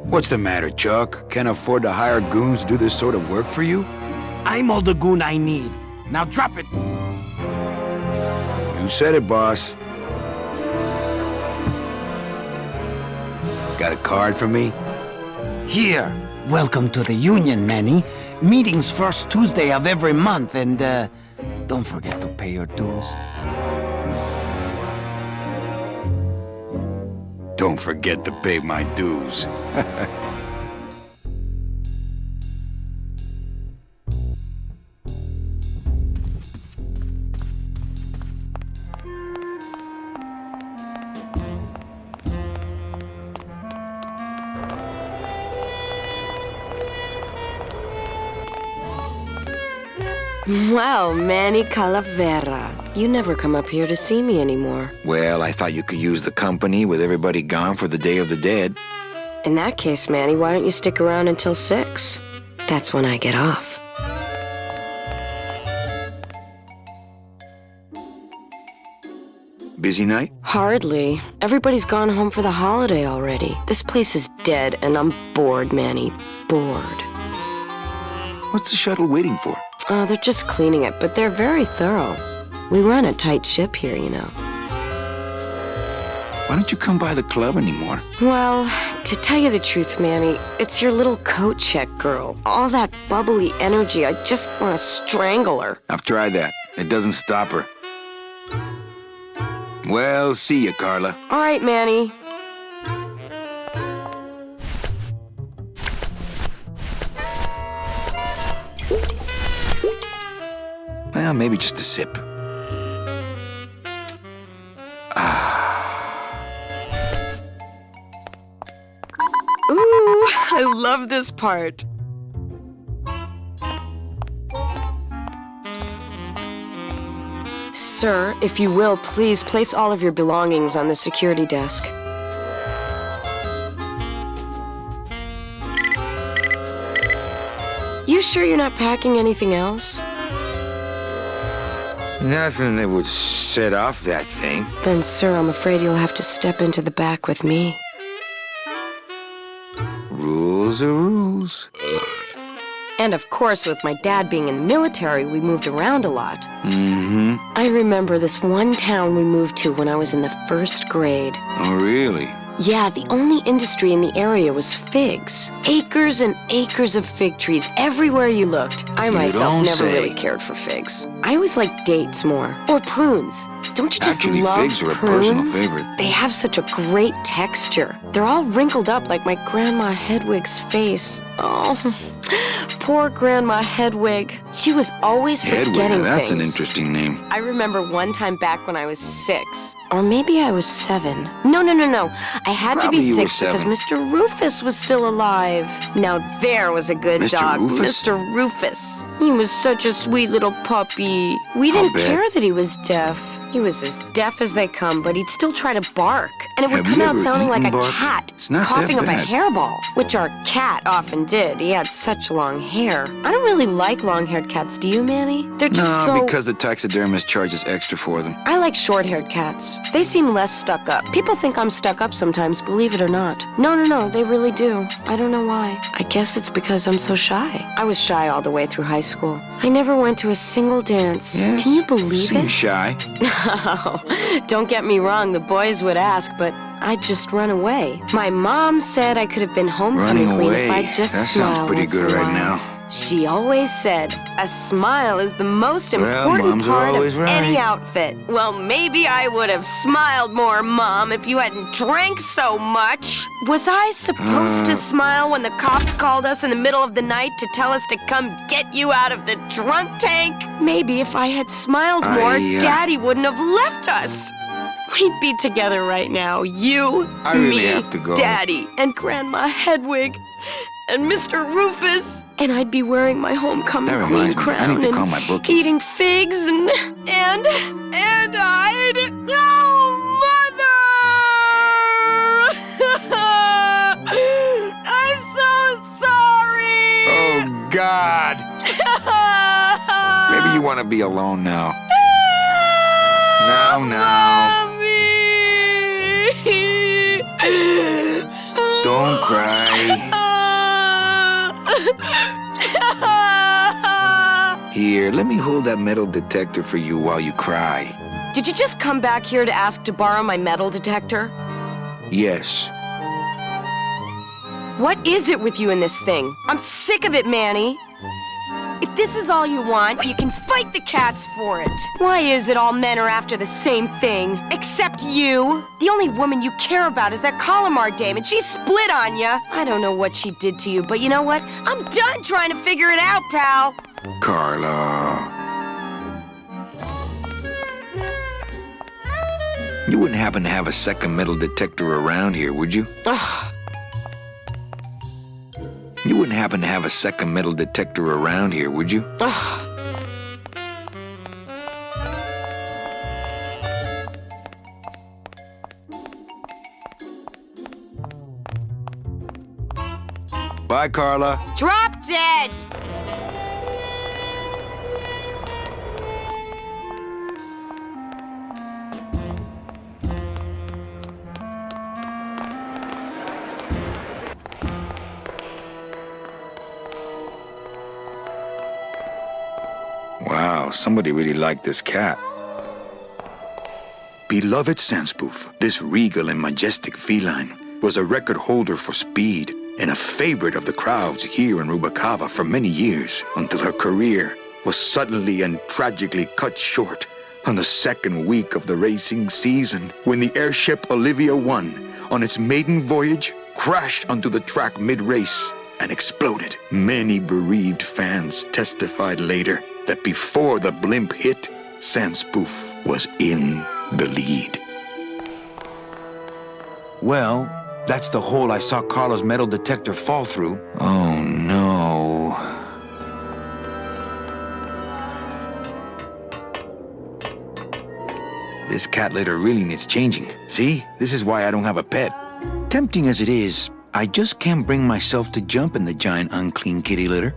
What's the matter, Chuck? Can't afford to hire goons to do this sort of work for you? I'm all the goon I need. Now drop it. You said it, boss. Got a card for me? Here. Welcome to the Union, Manny. Meetings first Tuesday of every month, and don't forget to pay your dues. Don't forget to pay my dues. Wow, Manny Calavera. You never come up here to see me anymore. Well, I thought you could use the company with everybody gone for the Day of the Dead. In that case, Manny, why don't you stick around until 6? That's when I get off. Busy night? Hardly. Everybody's gone home for the holiday already. This place is dead, and I'm bored, Manny. Bored. What's the shuttle waiting for? Oh, they're just cleaning it, but they're very thorough. We run a tight ship here, you know. Why don't you come by the club anymore? Well, to tell you the truth, Manny, it's your little coat check girl. All that bubbly energy, I just want to strangle her. I've tried that. It doesn't stop her. Well, see you, Carla. All right, Manny. Well, maybe just a sip. Ooh, I love this part. Sir, if you will, please place all of your belongings on the security desk. You sure you're not packing anything else? Nothing that would set off that thing. Then, sir, I'm afraid you'll have to step into the back with me. Rules are rules. And of course, with my dad being in the military, we moved around a lot. Mm-hmm. I remember this one town we moved to when I was in the 1st grade. Oh, really? Yeah, the only industry in the area was figs. Acres and acres of fig trees everywhere you looked. I myself never really cared for figs. I always liked dates more. Or prunes. Don't you just Actually, love figs are a prunes? personal favorite. They have such a great texture. They're all wrinkled up like my Grandma Hedwig's face. Oh, poor Grandma Hedwig. She was always forgetting Hedwig, that's things. an interesting name. I remember one time back when I was 6. Or maybe I was 7. No. I had Probably to be you were 6 because 7. Mr. Rufus was still alive. Now there was a good Mr. dog. Rufus? Mr. Rufus. He was such a sweet little puppy. We didn't bet. care that he was deaf. He was as deaf as they come, but he'd still try to bark. And it would Have come you out ever sounding like eaten a bark? cat, It's not that coughing up a bad. hairball, which our cat often did. He had such long hair. I don't really like long-haired cats, do you, Manny? They're just No, so... because the taxidermist charges extra for them. I like short-haired cats. They seem less stuck up. People think I'm stuck up sometimes, believe it or not. No, they really do. I don't know why. I guess it's because I'm so shy. I was shy all the way through high school. I never went to a single dance. Yes, Can you believe seem it? shy. No, don't get me wrong, the boys would ask, but I'd just run away. My mom said I could have been homecoming Running queen away. if I'd just That smiled sounds pretty once in good a right while. now. She always said, a smile is the most Well, important moms are part always of right. any outfit. Well, maybe I would have smiled more, Mom, if you hadn't drank so much. Was I supposed to smile when the cops called us in the middle of the night to tell us to come get you out of the drunk tank? Maybe if I had smiled more, Daddy wouldn't have left us. We'd be together right now. You, I really me, have to go. Daddy, and Grandma Hedwig, and Mr. Rufus. And I'd be wearing my homecoming That queen reminds me, crown I need to and call my bookie. eating figs and I'd... Oh, Mother! I'm so sorry! Oh, God! Maybe you want to be alone now. Now. Don't cry. Here, let me hold that metal detector for you while you cry. Did you just come back here to ask to borrow my metal detector? Yes. What is it with you and this thing? I'm sick of it, Manny. If this is all you want, you can fight the cats for it. Why is it all men are after the same thing? Except you. The only woman you care about is that Colomar dame, and she split on ya. I don't know what she did to you, but you know what? I'm done trying to figure it out, pal. Carla. You wouldn't happen to have a second metal detector around here, would you? Ugh. You wouldn't happen to have a second metal detector around here, would you? Ugh. Bye, Carla. Drop dead! Wow, somebody really liked this cat. Beloved Sandspoof, this regal and majestic feline was a record holder for speed and a favorite of the crowds here in Rubacava for many years until her career was suddenly and tragically cut short on the second week of the racing season when the airship Olivia 1 on its maiden voyage crashed onto the track mid-race and exploded. Many bereaved fans testified later that before the blimp hit, Sandspoof was in the lead. Well, that's the hole I saw Carla's metal detector fall through. Oh, no. This cat litter really needs changing. See? This is why I don't have a pet. Tempting as it is, I just can't bring myself to jump in the giant unclean kitty litter.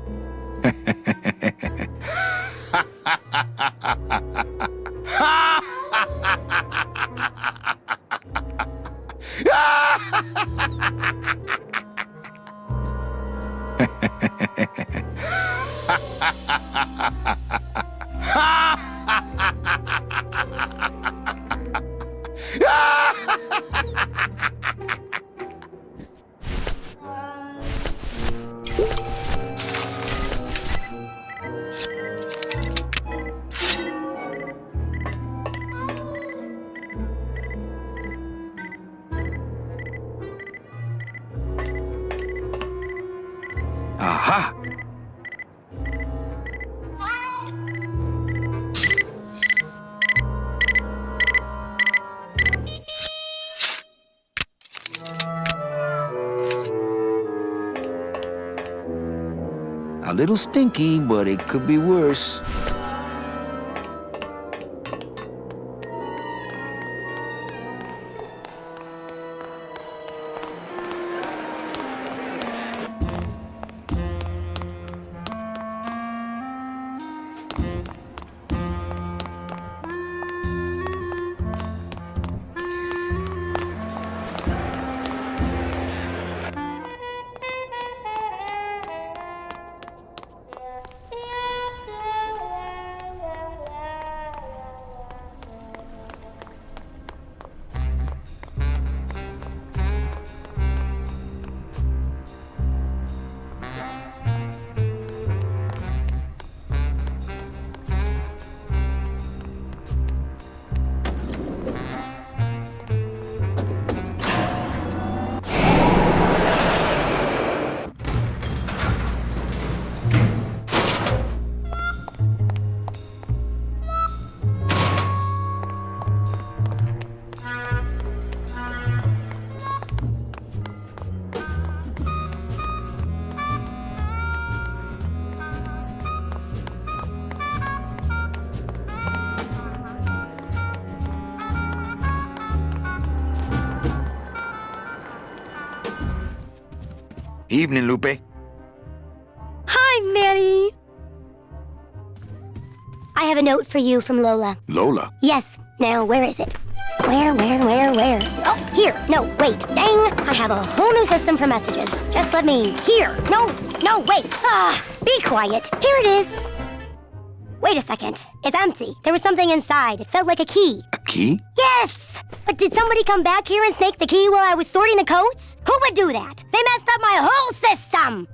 Aha! A little stinky, but it could be worse. Evening, Lupe. Hi, Manny. I have a note for you from Lola. Lola? Yes. Now, where is it? Where? Oh, here. No, wait. Dang. I have a whole new system for messages. Just let me... Here. No, wait. Be quiet. Here it is. Wait a second. It's empty. There was something inside. It felt like a key. A key? Yes! But did somebody come back here and snake the key while I was sorting the coats? Who would do that? They messed up my whole system!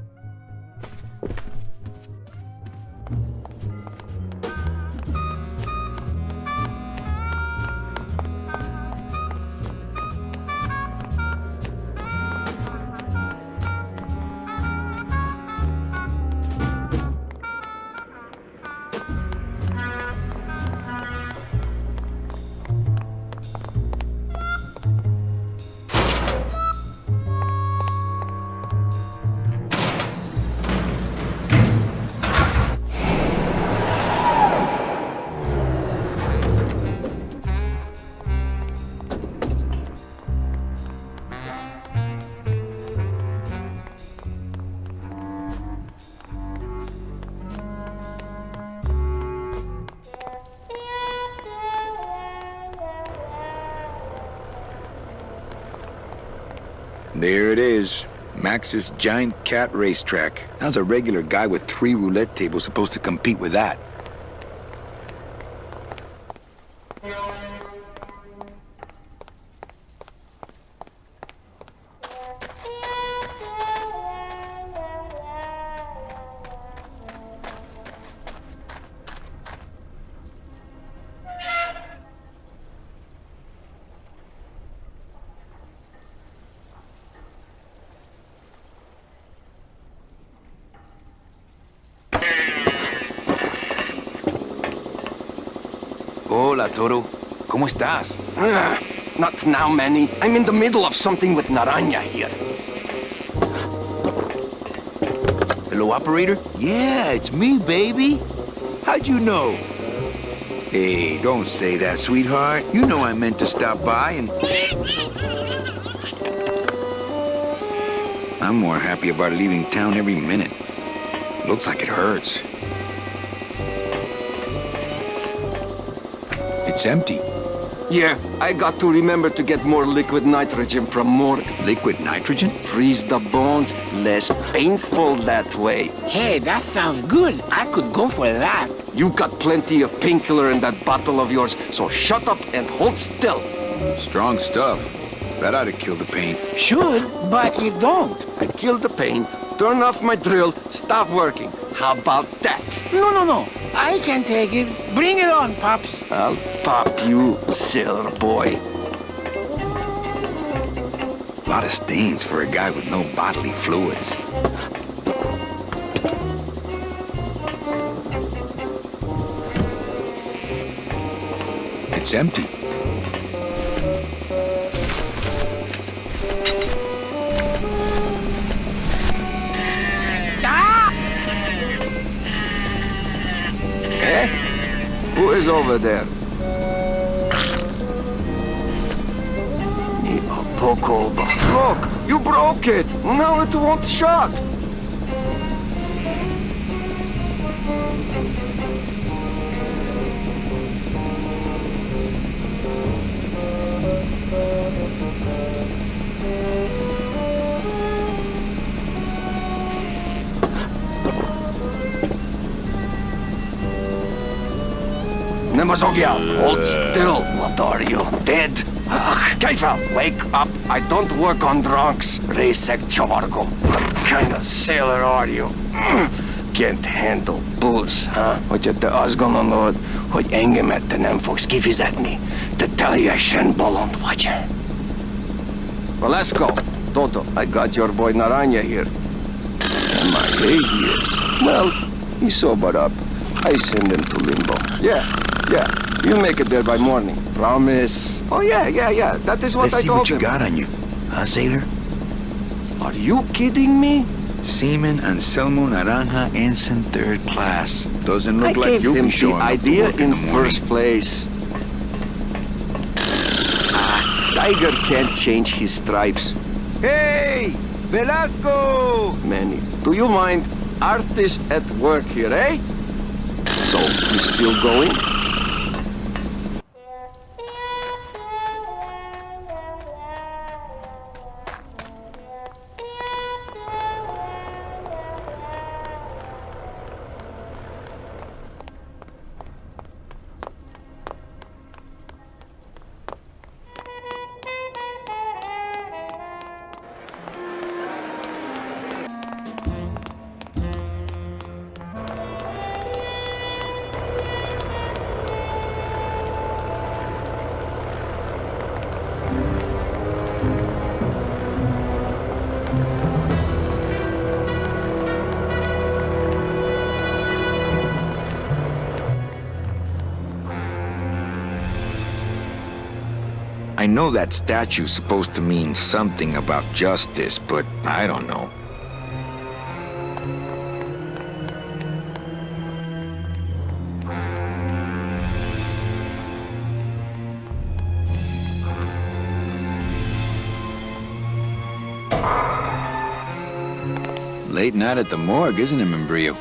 There it is. Max's giant cat racetrack. How's a regular guy with 3 roulette tables supposed to compete with that? Hola, Toro. ¿Cómo estás? Not now, Manny. I'm in the middle of something with Naranja here. Hello, operator? Yeah, it's me, baby. How'd you know? Hey, don't say that, sweetheart. You know I meant to stop by and... I'm more happy about leaving town every minute. Looks like it hurts. It's empty. Yeah, I got to remember to get more liquid nitrogen from morgue. Liquid nitrogen? Freeze the bones, less painful that way. Hey, that sounds good. I could go for that. You got plenty of painkiller in that bottle of yours, so shut up and hold still. Strong stuff. That ought to kill the pain. Should, but it don't. I killed the pain, turn off my drill, stop working. How about that? No. I can take it. Bring it on, Pops. I'll pop you, sailor boy. A lot of stains for a guy with no bodily fluids. It's empty. Who is over there? Look, you broke it. Now it won't shut. Nemazogia, hold still. What are you, dead? Keifer, wake up. I don't work on drunks. Resek Chavargo. What kind of sailor are you? Can't handle booze, huh? Hogyha te azt gondolod, hogy engemet te nem fogsz kifizetni, te teljesen bolond vagy. Well, let's go. Toto, I got your boy Naranja here. MIA here. Well, he sobered up. I send him to limbo. Yeah. You make it there by morning. Promise. Oh, yeah. That is what Let's I see told what you him. got on you. Huh, sailor? Are you kidding me? Seaman Anselmo Naranja, Ensign 3rd Class. Doesn't look I like gave you'll him be showing the up idea to work in the morning. first place. Tiger can't change his stripes. Hey! Velasco! Manny, do you mind? Artist at work here, eh? So, you still going? I know that statue's supposed to mean something about justice, but I don't know. Late night at the morgue, isn't it, Membrillo?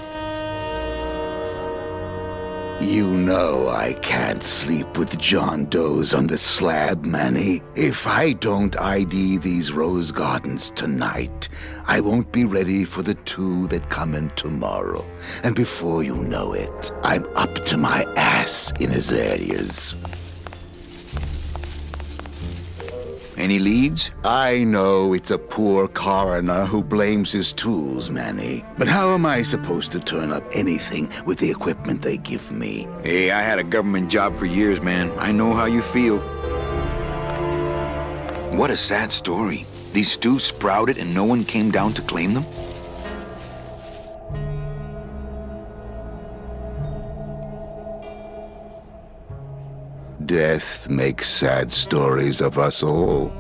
You know I can't sleep with John Doe's on the slab, Manny. If I don't ID these rose gardens tonight, I won't be ready for the two that come in tomorrow. And before you know it, I'm up to my ass in azaleas. Any leads? I know it's a poor coroner who blames his tools, Manny. But how am I supposed to turn up anything with the equipment they give me? Hey, I had a government job for years, man. I know how you feel. What a sad story. These stews sprouted and no one came down to claim them? Death makes sad stories of us all.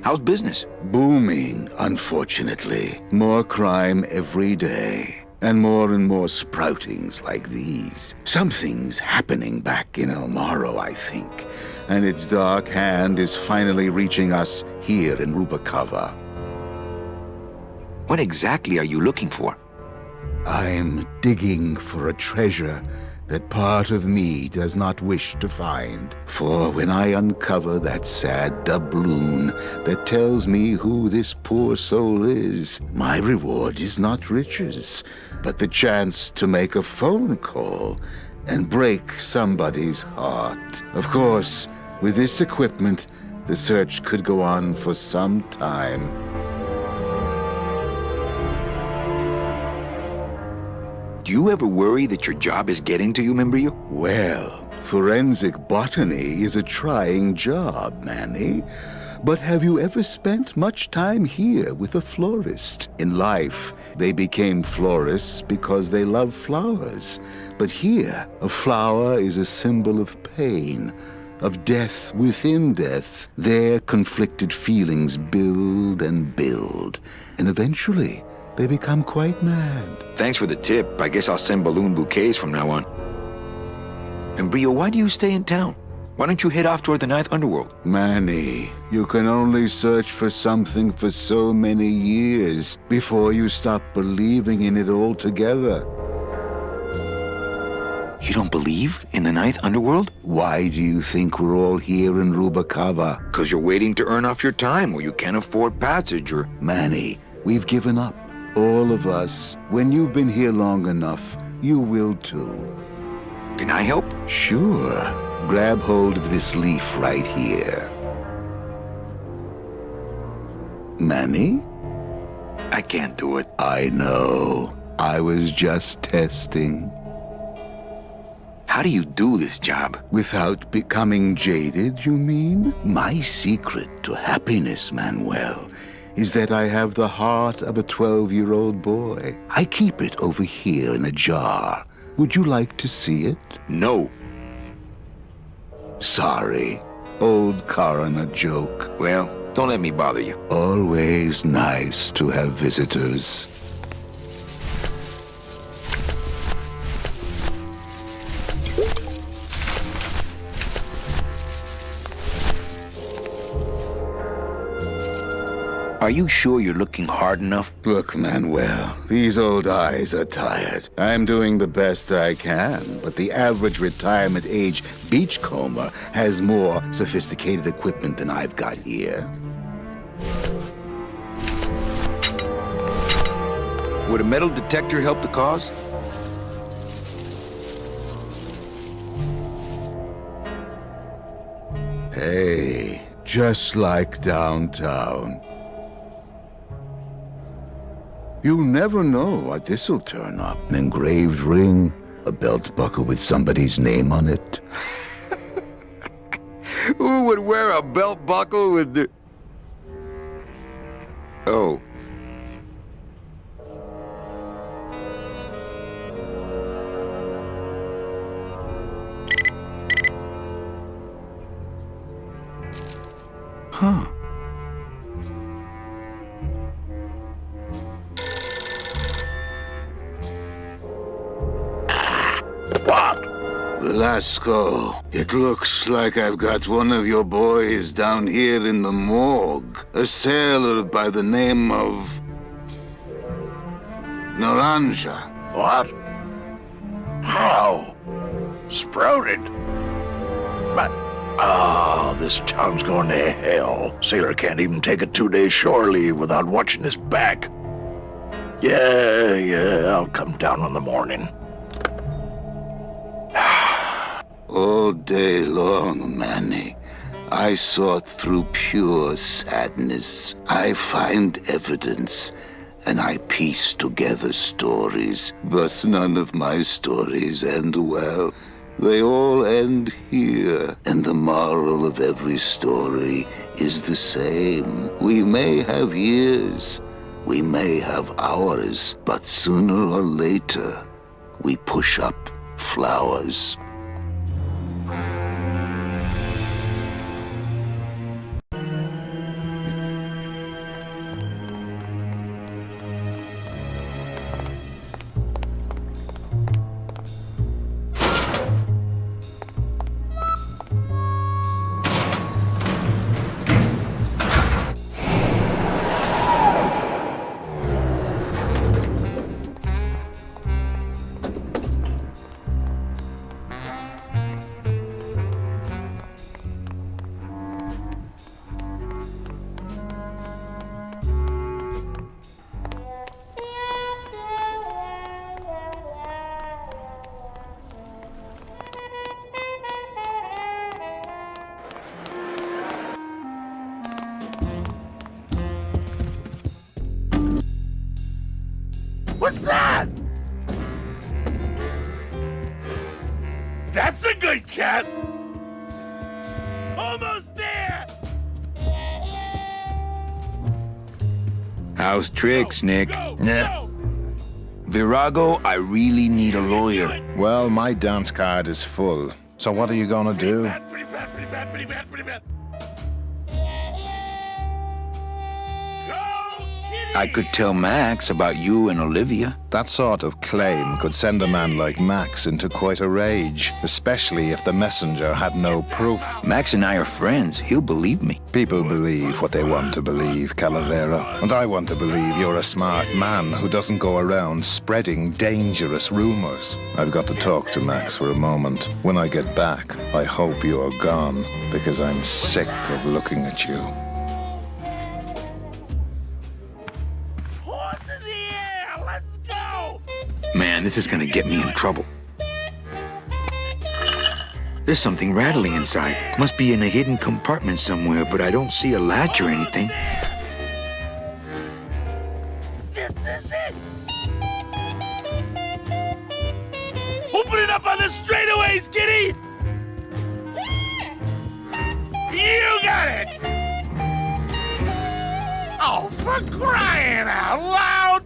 How's business? Booming, unfortunately. More crime every day. And more sproutings like these. Something's happening back in El Morro, I think. And its dark hand is finally reaching us here in Rubacava. What exactly are you looking for? I'm digging for a treasure that part of me does not wish to find. For when I uncover that sad doubloon that tells me who this poor soul is, my reward is not riches, but the chance to make a phone call and break somebody's heart. Of course, with this equipment, the search could go on for some time. Do you ever worry that your job is getting to you, Membrillo? Well, forensic botany is a trying job, Manny. But have you ever spent much time here with a florist? In life, they became florists because they love flowers. But here, a flower is a symbol of pain, of death within death. Their conflicted feelings build and build, and eventually, they become quite mad. Thanks for the tip. I guess I'll send balloon bouquets from now on. And Brio, why do you stay in town? Why don't you head off toward the Ninth Underworld? Manny, you can only search for something for so many years before you stop believing in it altogether. You don't believe in the Ninth Underworld? Why do you think we're all here in Rubacava? Because you're waiting to earn off your time or you can't afford passage or... Manny, we've given up. All of us. When you've been here long enough, you will too. Can I help? Sure. Grab hold of this leaf right here. Manny? I can't do it. I know. I was just testing. How do you do this job? Without becoming jaded, you mean? My secret to happiness, Manuel, is that I have the heart of a 12-year-old boy. I keep it over here in a jar. Would you like to see it? No. Sorry. Old coroner joke. Well, don't let me bother you. Always nice to have visitors. Are you sure you're looking hard enough? Look, Manuel, these old eyes are tired. I'm doing the best I can, but the average retirement age beachcomber has more sophisticated equipment than I've got here. Would a metal detector help the cause? Hey, just like downtown. You never know what this'll turn up. An engraved ring, a belt buckle with somebody's name on it. Who would wear a belt buckle with the... Oh. Huh. What? Velasco, it looks like I've got one of your boys down here in the morgue. A sailor by the name of... Naranja. What? How? Sprouted? But... Oh, this town's going to hell. Sailor can't even take a 2-day shore leave without watching his back. Yeah, I'll come down in the morning. All day long, Manny, I sought through pure sadness. I find evidence, and I piece together stories. But none of my stories end well. They all end here, and the moral of every story is the same. We may have years, we may have hours, but sooner or later, we push up flowers. What's that? That's a good cat! Almost there! How's tricks, Nick? Nah. Virago, I really need a lawyer. Well, my dance card is full. So what are you gonna do? Pretty bad. I could tell Max about you and Olivia. That sort of claim could send a man like Max into quite a rage, especially if the messenger had no proof. Max and I are friends. He'll believe me. People believe what they want to believe, Calavera. And I want to believe you're a smart man who doesn't go around spreading dangerous rumors. I've got to talk to Max for a moment. When I get back, I hope you're gone, because I'm sick of looking at you. Man, this is gonna get me in trouble. There's something rattling inside. Must be in a hidden compartment somewhere, but I don't see a latch or anything. This is it! Open it up on the straightaways, kitty! You got it! Oh, for crying out loud!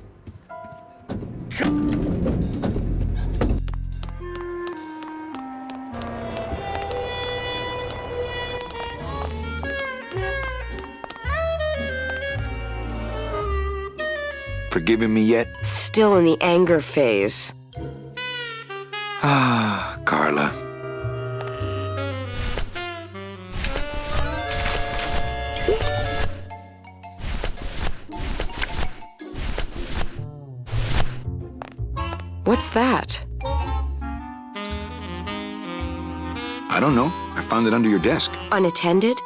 Forgiving me yet? Still in the anger phase. Ah, Carla. What's that? I don't know. I found it under your desk. Unattended?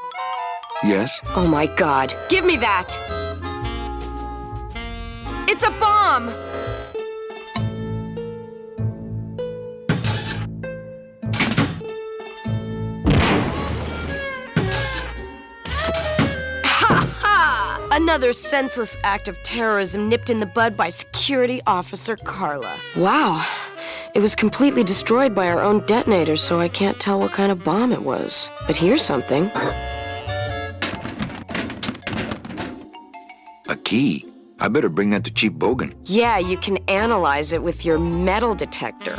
Yes? Oh my god. Give me that! It's a bomb! Another senseless act of terrorism nipped in the bud by Security Officer Carla. Wow. It was completely destroyed by our own detonator, so I can't tell what kind of bomb it was. But here's something. A key? I better bring that to Chief Bogan. Yeah, you can analyze it with your metal detector.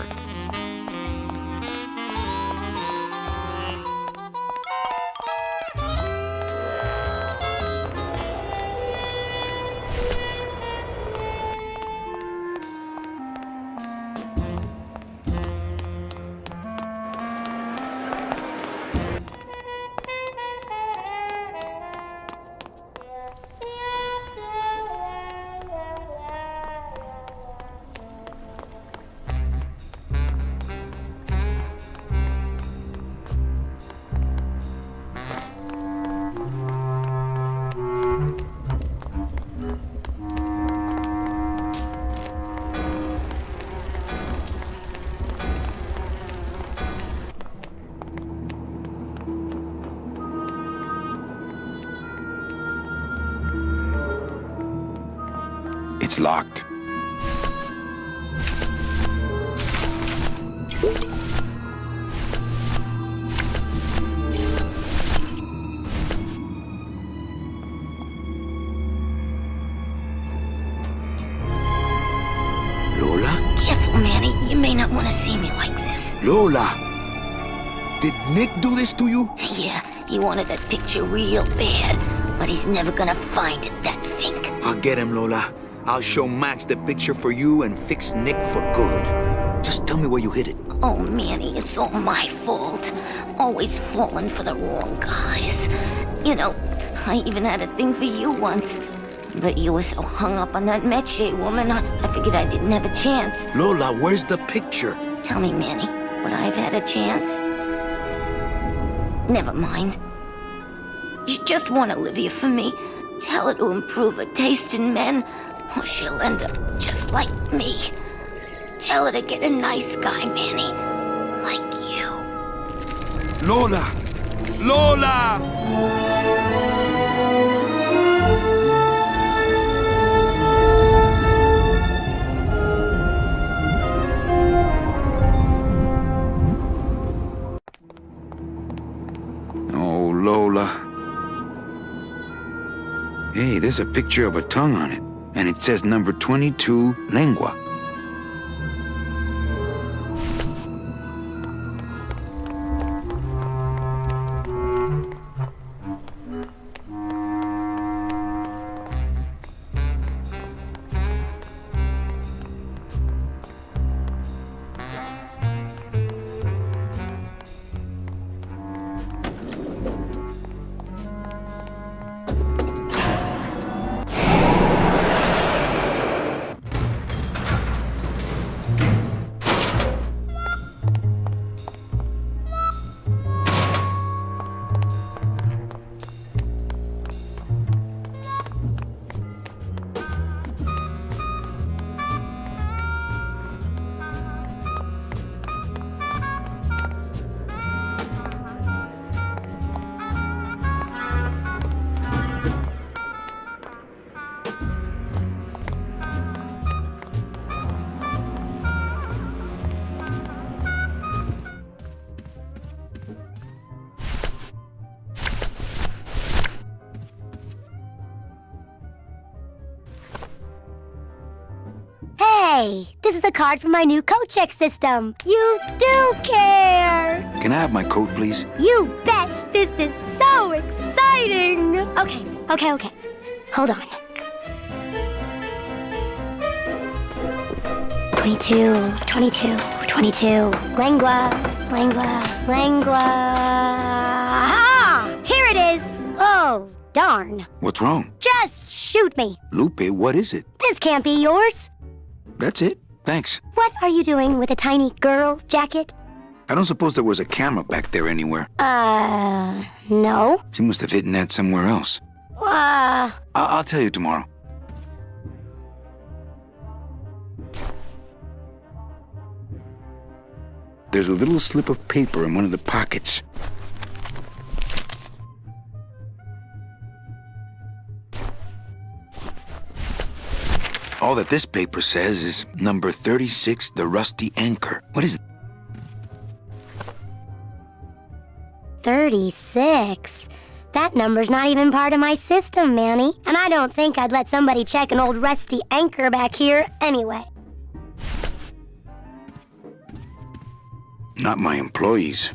It's locked. Lola? Careful, Manny. You may not want to see me like this. Lola! Did Nick do this to you? Yeah, he wanted that picture real bad, but he's never gonna find it, that fink. I'll get him, Lola. I'll show Max the picture for you and fix Nick for good. Just tell me where you hid it. Oh, Manny, it's all my fault. Always falling for the wrong guys. You know, I even had a thing for you once. But you were so hung up on that Meche woman, I figured I didn't have a chance. Lola, where's the picture? Tell me, Manny, would I have had a chance? Never mind. You just want Olivia for me. Tell her to improve her taste in men, or she'll end up just like me. Tell her to get a nice guy, Manny. Like you. Lola! Lola! Oh, Lola. Hey, there's a picture of a tongue on it, and it says number 22, lengua. Hey, this is a card from my new code check system. You do care. Can I have my coat, please? You bet. This is so exciting. Okay. Hold on. 22. Lengua. Ah! Here it is. Oh, darn. What's wrong? Just shoot me. Lupe, what is it? This can't be yours. That's it? Thanks. What are you doing with a tiny girl jacket? I don't suppose there was a camera back there anywhere. No. She must have hidden that somewhere else. I'll tell you tomorrow. There's a little slip of paper in one of the pockets. All that this paper says is number 36, the rusty anchor. What is it? 36? That number's not even part of my system, Manny. And I don't think I'd let somebody check an old rusty anchor back here anyway. Not my employees.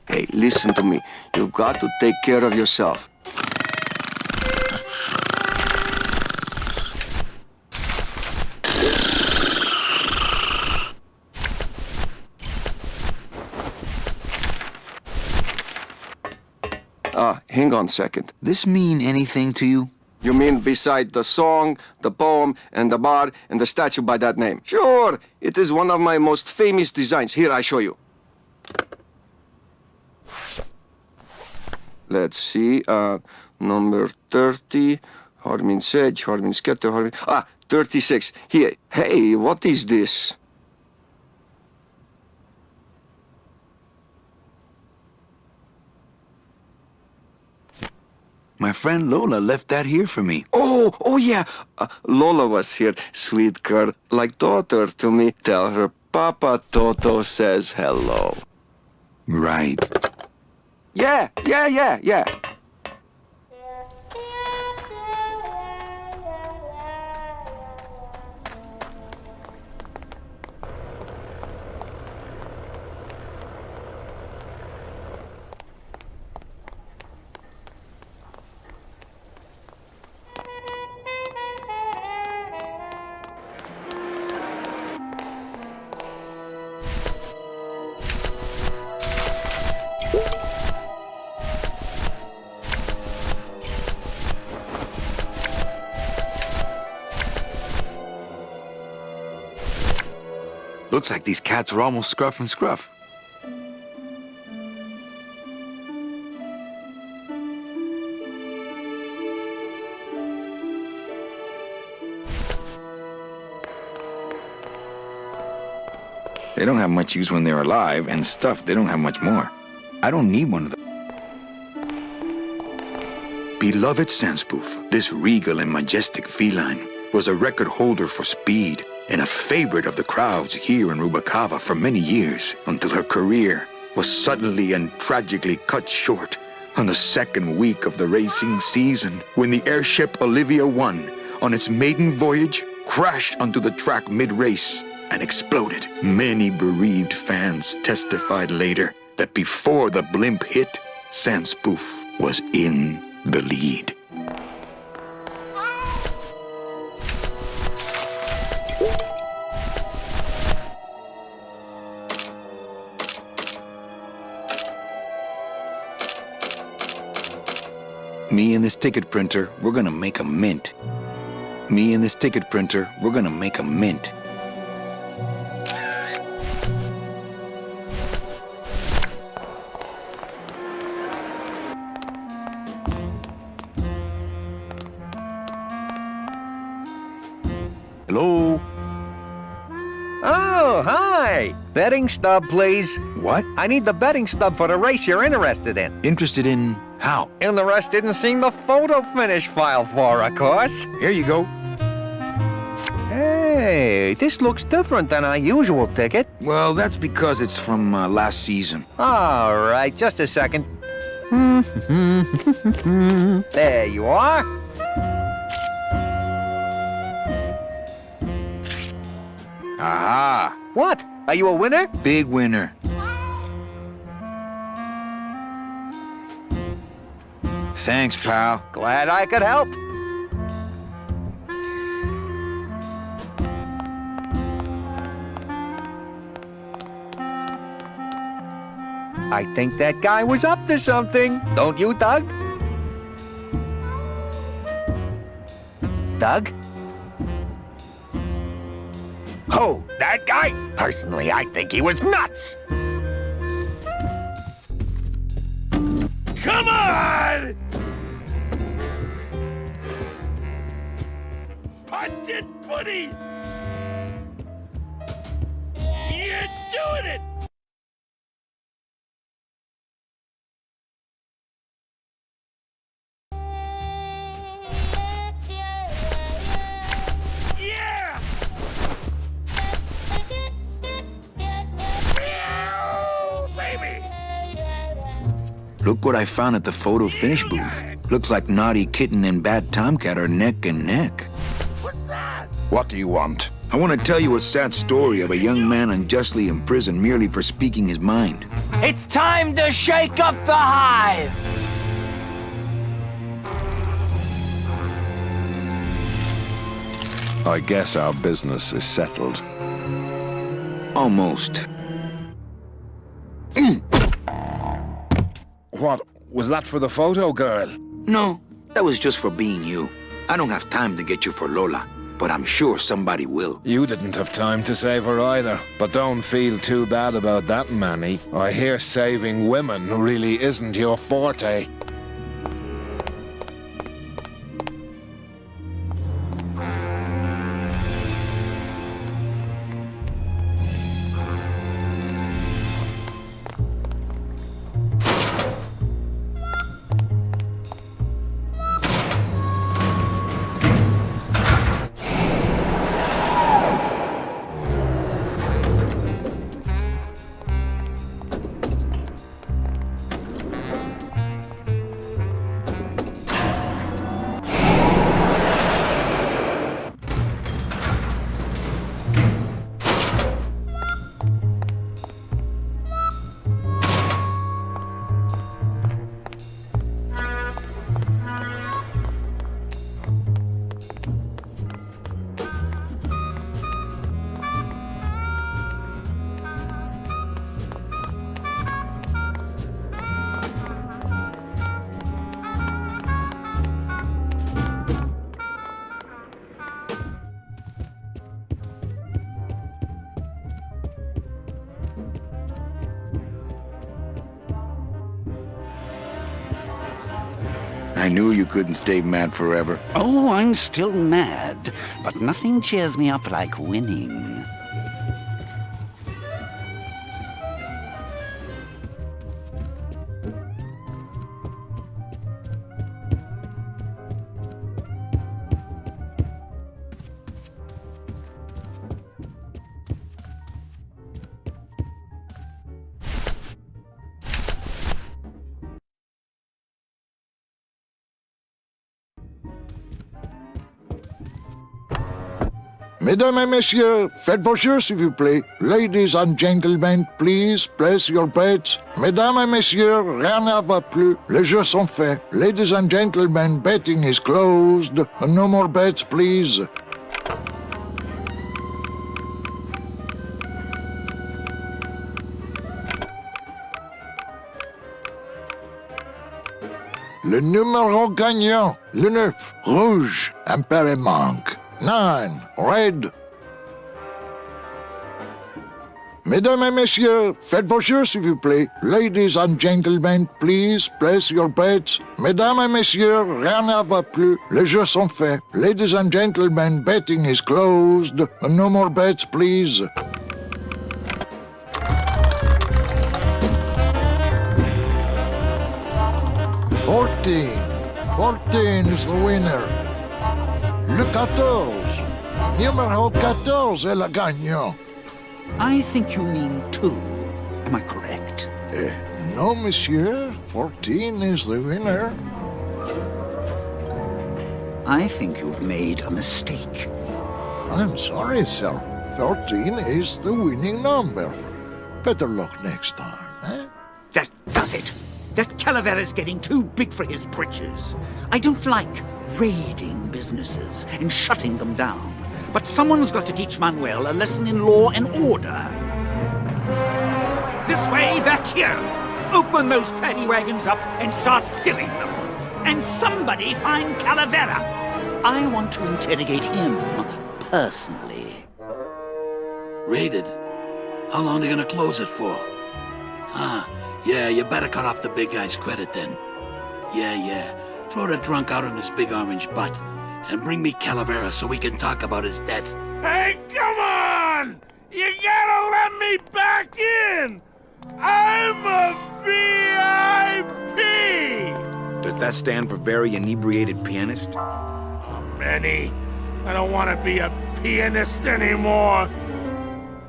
Hey, listen to me. You got to take care of yourself. Hang on a second. This mean anything to you? You mean beside the song, the poem, and the bar, and the statue by that name? Sure, it is one of my most famous designs. Here, I show you. Let's see, number 30, Harmin Sedge, Harmin Sketter, Harmin... 36. Here. Hey, what is this? My friend Lola left that here for me. Oh yeah. Lola was here, sweet girl, like daughter to me. Tell her Papa Toto says hello. Right. Yeah. Looks like these cats are almost scruff and scruff. They don't have much use when they're alive, and stuff, they don't have much more. I don't need one of them. Beloved Sandspoof, this regal and majestic feline was a record holder for speed and a favorite of the crowds here in Rubacava for many years, until her career was suddenly and tragically cut short on the second week of the racing season, when the airship Olivia 1, on its maiden voyage, crashed onto the track mid-race and exploded. Many bereaved fans testified later that before the blimp hit, Sandspoof was in the lead. Me and this ticket printer, we're gonna make a mint. Me and this ticket printer, we're gonna make a mint. Hello? Oh, hi! Betting stub, please. What? I need the betting stub for the race you're interested in. Interested in how? Interested in seeing the photo finish file for, of course. Here you go. Hey, this looks different than our usual ticket. Well, that's because it's from last season. All right, just a second. There you are. Aha! What? Are you a winner? Big winner. Thanks, pal. Glad I could help. I think that guy was up to something. Don't you, Doug? Doug? Oh, that guy? Personally, I think he was nuts. Come on! Punch it, buddy! You're doing it! Yeah! Baby! Look what I found at the photo finish booth. Looks like Naughty Kitten and Bad Tomcat are neck and neck. What's that? What do you want? I want to tell you a sad story of a young man unjustly imprisoned merely for speaking his mind. It's time to shake up the hive! I guess our business is settled. Almost. What? Was that for the photo girl? No, that was just for being you. I don't have time to get you for Lola, but I'm sure somebody will. You didn't have time to save her either. But don't feel too bad about that, Manny. I hear saving women really isn't your forte. I knew you couldn't stay mad forever. Oh, I'm still mad, but nothing cheers me up like winning. Mesdames et messieurs, faites vos jeux s'il vous plaît. Ladies and gentlemen, please place your bets. Mesdames et messieurs, rien ne va plus. Les jeux sont faits. Ladies and gentlemen, betting is closed. No more bets, please. Le numéro gagnant, le 9, rouge, impair et manque. 9, red. Mesdames et messieurs, faites vos jeux s'il vous plaît. Ladies and gentlemen, please place your bets. Mesdames et messieurs, rien ne va plus. Les jeux sont faits. Ladies and gentlemen, betting is closed. No more bets, please. Fourteen is the winner. Le 14. Numéro 14 est le gagnant. I think you mean 2. Am I correct? No, monsieur. 14 is the winner. I think you've made a mistake. I'm sorry, sir. 14 is the winning number. Better luck next time, eh? That does it. That Calavera's getting too big for his britches. I don't like raiding businesses and shutting them down. But someone's got to teach Manuel a lesson in law and order. This way, back here. Open those paddy wagons up and start filling them. And somebody find Calavera. I want to interrogate him personally. Raided? How long are they gonna close it for? Yeah, you better cut off the big guy's credit then. Yeah. Throw the drunk out on his big orange butt. And bring me Calavera so we can talk about his debt. Hey, come on! You gotta let me back in! I'm a VIP! Does that stand for very inebriated pianist? Oh, Manny, I don't want to be a pianist anymore.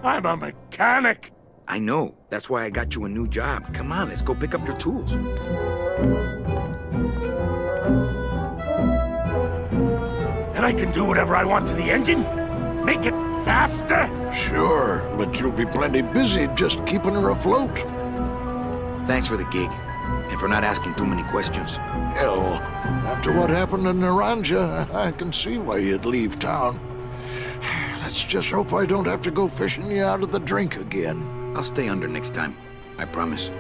I'm a mechanic. I know. That's why I got you a new job. Come on, let's go pick up your tools. And I can do whatever I want to the engine? Make it faster? Sure, but you'll be plenty busy just keeping her afloat. Thanks for the gig, and for not asking too many questions. Hell, after what happened in Naranja, I can see why you'd leave town. Let's just hope I don't have to go fishing you out of the drink again. I'll stay under next time. I promise.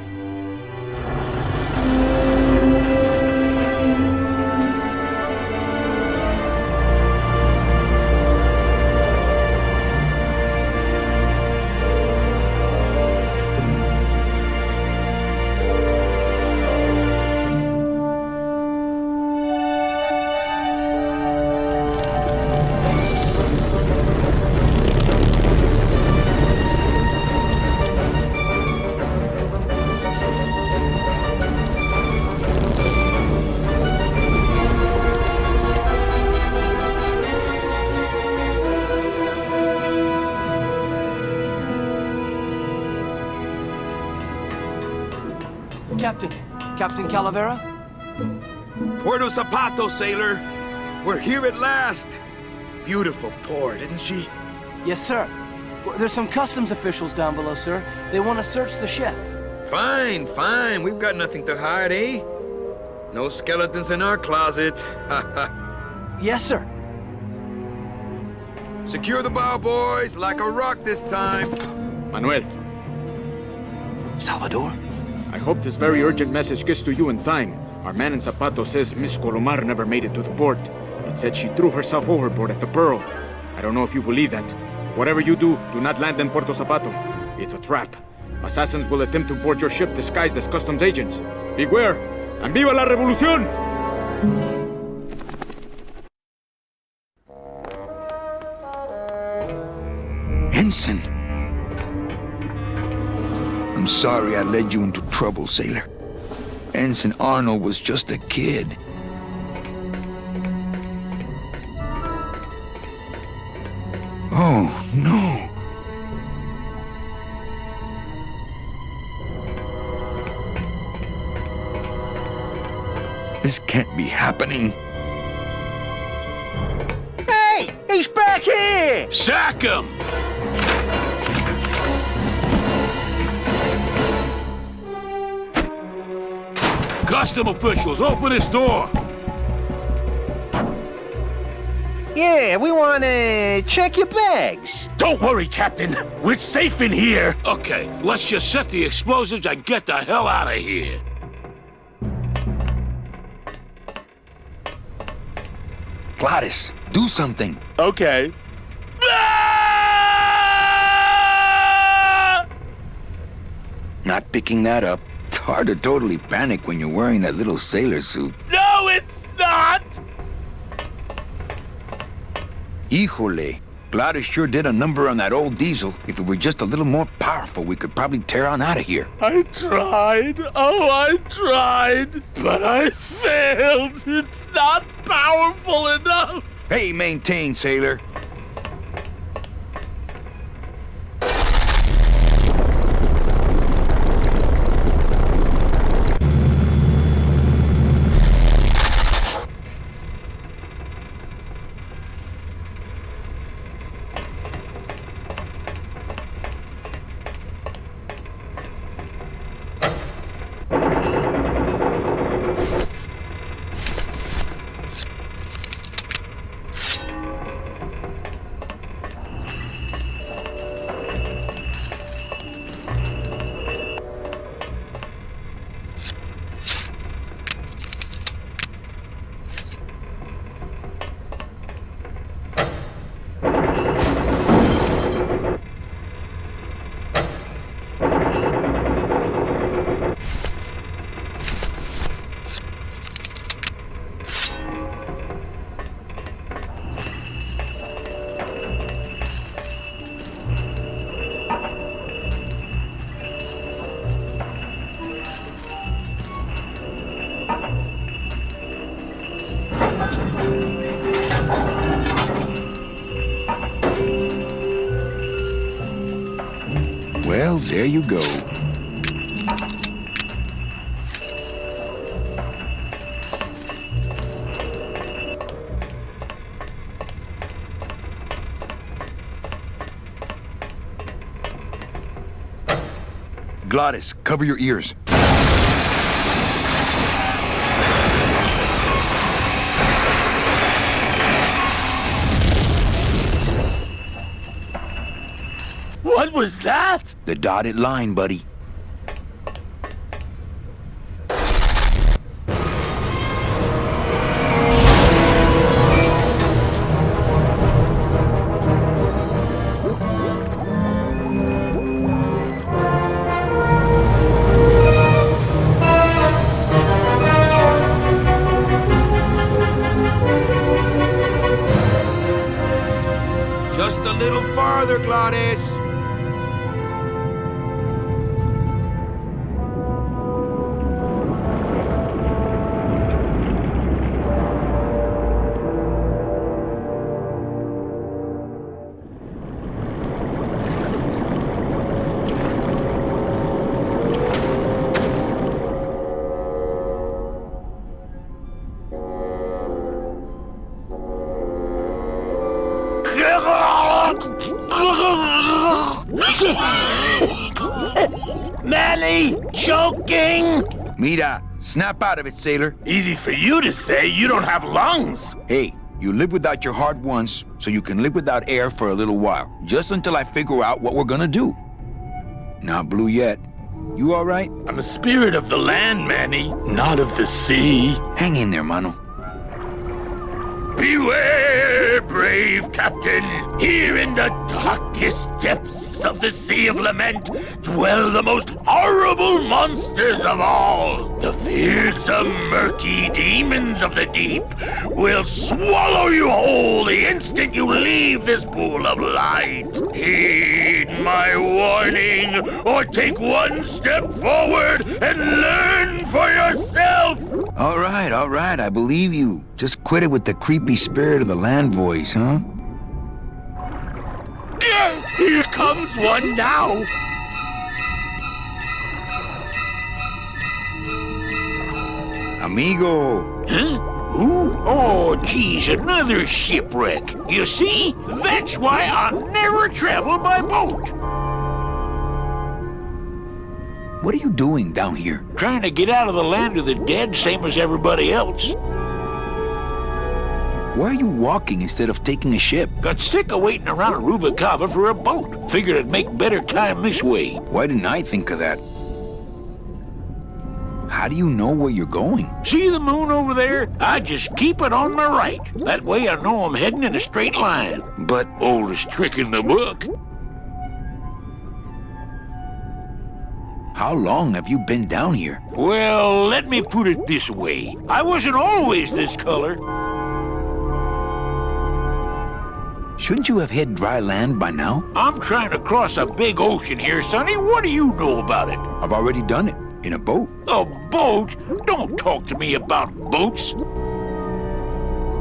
Captain Calavera? Puerto Zapato, sailor. We're here at last. Beautiful port, isn't she? Yes, sir. There's some customs officials down below, sir. They want to search the ship. Fine. We've got nothing to hide, eh? No skeletons in our closet. Yes, sir. Secure the bow, boys, like a rock this time. Manuel. Salvador? I hope this very urgent message gets to you in time. Our man in Zapato says Miss Colomar never made it to the port. It said she threw herself overboard at the Pearl. I don't know if you believe that. Whatever you do not land in Puerto Zapato. It's a trap. Assassins will attempt to board your ship disguised as customs agents. Beware, and viva la revolución! Ensign. I'm sorry I led you into trouble, sailor. Ensign Arnold was just a kid. Oh, no. This can't be happening. Hey! He's back here! Sack him! Custom officials, open this door! Yeah, we want to check your bags. Don't worry, Captain. We're safe in here. Okay, let's just set the explosives and get the hell out of here. Gladys, do something. Okay. Not picking that up. It's hard to totally panic when you're wearing that little sailor suit. No, it's not! Híjole. Gladys sure did a number on that old diesel. If it were just a little more powerful, we could probably tear on out of here. I tried. Oh, I tried. But I failed. It's not powerful enough. Hey, maintain, sailor. Well, there you go. Gladys, cover your ears. What was that? The dotted line, buddy. Just a little farther, Gladys. Manny, choking! Mira, snap out of it, sailor. Easy for you to say, you don't have lungs. Hey, you live without your heart once, so you can live without air for a little while. Just until I figure out what we're gonna do. Not blue yet. You all right? I'm a spirit of the land, Manny, not of the sea. Hang in there, mano. Beware, brave captain! Here in the darkest depths of the Sea of Lament dwell the most horrible monsters of all. The fearsome, murky demons of the deep will swallow you whole the instant you leave this pool of light. Heed my warning, or take one step forward and learn for yourself! All right, I believe you. Just quit it with the creepy spirit of the land voice, huh? Here comes one now! Amigo! Huh? Who? Oh, geez, another shipwreck. You see? That's why I never travel by boat. What are you doing down here? Trying to get out of the land of the dead, same as everybody else. Why are you walking instead of taking a ship? Got sick of waiting around Rubacava for a boat. Figured I'd make better time this way. Why didn't I think of that? How do you know where you're going? See the moon over there? I just keep it on my right. That way I know I'm heading in a straight line. But... Oldest trick in the book. How long have you been down here? Well, let me put it this way. I wasn't always this color. Shouldn't you have hit dry land by now? I'm trying to cross a big ocean here, Sonny. What do you know about it? I've already done it. In a boat. A boat? Don't talk to me about boats.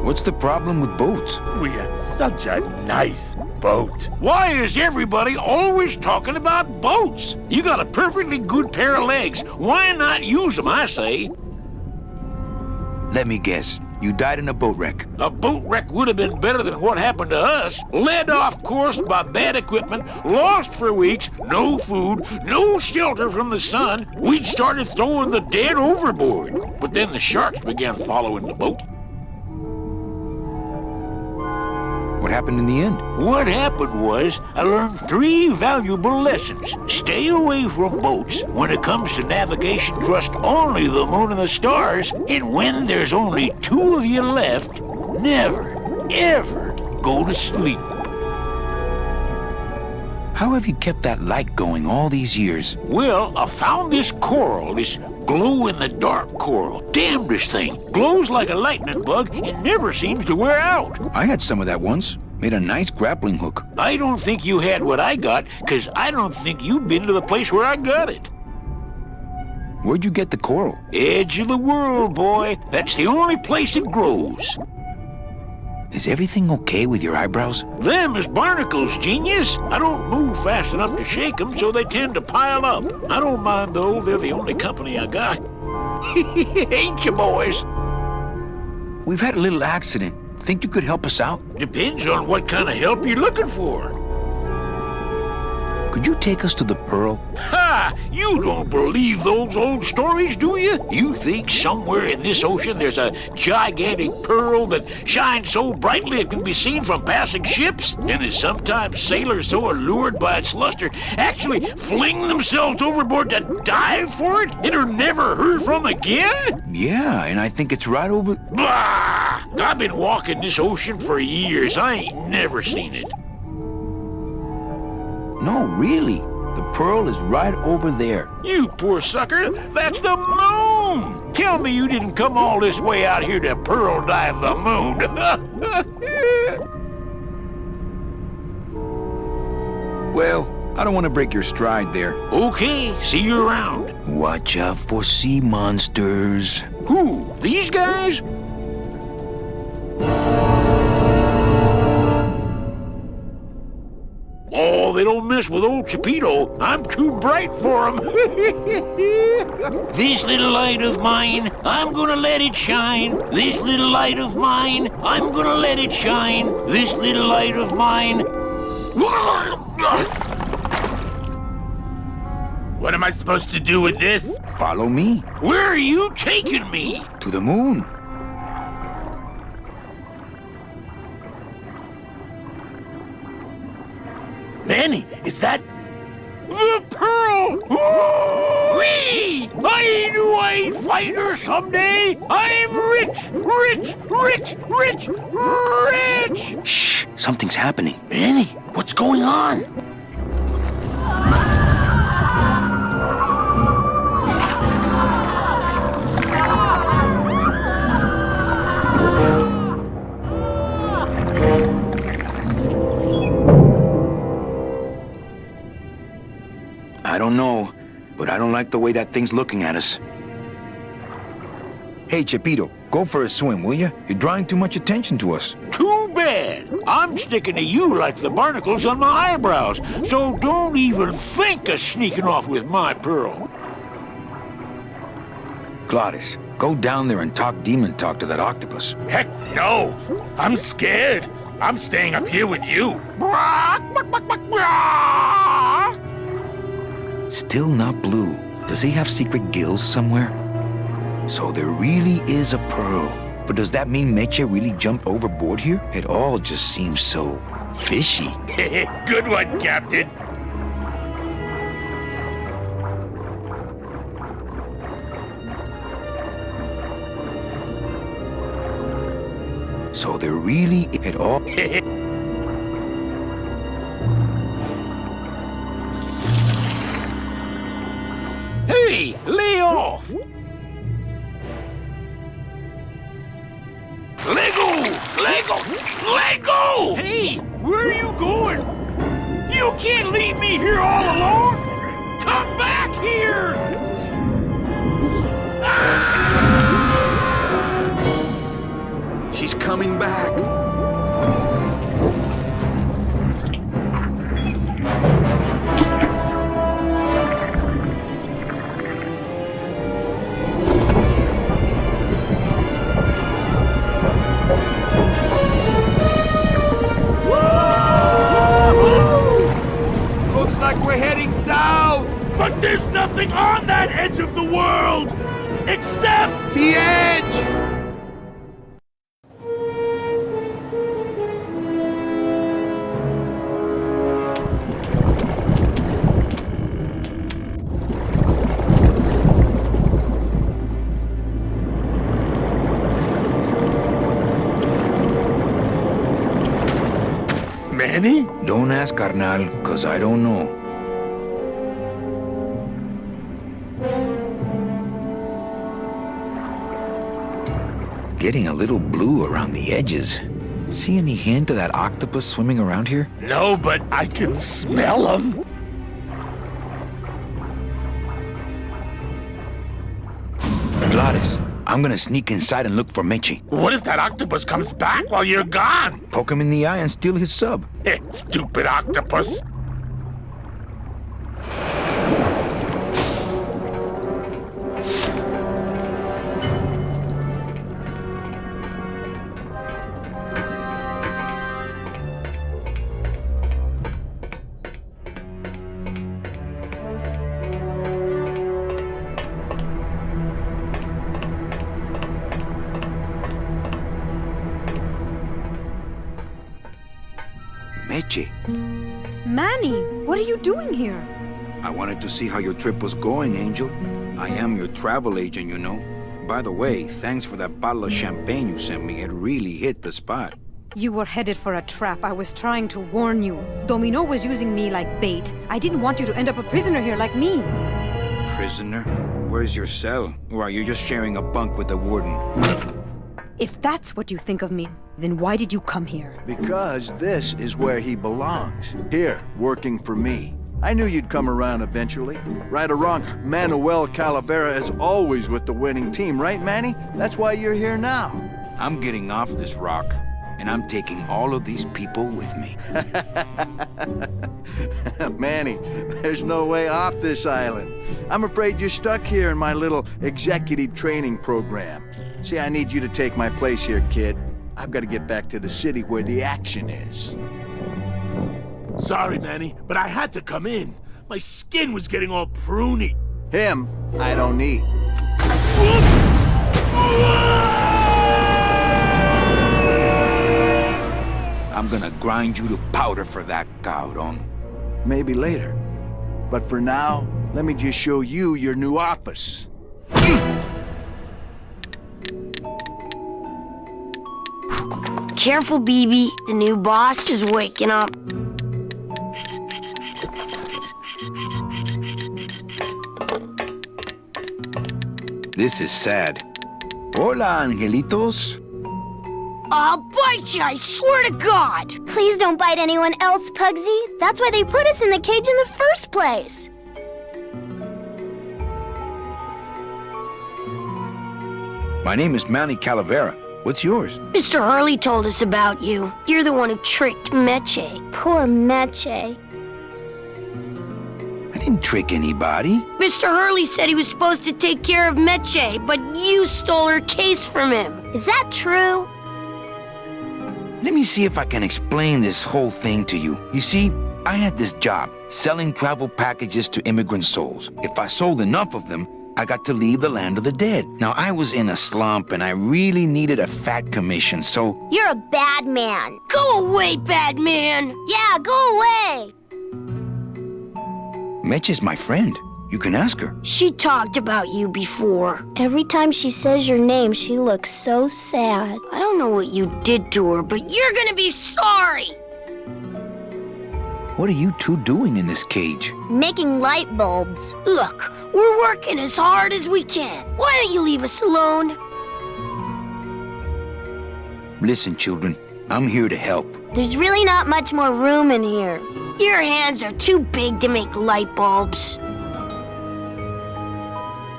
What's the problem with boats? We had such a nice boat. Why is everybody always talking about boats? You got a perfectly good pair of legs. Why not use them, I say? Let me guess. You died in a boat wreck. A boat wreck would have been better than what happened to us. Led off course by bad equipment, lost for weeks, no food, no shelter from the sun. We'd started throwing the dead overboard. But then the sharks began following the boat. What happened in the end? What happened was, I learned 3 valuable lessons. Stay away from boats. When it comes to navigation, trust only the moon and the stars. And when there's only 2 of you left, never, ever go to sleep. How have you kept that light going all these years? Well, I found this coral, this glow-in-the-dark coral. Damnedest thing. Glows like a lightning bug and never seems to wear out. I had some of that once. Made a nice grappling hook. I don't think you had what I got, because I don't think you've been to the place where I got it. Where'd you get the coral? Edge of the world, boy. That's the only place it grows. Is everything okay with your eyebrows? Them is barnacles, genius. I don't move fast enough to shake them, so they tend to pile up. I don't mind, though. They're the only company I got. Ain't you, boys? We've had a little accident. Think you could help us out? Depends on what kind of help you're looking for. Could you take us to the Pearl? Ha! You don't believe those old stories, do you? You think somewhere in this ocean there's a gigantic pearl that shines so brightly it can be seen from passing ships? And that sometimes sailors so allured by its luster actually fling themselves overboard to dive for it and are never heard from again? Yeah, and I think it's right over... Bah! I've been walking this ocean for years. I ain't never seen it. No, really. The Pearl is right over there. You poor sucker. That's the moon. Tell me you didn't come all this way out here to pearl dive the moon. Well, I don't want to break your stride there. Okay, see you around. Watch out for sea monsters. Who? These guys? Oh, they don't mess with old Chapito. I'm too bright for them. This little light of mine, I'm gonna let it shine. This little light of mine, I'm gonna let it shine. This little light of mine. What am I supposed to do with this? Follow me. Where are you taking me? To the moon. Manny, is that... The Pearl! Whee! I knew I'd find her someday! I'm rich! Rich! Rich! Rich! Rich! Shh! Something's happening. Manny, what's going on? I don't know, but I don't like the way that thing's looking at us. Hey, Chapito, go for a swim, will you? You're drawing too much attention to us. Too bad. I'm sticking to you like the barnacles on my eyebrows, so don't even think of sneaking off with my pearl. Glottis, go down there and talk demon talk to that octopus. Heck no! I'm scared. I'm staying up here with you. Still not blue. Does he have secret gills somewhere? So there really is a pearl. But does that mean Meche really jumped overboard here? It all just seems so fishy. Good one, Captain. So they're really at all... Hey, lay off! Let go! Let go! Let go! Hey, where are you going? You can't leave me here all alone! Come back here! She's coming back. Looks like we're heading south! But there's nothing on that edge of the world! Except the edge! Manny? Don't ask, carnal, cause I don't know. Getting a little blue around the edges. See any hint of that octopus swimming around here? No, but I can smell him. Gladys, I'm gonna sneak inside and look for Meche. What if that octopus comes back while you're gone? Poke him in the eye and steal his sub. Stupid octopus. Meche, Manny, what are you doing here? I wanted to see how your trip was going, Angel. I am your travel agent, you know. By the way, thanks for that bottle of champagne you sent me. It really hit the spot. You were headed for a trap. I was trying to warn you. Domino was using me like bait. I didn't want you to end up a prisoner here like me. Prisoner? Where's your cell? Or are you just sharing a bunk with the warden? If that's what you think of me, then why did you come here? Because this is where he belongs. Here, working for me. I knew you'd come around eventually. Right or wrong, Manuel Calavera is always with the winning team, right, Manny? That's why you're here now. I'm getting off this rock, and I'm taking all of these people with me. Manny, there's no way off this island. I'm afraid you're stuck here in my little executive training program. See, I need you to take my place here, kid. I've got to get back to the city where the action is. Sorry, Manny, but I had to come in. My skin was getting all pruny. Him, I don't need. I'm gonna grind you to powder for that, cabrón. Maybe later. But for now, let me just show you your new office. Careful, BB. The new boss is waking up. This is sad. Hola, angelitos. I'll bite you, I swear to God! Please don't bite anyone else, Pugsy. That's why they put us in the cage in the first place. My name is Manny Calavera. What's yours? Mr. Hurley told us about you. You're the one who tricked Meche. Poor Meche. I didn't trick anybody. Mr. Hurley said he was supposed to take care of Meche, but you stole her case from him. Is that true? Let me see if I can explain this whole thing to you. You see, I had this job, selling travel packages to immigrant souls. If I sold enough of them, I got to leave the land of the dead. Now, I was in a slump, and I really needed a fat commission, so... You're a bad man. Go away, bad man! Yeah, go away! Meche is my friend. You can ask her. She talked about you before. Every time she says your name, she looks so sad. I don't know what you did to her, but you're gonna be sorry! What are you two doing in this cage? Making light bulbs. Look, we're working as hard as we can. Why don't you leave us alone? Listen, children, I'm here to help. There's really not much more room in here. Your hands are too big to make light bulbs.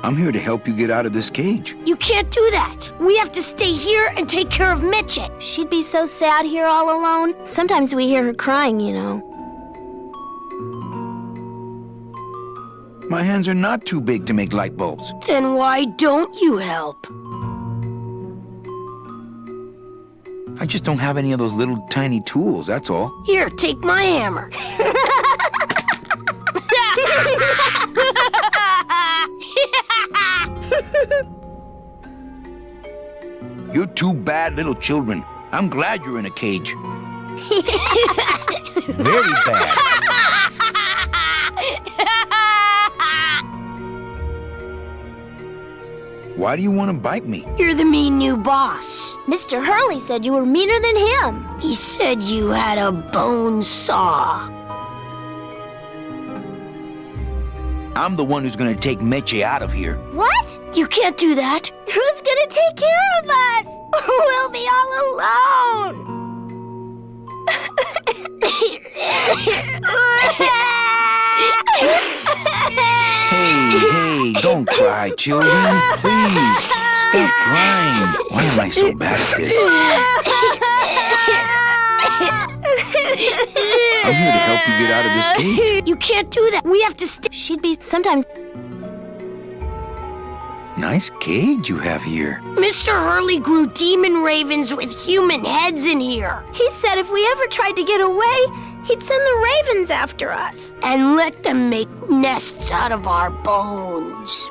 I'm here to help you get out of this cage. You can't do that. We have to stay here and take care of Meche. She'd be so sad here all alone. Sometimes we hear her crying, you know. My hands are not too big to make light bulbs. Then why don't you help? I just don't have any of those little tiny tools, that's all. Here, take my hammer. You're two bad little children. I'm glad you're in a cage. Very bad. Why do you want to bite me? You're the mean new boss. Mr. Hurley said you were meaner than him. He said you had a bone saw. I'm the one who's gonna take Meche out of here. What? You can't do that. Who's gonna take care of us? We'll be all alone. Hey, don't cry, children. Please, stop crying. Why am I so bad at this? I'm here to help you get out of this cage. You can't do that. We have to stay. She'd be sometimes. Nice cage you have here. Mr. Hurley grew demon ravens with human heads in here. He said if we ever tried to get away, he'd send the ravens after us. And let them make nests out of our bones.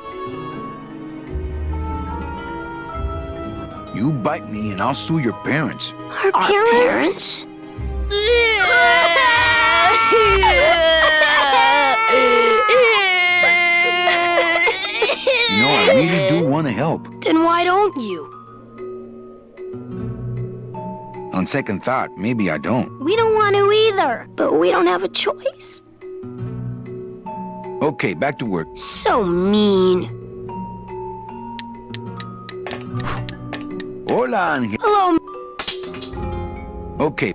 You bite me and I'll sue your parents. Our parents? No, I really do want to help. Then why don't you? On second thought, maybe I don't. We don't want to either, but we don't have a choice. Okay, back to work. So mean. Hola, Angel. Hello. Okay.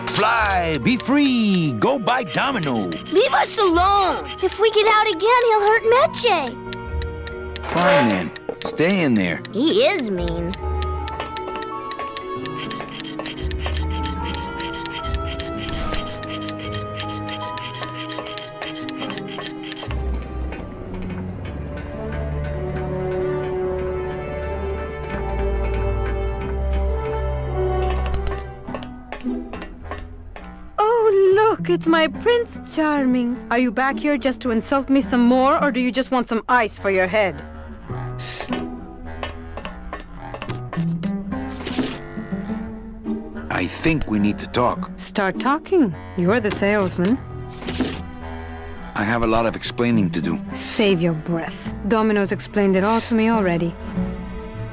Fly, be free, go buy Domino. Leave us alone. If we get out again, he'll hurt Meche. Fine then, stay in there. He is mean. Look, it's my Prince Charming. Are you back here just to insult me some more, or do you just want some ice for your head? I think we need to talk. Start talking. You're the salesman. I have a lot of explaining to do. Save your breath. Domino's explained it all to me already.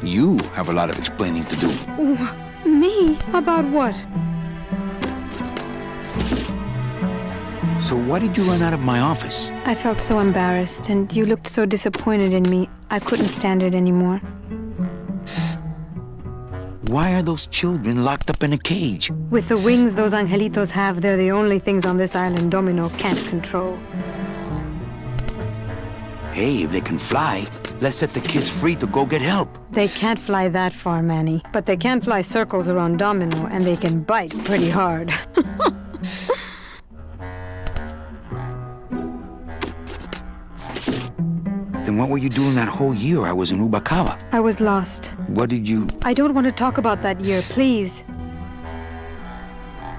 You have a lot of explaining to do. Me? About what? So why did you run out of my office? I felt so embarrassed, and you looked so disappointed in me. I couldn't stand it anymore. Why are those children locked up in a cage? With the wings those angelitos have, they're the only things on this island Domino can't control. Hey, if they can fly, let's set the kids free to go get help. They can't fly that far, Manny. But they can fly circles around Domino, and they can bite pretty hard. Then what were you doing that whole year I was in Ubacava? I was lost. What did you... I don't want to talk about that year, please.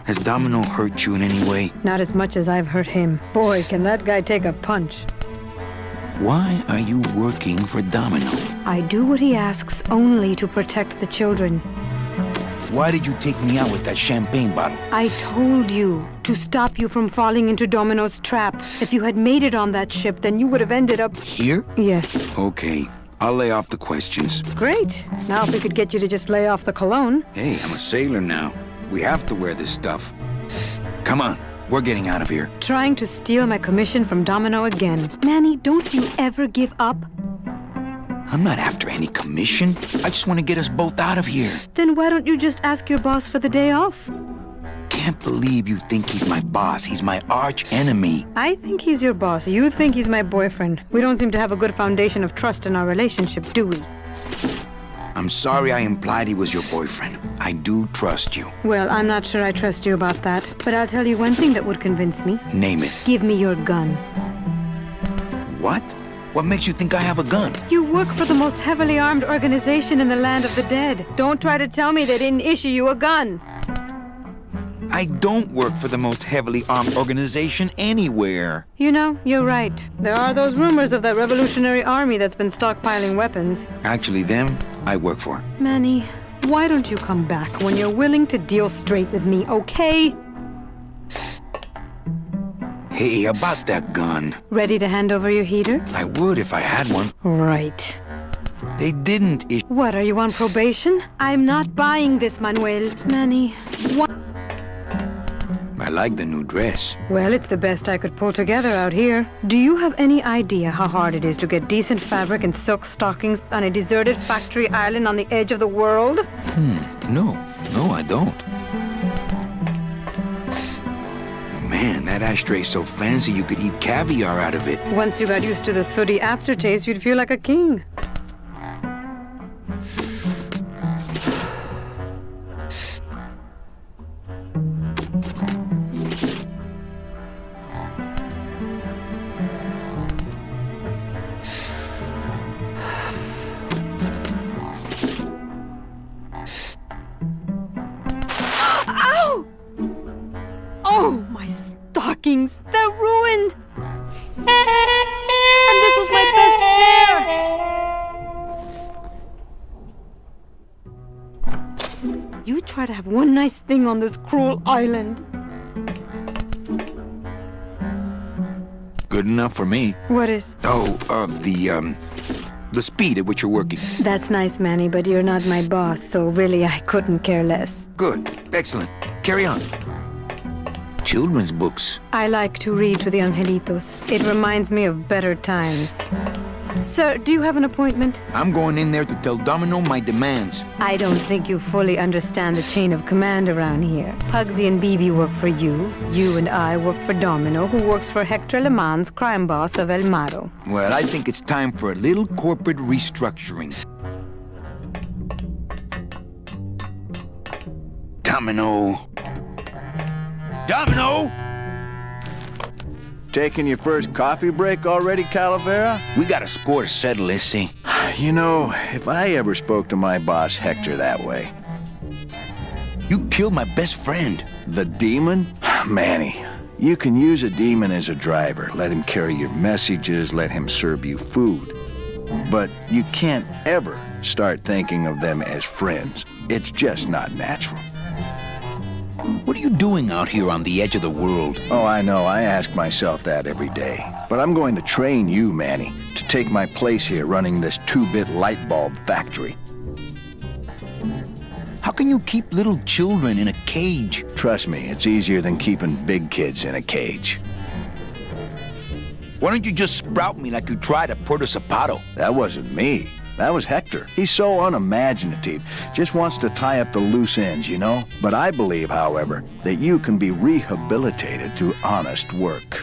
Has Domino hurt you in any way? Not as much as I've hurt him. Boy, can that guy take a punch. Why are you working for Domino? I do what he asks only to protect the children. Why did you take me out with that champagne bottle? I told you to stop you from falling into Domino's trap. If you had made it on that ship, then you would have ended up... Here? Yes. Okay, I'll lay off the questions. Great. Now if we could get you to just lay off the cologne. Hey, I'm a sailor now. We have to wear this stuff. Come on, we're getting out of here. Trying to steal my commission from Domino again. Manny, don't you ever give up? I'm not after any commission. I just want to get us both out of here. Then why don't you just ask your boss for the day off? Can't believe you think he's my boss. He's my arch enemy. I think he's your boss. You think he's my boyfriend. We don't seem to have a good foundation of trust in our relationship, do we? I'm sorry I implied he was your boyfriend. I do trust you. Well, I'm not sure I trust you about that, but I'll tell you one thing that would convince me. Name it. Give me your gun. What? What makes you think I have a gun? You work for the most heavily armed organization in the land of the dead. Don't try to tell me they didn't issue you a gun. I don't work for the most heavily armed organization anywhere. You know, you're right. There are those rumors of that revolutionary army that's been stockpiling weapons. Actually, them, I work for. Manny, why don't you come back when you're willing to deal straight with me, okay? Hey, about that gun. Ready to hand over your heater? I would if I had one. Right. They didn't issue... What, are you on probation? I'm not buying this, Manuel. Manny, what? I like the new dress. Well, it's the best I could pull together out here. Do you have any idea how hard it is to get decent fabric and silk stockings on a deserted factory island on the edge of the world? No, I don't. Man, that ashtray's so fancy you could eat caviar out of it. Once you got used to the sooty aftertaste, you'd feel like a king. Ow! Oh, my stockings! They're ruined! And this was my best pair! You try to have one nice thing on this cruel island. Good enough for me. What is? Oh, the speed at which you're working. That's nice, Manny, but you're not my boss, so really I couldn't care less. Good. Excellent. Carry on. Children's books. I like to read to the angelitos. It reminds me of better times. Sir, do you have an appointment? I'm going in there to tell Domino my demands. I don't think you fully understand the chain of command around here. Pugsy and BB work for you. You and I work for Domino, who works for Hector Le Mans, crime boss of El Maro. Well, I think it's time for a little corporate restructuring. Domino! Domino! Taking your first coffee break already, Calavera? We got a score to settle, Issy. You know, if I ever spoke to my boss Hector that way... You killed my best friend. The demon? Manny, you can use a demon as a driver. Let him carry your messages, let him serve you food. But you can't ever start thinking of them as friends. It's just not natural. What are you doing out here on the edge of the world? Oh, I know. I ask myself that every day. But I'm going to train you, Manny, to take my place here running this 2-bit light bulb factory. How can you keep little children in a cage? Trust me, it's easier than keeping big kids in a cage. Why don't you just sprout me like you tried at Puerto Zapato? That wasn't me. That was Hector. He's so unimaginative. Just wants to tie up the loose ends, you know? But I believe, however, that you can be rehabilitated through honest work.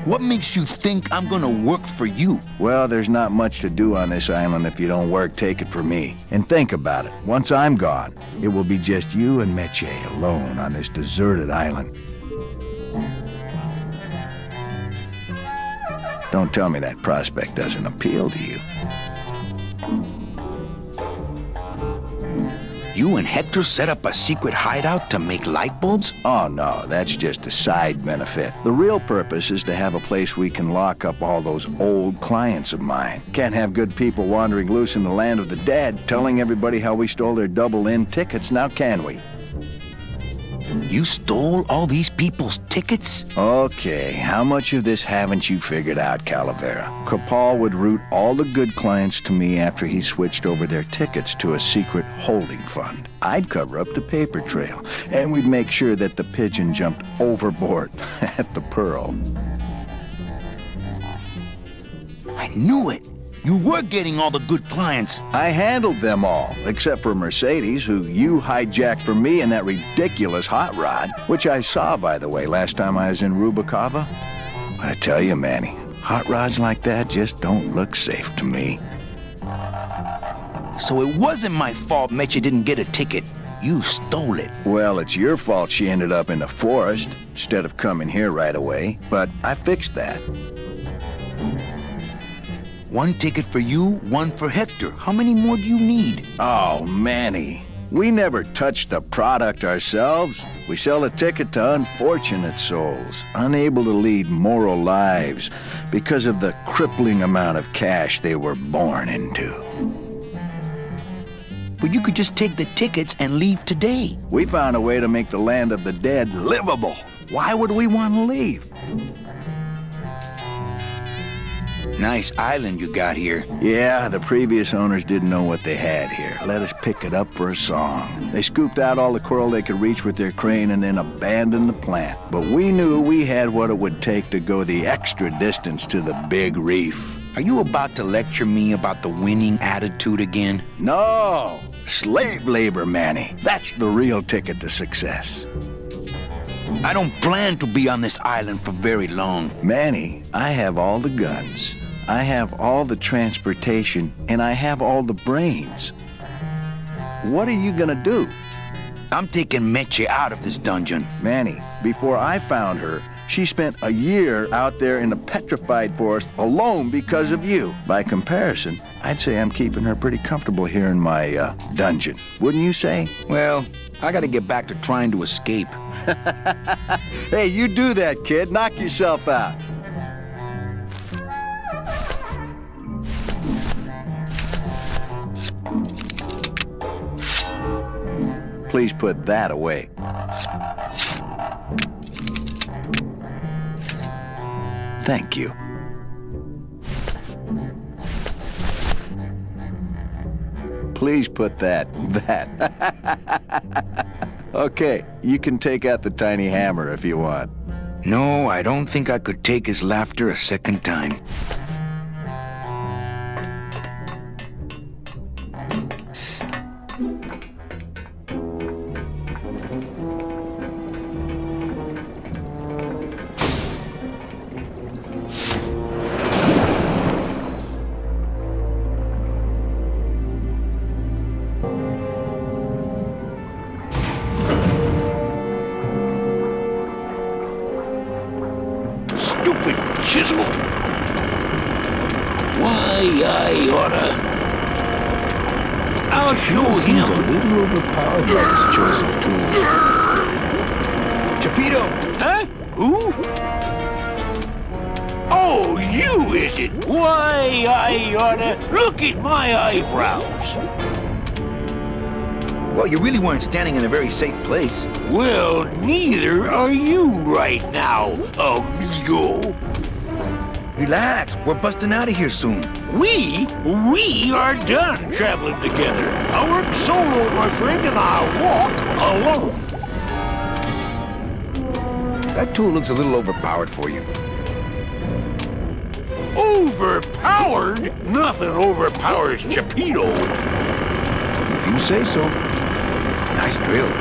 What makes you think I'm gonna work for you? Well, there's not much to do on this island if you don't work, take it from me. And think about it. Once I'm gone, it will be just you and Meche alone on this deserted island. Don't tell me that prospect doesn't appeal to you. You and Hector set up a secret hideout to make light bulbs? Oh, no, that's just a side benefit. The real purpose is to have a place we can lock up all those old clients of mine. Can't have good people wandering loose in the land of the dead, telling everybody how we stole their double-in tickets, now can we? You stole all these people's tickets? Okay, how much of this haven't you figured out, Calavera? Capal would route all the good clients to me after he switched over their tickets to a secret holding fund. I'd cover up the paper trail, and we'd make sure that the pigeon jumped overboard at the Pearl. I knew it! You were getting all the good clients. I handled them all, except for Mercedes, who you hijacked from me in that ridiculous hot rod, which I saw, by the way, last time I was in Rubacava. I tell you, Manny, hot rods like that just don't look safe to me. So it wasn't my fault Meche didn't get a ticket. You stole it. Well, it's your fault she ended up in the forest instead of coming here right away, but I fixed that. One ticket for you, one for Hector. How many more do you need? Oh, Manny. We never touch the product ourselves. We sell a ticket to unfortunate souls, unable to lead moral lives because of the crippling amount of cash they were born into. But you could just take the tickets and leave today. We found a way to make the land of the dead livable. Why would we want to leave? Nice island you got here. Yeah, the previous owners didn't know what they had here. Let us pick it up for a song. They scooped out all the coral they could reach with their crane and then abandoned the plant. But we knew we had what it would take to go the extra distance to the big reef. Are you about to lecture me about the winning attitude again? No! Slave labor, Manny. That's the real ticket to success. I don't plan to be on this island for very long. Manny, I have all the guns. I have all the transportation, and I have all the brains. What are you gonna do? I'm taking Meche out of this dungeon. Manny, before I found her, she spent a year out there in the petrified forest alone because of you. By comparison, I'd say I'm keeping her pretty comfortable here in my dungeon. Wouldn't you say? Well, I gotta get back to trying to escape. Hey, you do that, kid. Knock yourself out. Please put that away. Thank you. Please put that. Okay, you can take out the tiny hammer if you want. No, I don't think I could take his laughter a second time. Chisel. Why, I oughta... I'll show him. A little overpowered by his choice of tools. Chapito! Huh? Who? Oh, you, is it? Why, I oughta... Look at my eyebrows. Well, you really weren't standing in a very safe place. Well, neither are you right now, amigo. Relax, we're busting out of here soon. We are done traveling together. I work solo, my friend, and I walk alone. That tool looks a little overpowered for you. Overpowered? Nothing overpowers Chapito. If you say so. Nice drill.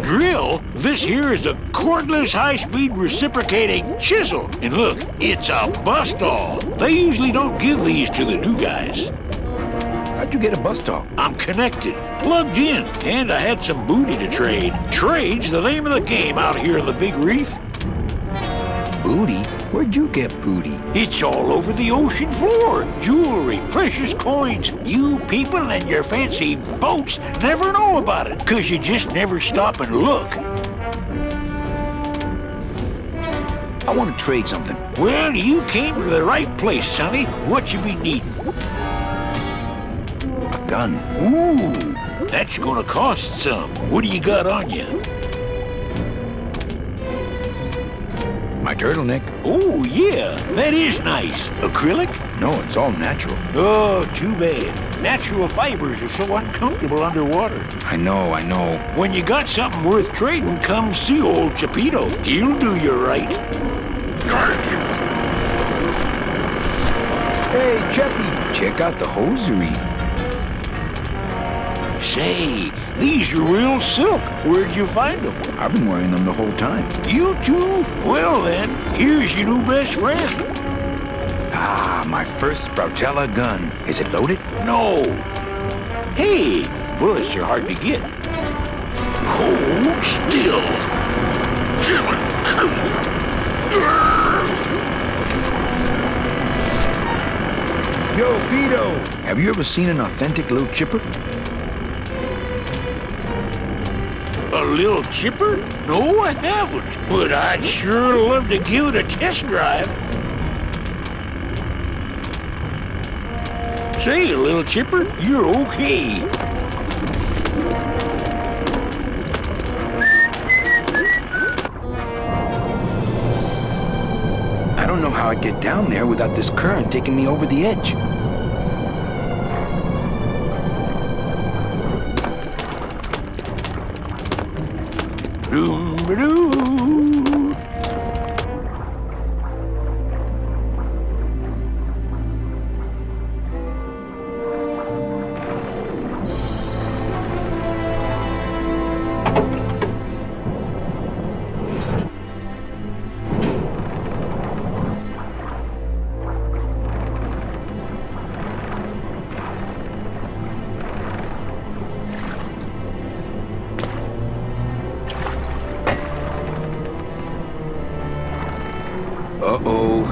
Drill? This here is a cordless, high-speed reciprocating chisel. And look, it's a bust-all. They usually don't give these to the new guys. How'd you get a bust-all? I'm connected, plugged in, and I had some booty to trade. Trade's the name of the game out here in the big reef. Booty? Where'd you get booty? It's all over the ocean floor. Jewelry, precious coins. You people and your fancy boats never know about it, 'cause you just never stop and look. I want to trade something. Well, you came to the right place, sonny. What you be needing? A gun. Ooh, that's gonna cost some. What do you got on you? My turtleneck. Oh, yeah, that is nice. Acrylic? No, it's all natural. Oh, too bad. Natural fibers are so uncomfortable underwater. I know. When you got something worth trading, come see old Chapito. He'll do you right. Hey, Chappie, check out the hosiery. Say, these are real silk. Where'd you find them? I've been wearing them the whole time. You too? Well then, here's your new best friend. Ah, my first Sprautella gun. Is it loaded? No. Hey, bullets are hard to get. Hold still. Yo, Vito, have you ever seen an authentic little chipper? A little chipper? No, I haven't. But I'd sure love to give it a test drive. Say, little chipper, you're okay. I don't know how I'd get down there without this current taking me over the edge. Doom-ba-doo. Uh-oh.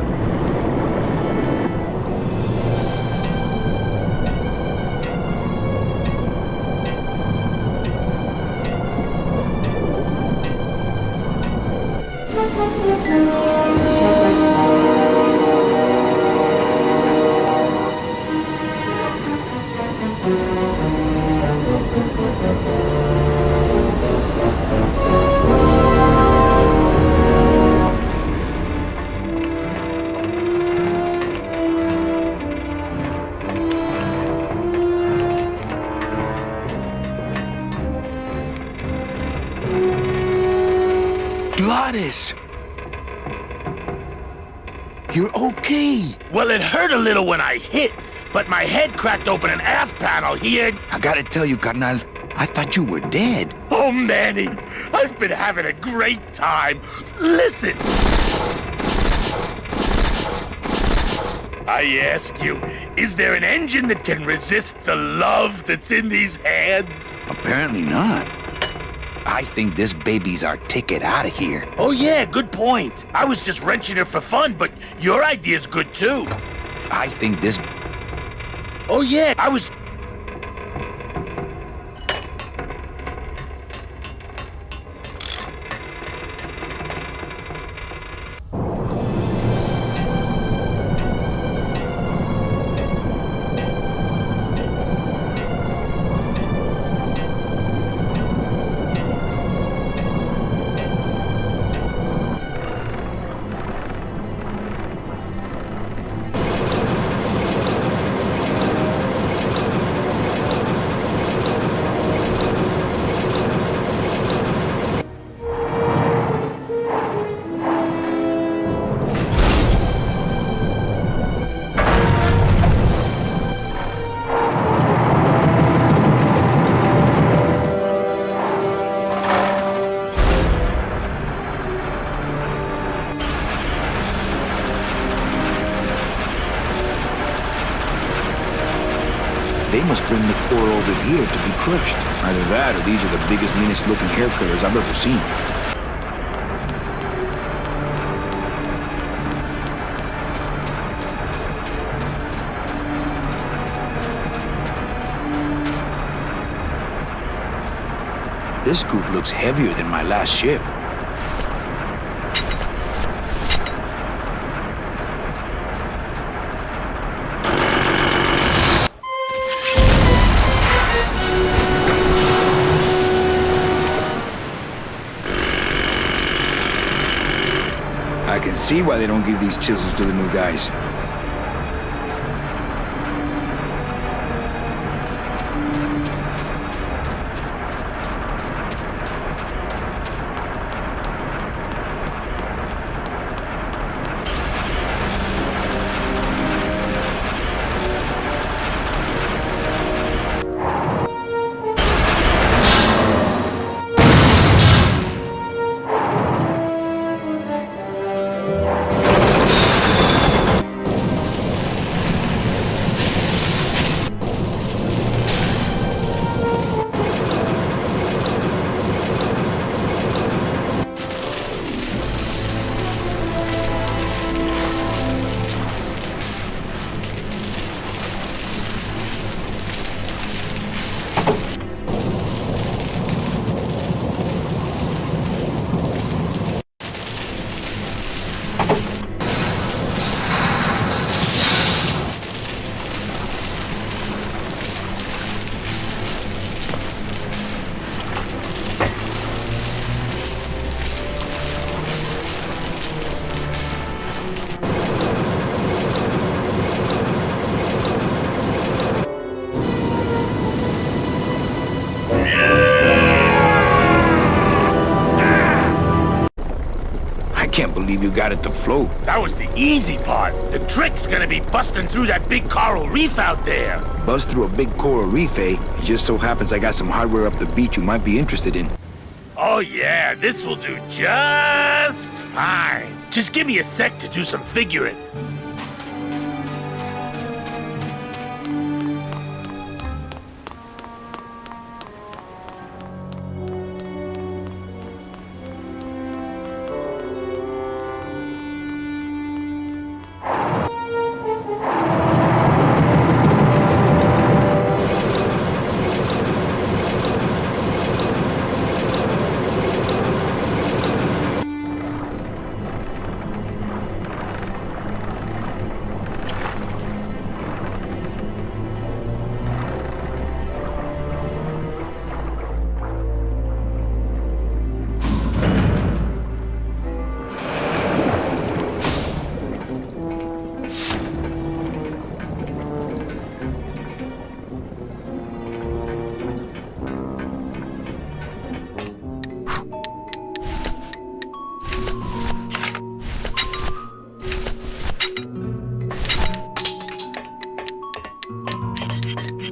Gladys! You're okay! Well, it hurt a little when I hit, but my head cracked open an aft panel here. I gotta tell you, carnal, I thought you were dead. Oh, Manny, I've been having a great time. Listen! I ask you, is there an engine that can resist the love that's in these hands? Apparently not. I think this baby's our ticket out of here. Oh yeah, good point. I was just wrenching it for fun, but your idea's good too. I think this... Oh yeah, I was... They must bring the core over here to be crushed. Either that or these are the biggest, meanest looking hair killers I've ever seen. This scoop looks heavier than my last ship. I can see why they don't give these chisels to the new guys. Can't believe you got it to float. That was the easy part. The trick's gonna be busting through that big coral reef out there. Bust through a big coral reef, eh? It just so happens I got some hardware up the beach you might be interested in. Oh yeah, this will do just fine. Just give me a sec to do some figuring.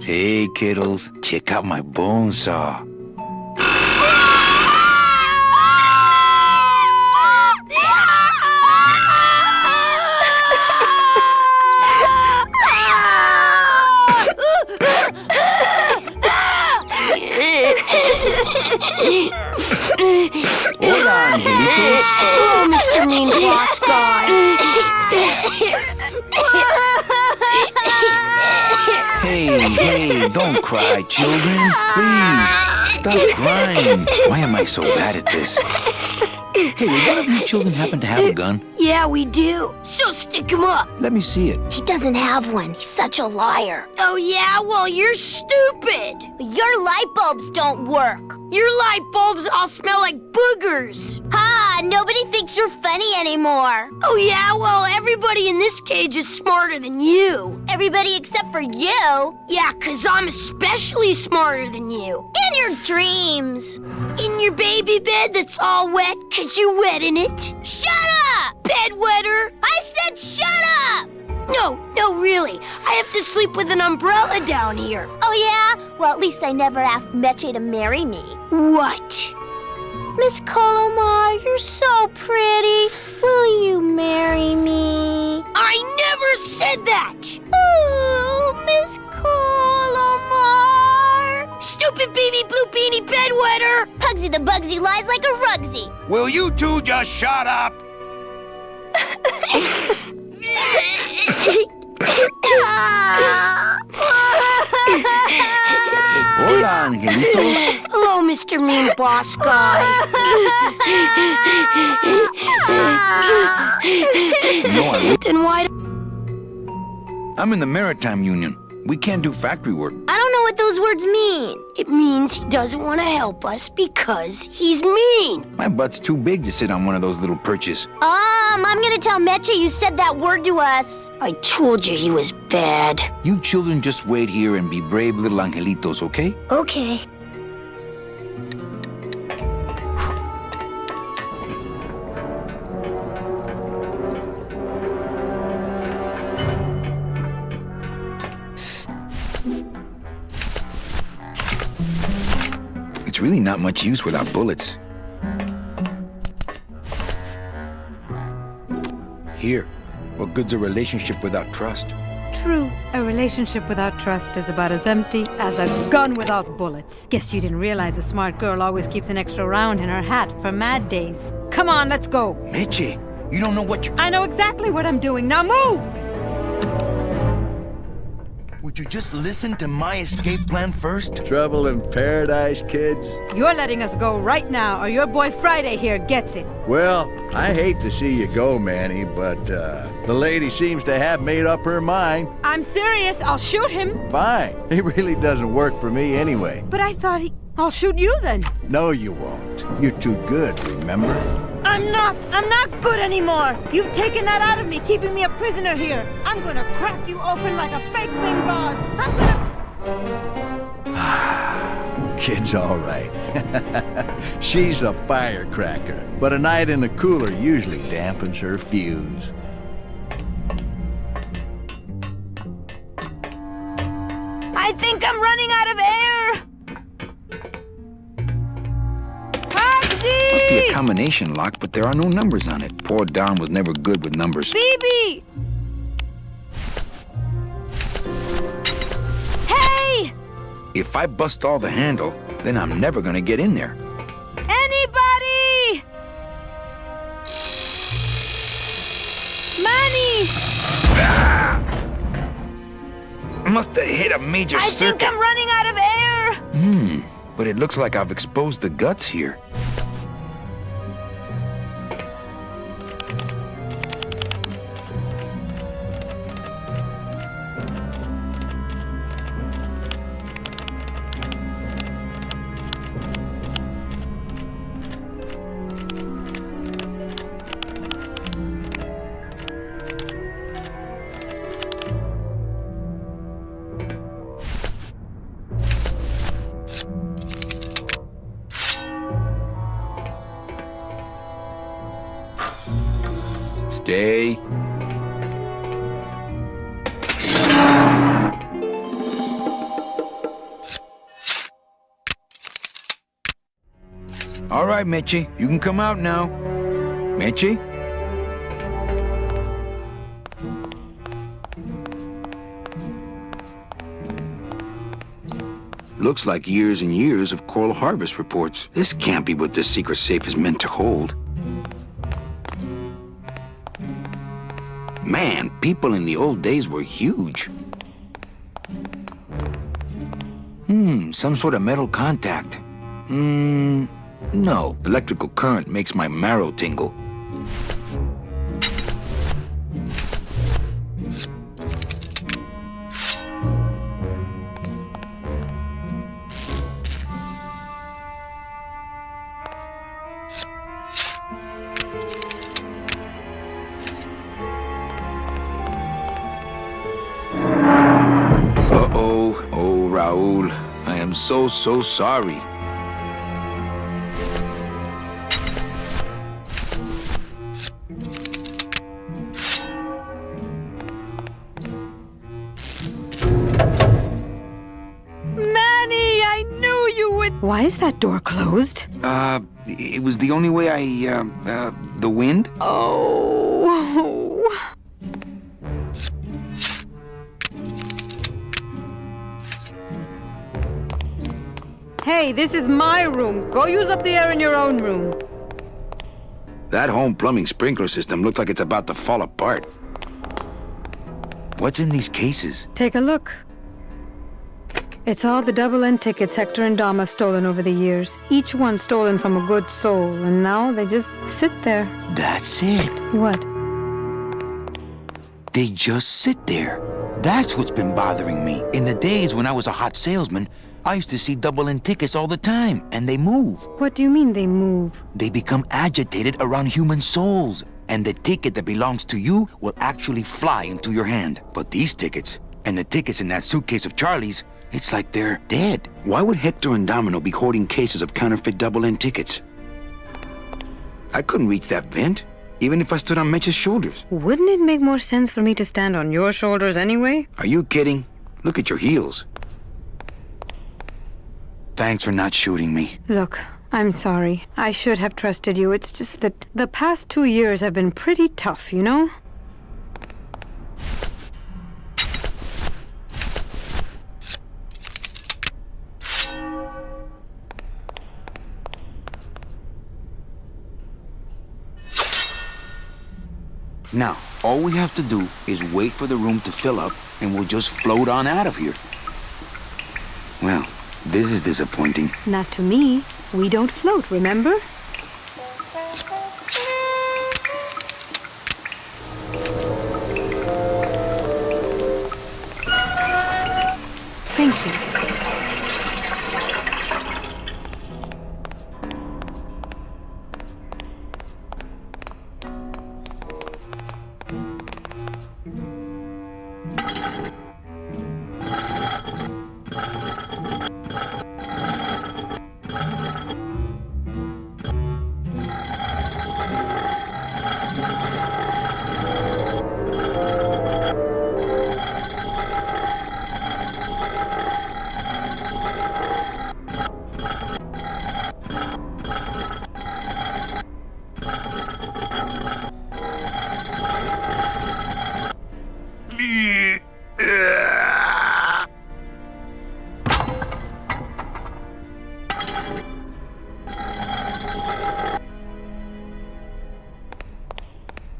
Hey, kiddles, check out my bone saw. Hola, angelitos. Oh, Mr. Mean Boss Guy. Hey, don't cry, children. Please, stop crying. Why am I so bad at this? Hey, do one of you children happen to have a gun? Yeah, we do. So stick him up. Let me see it. He doesn't have one. He's such a liar. Oh, yeah? Well, you're stupid. Your light bulbs don't work. Your light bulbs all smell like boogers. Ha! Nobody thinks you're funny anymore. Oh, yeah? Well, everybody in this cage is smarter than you. Everybody except for you? Yeah, 'cause I'm especially smarter than you. In your dreams. In your baby bed that's all wet 'cause you wet in it. Shut up, bedwetter! I said shut up! No, really. I have to sleep with an umbrella down here. Oh, yeah? Well, at least I never asked Meche to marry me. What? Miss Colomar, you're so pretty. Will you marry me? I never said that! Ooh, Miss Colomar! Stupid baby blue beanie bedwetter! Pugsy the Bugsy lies like a rugsy. Will you two just shut up? Hola, angelitos. Hello, Mr. Mean Boss Guy. Then why... I'm in the Maritime Union. We can't do factory work. I don't know what those words mean. It means he doesn't want to help us because he's mean. My butt's too big to sit on one of those little perches. I'm gonna tell Meche you said that word to us. I told you he was bad. You children just wait here and be brave little angelitos, okay? Okay. It's really not much use without bullets. Here, what good's a relationship without trust? True, a relationship without trust is about as empty as a gun without bullets. Guess you didn't realize a smart girl always keeps an extra round in her hat for mad days. Come on, let's go. Meche, you don't know what you're... I know exactly what I'm doing. Now move! Would you just listen to my escape plan first? Trouble in paradise, kids? You're letting us go right now, or your boy Friday here gets it. Well, I hate to see you go, Manny, but the lady seems to have made up her mind. I'm serious. I'll shoot him. Fine. It really doesn't work for me anyway. But I thought I'll shoot you then. No, you won't. You're too good, remember? I'm not good anymore. You've taken that out of me, keeping me a prisoner here. I'm gonna crack you open like a fake bing vase. I'm gonna... Kid's all right. She's a firecracker, but a night in the cooler usually dampens her fuse. I think I'm running out of air. Must be a combination lock, but there are no numbers on it. Poor Don was never good with numbers. BB! Hey! If I bust all the handle, then I'm never gonna get in there. Anybody! Manny! Must have hit a major circuit. I think I'm running out of air! But it looks like I've exposed the guts here. Stay. All right, Meche, you can come out now. Meche? Looks like years and years of coral harvest reports. This can't be what this secret safe is meant to hold. Man, people in the old days were huge. Some sort of metal contact. No. Electrical current makes my marrow tingle. I'm so sorry. Manny, I knew you would... Why is that door closed? It was the only way the wind? Oh... Hey, this is my room. Go use up the air in your own room. That home plumbing sprinkler system looks like it's about to fall apart. What's in these cases? Take a look. It's all the double-end tickets Hector and Dom have stolen over the years. Each one stolen from a good soul, and now they just sit there. That's it. What? They just sit there. That's what's been bothering me. In the days when I was a hot salesman, I used to see double-end tickets all the time, and they move. What do you mean they move? They become agitated around human souls, and the ticket that belongs to you will actually fly into your hand. But these tickets, and the tickets in that suitcase of Charlie's, it's like they're dead. Why would Hector and Domino be hoarding cases of counterfeit double-end tickets? I couldn't reach that vent, even if I stood on Meche's shoulders. Wouldn't it make more sense for me to stand on your shoulders anyway? Are you kidding? Look at your heels. Thanks for not shooting me. Look, I'm sorry. I should have trusted you. It's just that the past 2 years have been pretty tough, you know? Now, all we have to do is wait for the room to fill up, and we'll just float on out of here. Well, this is disappointing. Not to me. We don't float, remember? Thank you.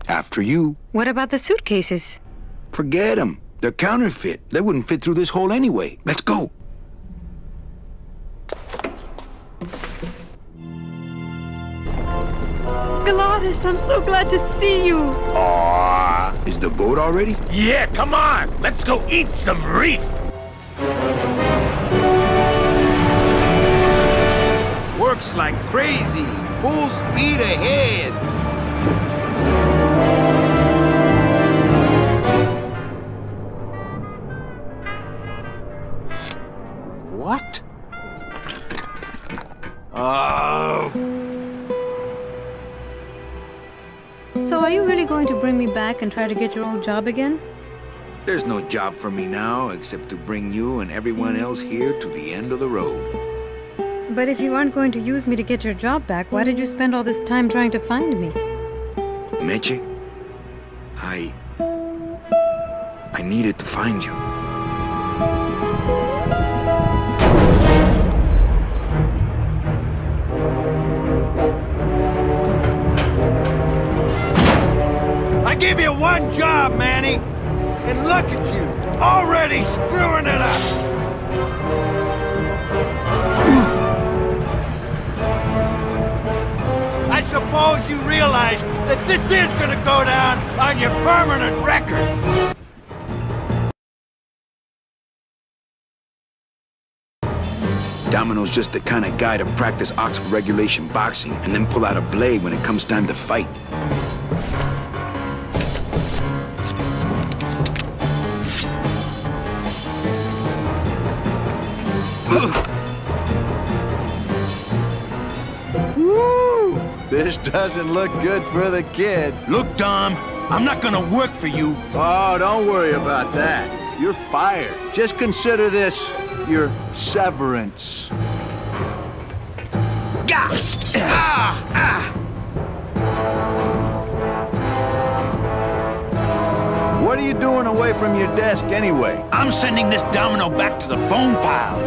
After you. What about the suitcases? Forget them. They're counterfeit. They wouldn't fit through this hole anyway. Let's go. Gladys, I'm so glad to see you. Aww. Is the boat already? Yeah, come on. Let's go eat some reef. Works like crazy. Full speed ahead. What? Oh. So are you really going to bring me back and try to get your old job again? There's no job for me now except to bring you and everyone else here to the end of the road. But if you aren't going to use me to get your job back, why did you spend all this time trying to find me? Meche, I needed to find you. I give you one job, Manny, and look at you, already screwing it up. I suppose you realize that this is gonna go down on your permanent record. Domino's just the kind of guy to practice Oxford regulation boxing and then pull out a blade when it comes time to fight. Woo! This doesn't look good for the kid. Look, Dom, I'm not gonna work for you. Oh, don't worry about that. You're fired. Just consider this your severance. Gah! Ah! Ah! What are you doing away from your desk anyway? I'm sending this domino back to the bone pile.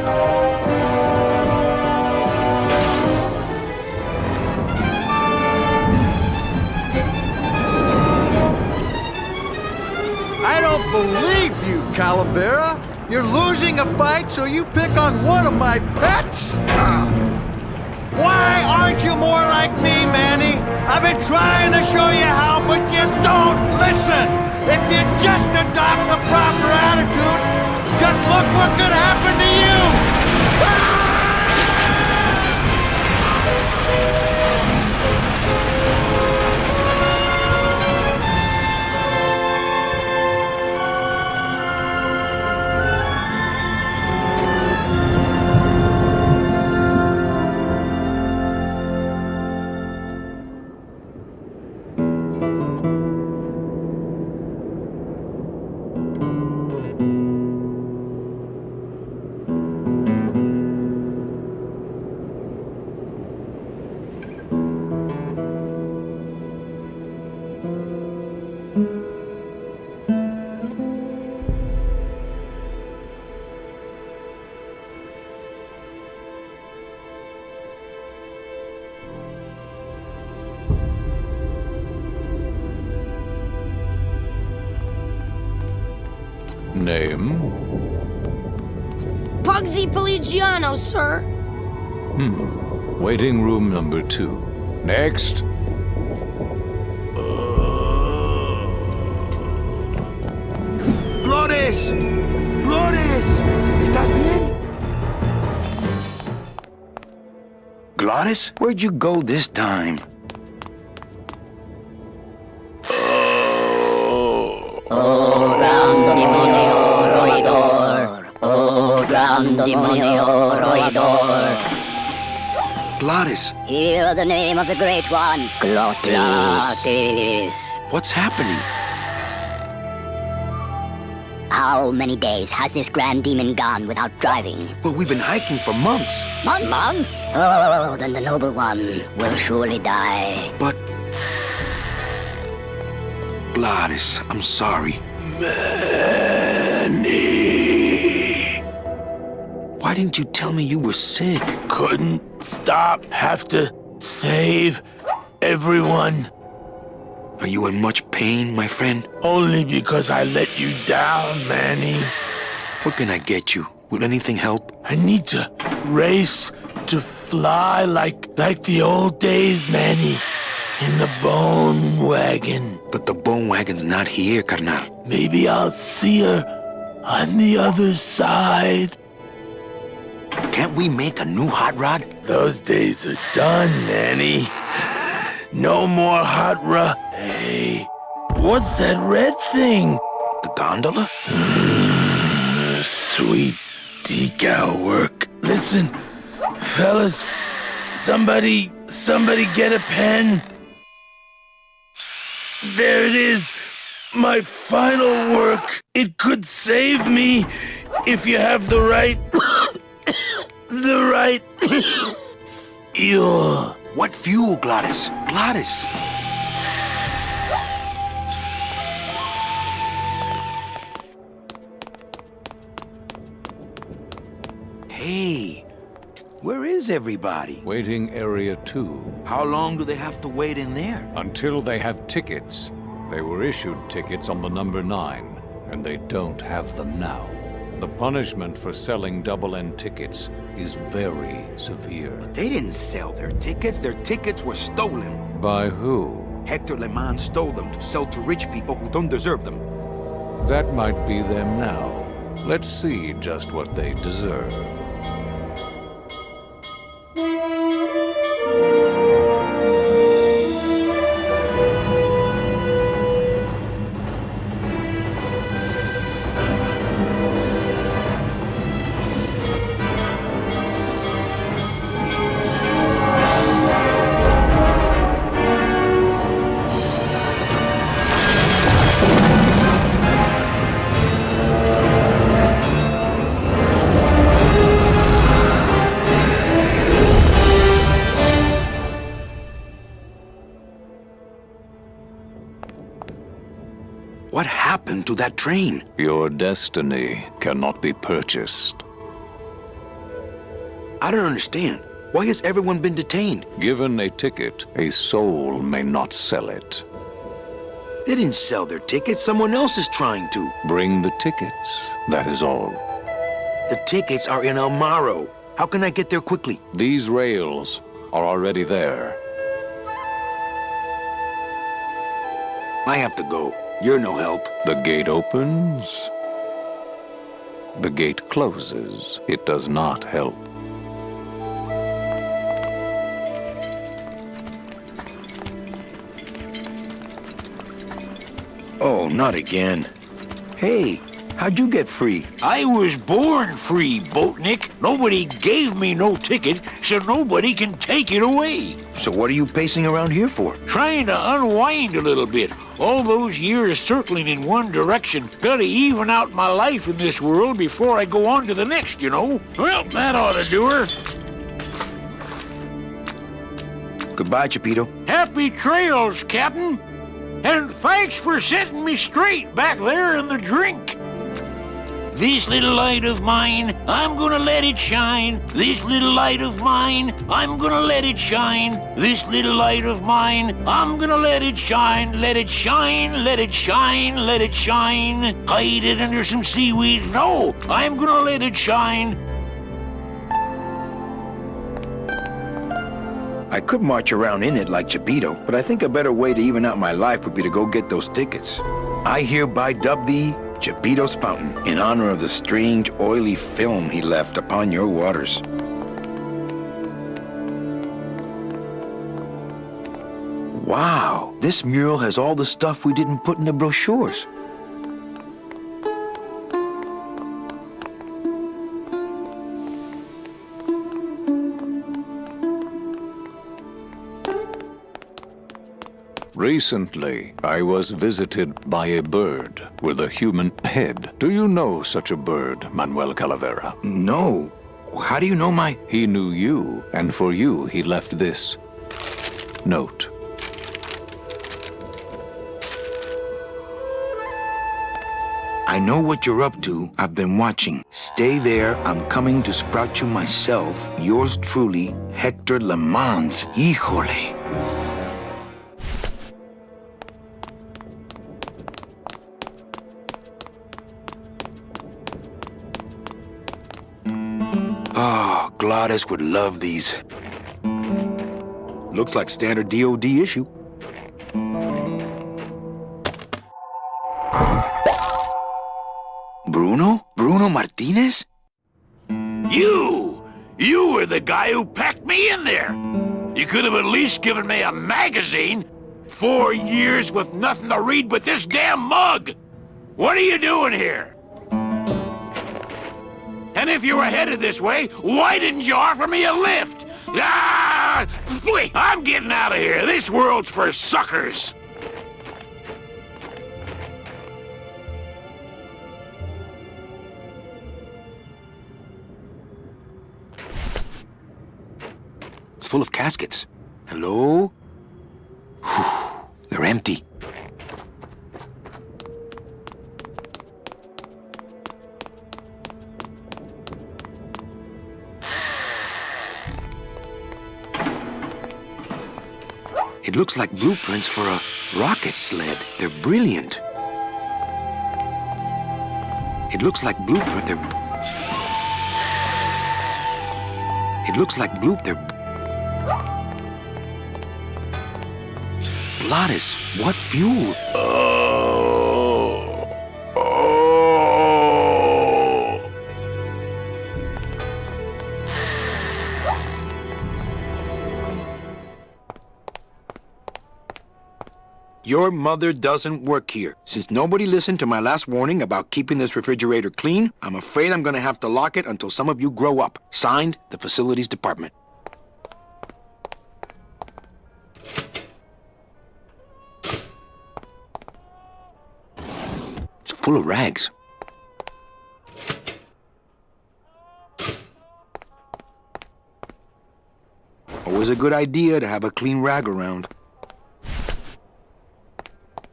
I don't believe you, Calavera. You're losing a fight, so you pick on one of my pets? Why aren't you more like me, Manny? I've been trying to show you how, but you don't listen. If you just adopt the proper attitude, just look what could happen to you. Name? Pugsy Pelagiano, sir. Waiting room number 2. Next. ¡Flores! ¡Flores! ¿Estás bien? Glottis, where'd you go this time? Oh, gran demonio roedor. Oh, gran demonio roedor. Glottis. Hear the name of the Great One. Glottis. What's happening? How many days has this grand demon gone without driving? But we've been hiking for months. Months? Oh, then the noble one will surely die. But... Glottis, I'm sorry. Manny. Why didn't you tell me you were sick? Couldn't stop. Have to save everyone. Are you in much pain, my friend? Only because I let you down, Manny. What can I get you? Will anything help? I need to race to fly like the old days, Manny. In the bone wagon. But the bone wagon's not here, carnal. Maybe I'll see her on the other side. Can't we make a new hot rod? Those days are done, Manny. No more hot rod. Hey, what's that red thing? The gondola? Sweet decal work. Listen, fellas, somebody get a pen. There it is, my final work. It could save me if you have the right, fuel. What fuel, Glottis? Glottis! Hey, where is everybody? Waiting area 2. How long do they have to wait in there? Until they have tickets. They were issued tickets on the number 9, and they don't have them now. The punishment for selling double-end tickets is very severe. But they didn't sell their tickets were stolen. By who? Hector Le Mans stole them to sell to rich people who don't deserve them. That might be them now. Let's see just what they deserve. What happened to that train? Your destiny cannot be purchased. I don't understand. Why has everyone been detained? Given a ticket, a soul may not sell it. They didn't sell their tickets. Someone else is trying to. Bring the tickets, that is all. The tickets are in El Morro. How can I get there quickly? These rails are already there. I have to go. You're no help. The gate opens. The gate closes. It does not help. Oh, not again. Hey, how'd you get free? I was born free, Boatnik. Nobody gave me no ticket, so nobody can take it away. So what are you pacing around here for? Trying to unwind a little bit. All those years circling in one direction. Gotta even out my life in this world before I go on to the next, you know. Well, that ought to do her. Goodbye, Chapito. Happy trails, Captain. And thanks for setting me straight back there in the drink. This little light of mine, I'm gonna let it shine. This little light of mine, I'm gonna let it shine. This little light of mine, I'm gonna let it shine. Let it shine, let it shine, let it shine. Hide it under some seaweed. No, I'm gonna let it shine. I could march around in it like Chapito, but I think a better way to even out my life would be to go get those tickets. I hereby dub thee Chapito's Fountain in honor of the strange, oily film he left upon your waters. Wow, this mural has all the stuff we didn't put in the brochures. Recently, I was visited by a bird with a human head. Do you know such a bird, Manuel Calavera? No. How do you know my... He knew you, and for you he left this note. I know what you're up to. I've been watching. Stay there. I'm coming to sprout you myself. Yours truly, Hector Le Mans. Híjole. Oh, Gladys would love these. Looks like standard DOD issue. Bruno? Bruno Martinez? You were the guy who packed me in there. You could have at least given me a magazine. 4 years with nothing to read but this damn mug. What are you doing here? And if you were headed this way, why didn't you offer me a lift? Ah! Wait, I'm getting out of here. This world's for suckers. It's full of caskets. Hello? Whew, they're empty. It looks like blueprints for a rocket sled. They're brilliant. It looks like blueprint. It looks like they're... Gladys, what fuel? Your mother doesn't work here. Since nobody listened to my last warning about keeping this refrigerator clean, I'm afraid I'm gonna have to lock it until some of you grow up. Signed, the Facilities Department. It's full of rags. Always a good idea to have a clean rag around.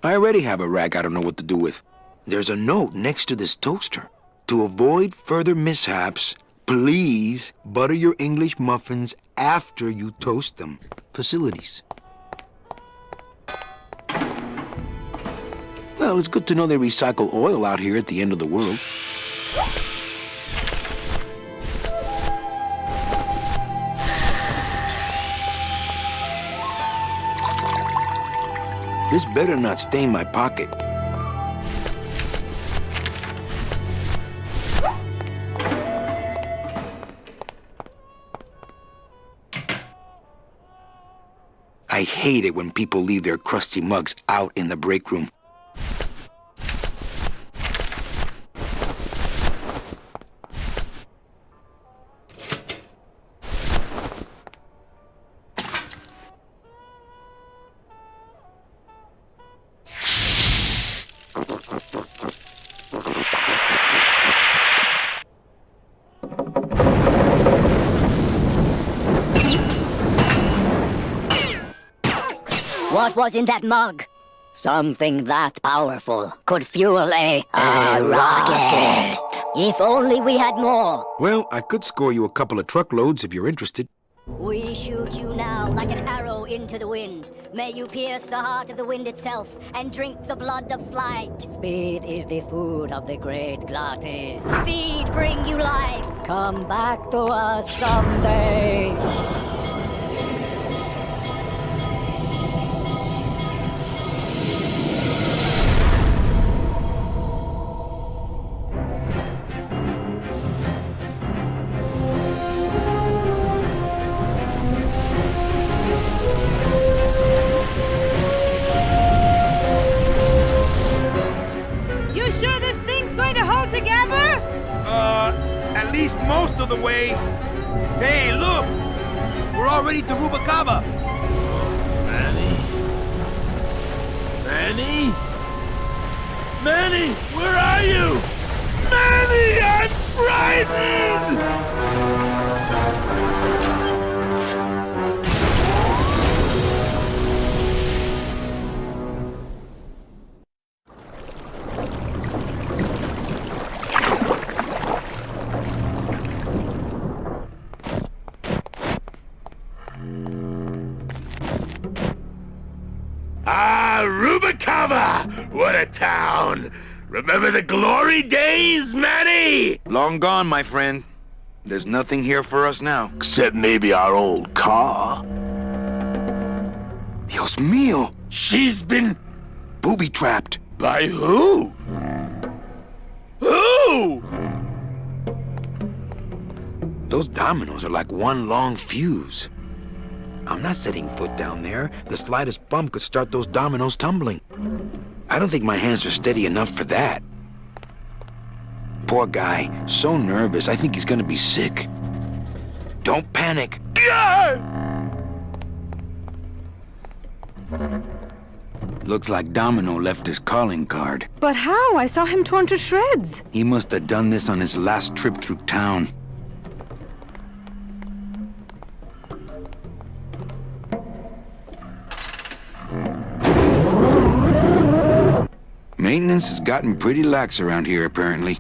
I already have a rag I don't know what to do with. There's a note next to this toaster. To avoid further mishaps, please butter your English muffins after you toast them. Facilities. Well, it's good to know they recycle oil out here at the end of the world. This better not stain my pocket. I hate it when people leave their crusty mugs out in the break room. What was in that mug? Something that powerful could fuel a rocket. If only we had more. Well, I could score you a couple of truckloads if you're interested. We shoot you now like an arrow into the wind. May you pierce the heart of the wind itself and drink the blood of flight. Speed is the food of the great glutton. Speed bring you life. Come back to us someday. At least most of the way. Hey, look! We're already to Rubacava. Manny? Manny? Manny, where are you? Manny, I'm frightened! Rubacava! What a town! Remember the glory days, Manny? Long gone, my friend. There's nothing here for us now. Except maybe our old car. Dios mío! She's been... booby-trapped. By who? Who? Those dominoes are like one long fuse. I'm not setting foot down there. The slightest bump could start those dominoes tumbling. I don't think my hands are steady enough for that. Poor guy, so nervous, I think he's gonna be sick. Don't panic. Looks like Domino left his calling card. But how? I saw him torn to shreds. He must have done this on his last trip through town. Maintenance has gotten pretty lax around here, apparently.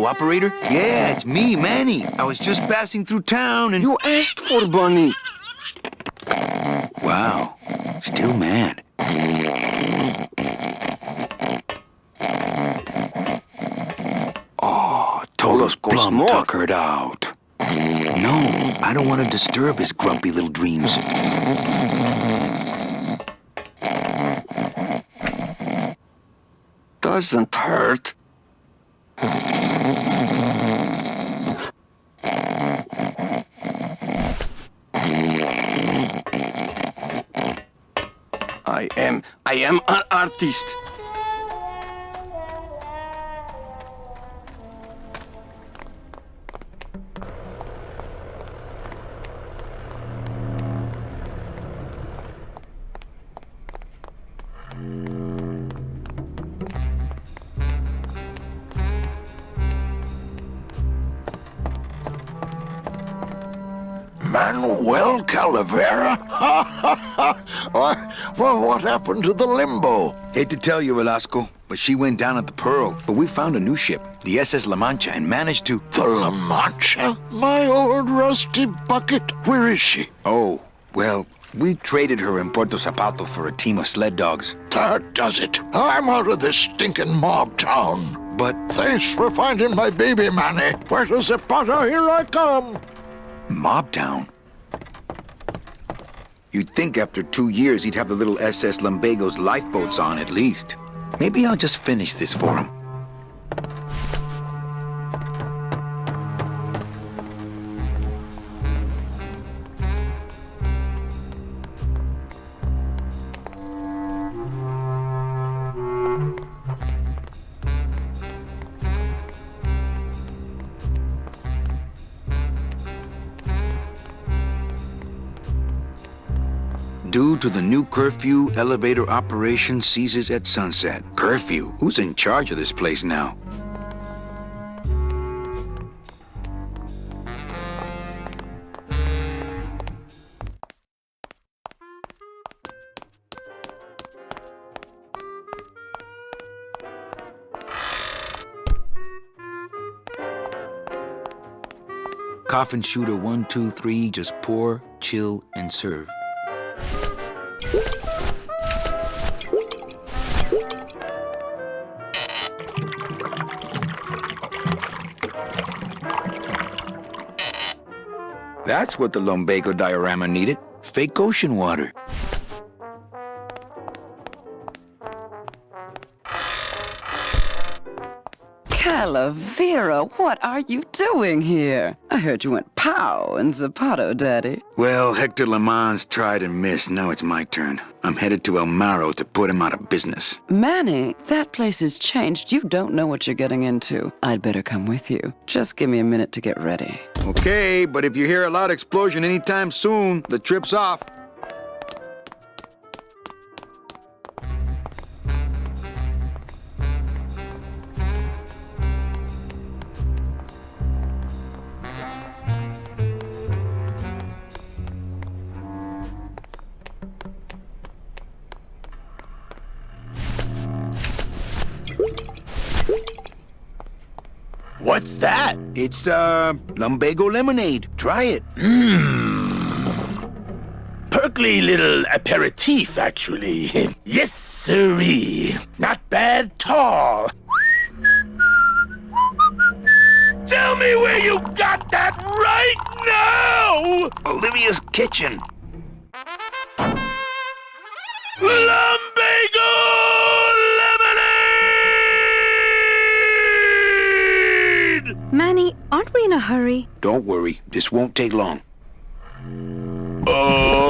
Operator? Yeah, it's me, Manny. I was just passing through town and... You asked for Bunny. Wow. Still mad. Oh, Todos plumb tuckered out. No, I don't want to disturb his grumpy little dreams. Doesn't hurt. I am an artist. Manuel Calavera? Well, what happened to the Limbo? Hate to tell you, Velasco, but she went down at the Pearl. But we found a new ship, the SS La Mancha, and managed to... The La Mancha? My old rusty bucket. Where is she? Oh, well, we traded her in Puerto Zapato for a team of sled dogs. That does it. I'm out of this stinking mob town. But... Thanks for finding my baby, Manny. Puerto Zapato, here I come. Mob town? You'd think after 2 years he'd have the little SS Lumbago's lifeboats on at least. Maybe I'll just finish this for him. Due to the new curfew, elevator operation ceases at sunset. Curfew? Who's in charge of this place now? Coffin shooter 1, 2, 3, just pour, chill, and serve. That's what the lumbago diorama needed. Fake ocean water. Calavera, what are you doing here? I heard you went pow in Zapato, Daddy. Well, Hector Le Mans tried and missed. Now it's my turn. I'm headed to El Maro to put him out of business. Manny, that place has changed. You don't know what you're getting into. I'd better come with you. Just give me a minute to get ready. Okay, but if you hear a loud explosion anytime soon, the trip's off. What's that? It's, lumbago lemonade. Try it. Perkly little aperitif, actually. Yes, sirree. Not bad at all. Tell me where you got that right now! Olivia's kitchen. Lumbago lemonade! Manny, aren't we in a hurry? Don't worry, this won't take long. Oh,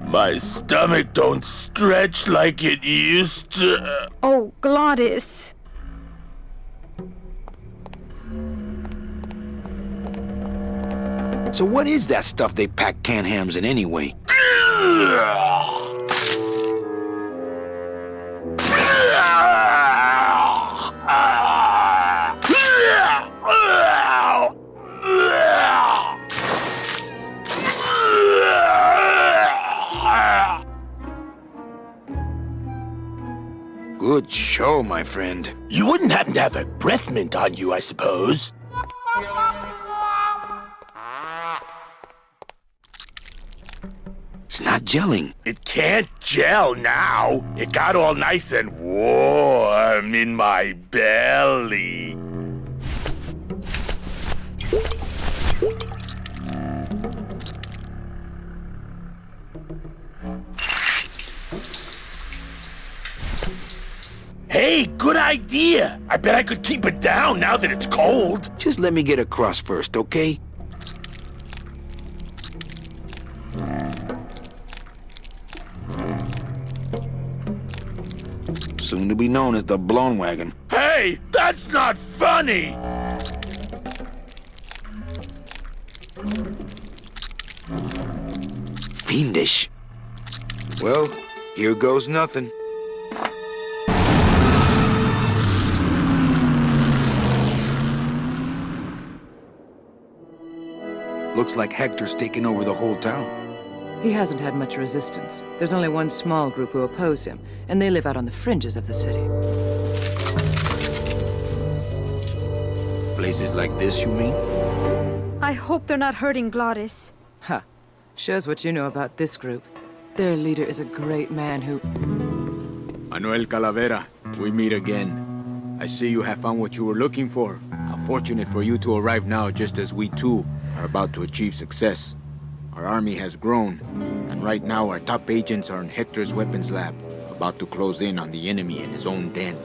my stomach don't stretch like it used to. Oh, Glottis. So what is that stuff they pack canned hams in anyway? Good show, my friend. You wouldn't happen to have a breath mint on you, I suppose? It's not gelling. It can't gel now. It got all nice and warm in my belly. Hey, good idea. I bet I could keep it down now that it's cold. Just let me get across first, okay? Soon to be known as the Blown Wagon. Hey, that's not funny! Fiendish. Well, here goes nothing. Looks like Hector's taken over the whole town. He hasn't had much resistance. There's only one small group who oppose him, and they live out on the fringes of the city. Places like this, you mean? I hope they're not hurting Glottis. Ha. Shows what you know about this group. Their leader is a great man who... Manuel Calavera, we meet again. I see you have found what you were looking for. How fortunate for you to arrive now, just as we too are about to achieve success. Our army has grown, and right now our top agents are in Hector's weapons lab, about to close in on the enemy in his own den.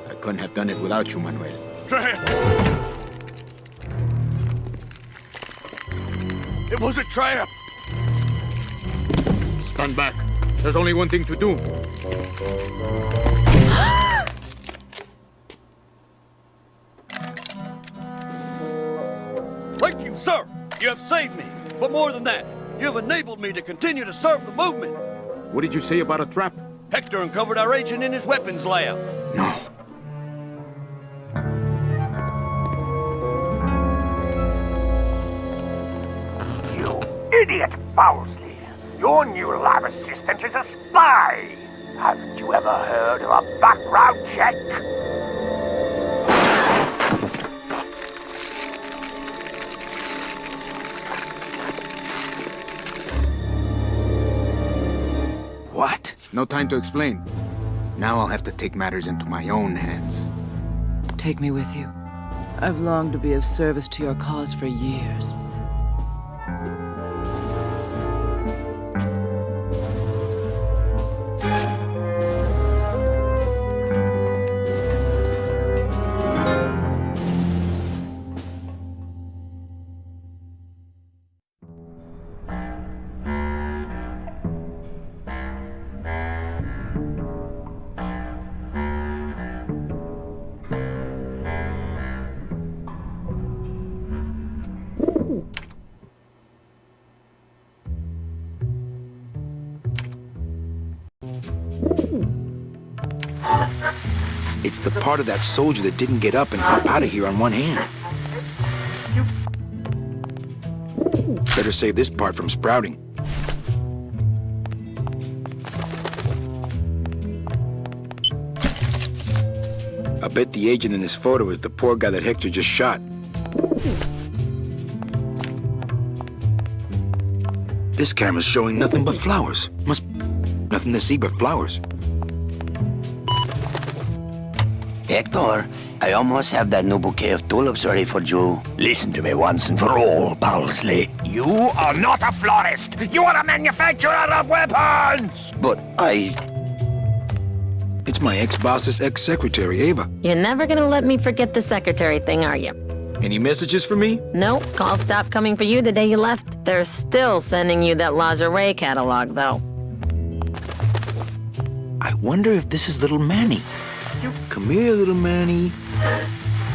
I couldn't have done it without you, Manuel. It was a trap! Stand back. There's only one thing to do. Thank you, sir! You have saved me! But more than that, you have enabled me to continue to serve the movement! What did you say about a trap? Hector uncovered our agent in his weapons lab. No. You idiot, Bowsley! Your new lab assistant is a spy! Haven't you ever heard of a background check? What? No time to explain. Now I'll have to take matters into my own hands. Take me with you. I've longed to be of service to your cause for years. It's the part of that soldier that didn't get up and hop out of here on one hand. Better save this part from sprouting. I bet the agent in this photo is the poor guy that Hector just shot. This camera's showing nothing but flowers. Nothing to see but flowers. Hector, I almost have that new bouquet of tulips ready for you. Listen to me once and for all, Bowsley. You are not a florist! You are a manufacturer of weapons! But It's my ex-boss's ex-secretary, Ava. You're never gonna let me forget the secretary thing, are you? Any messages for me? Nope. Calls stopped coming for you the day you left. They're still sending you that lingerie catalog, though. I wonder if this is little Manny. Come here, little Manny.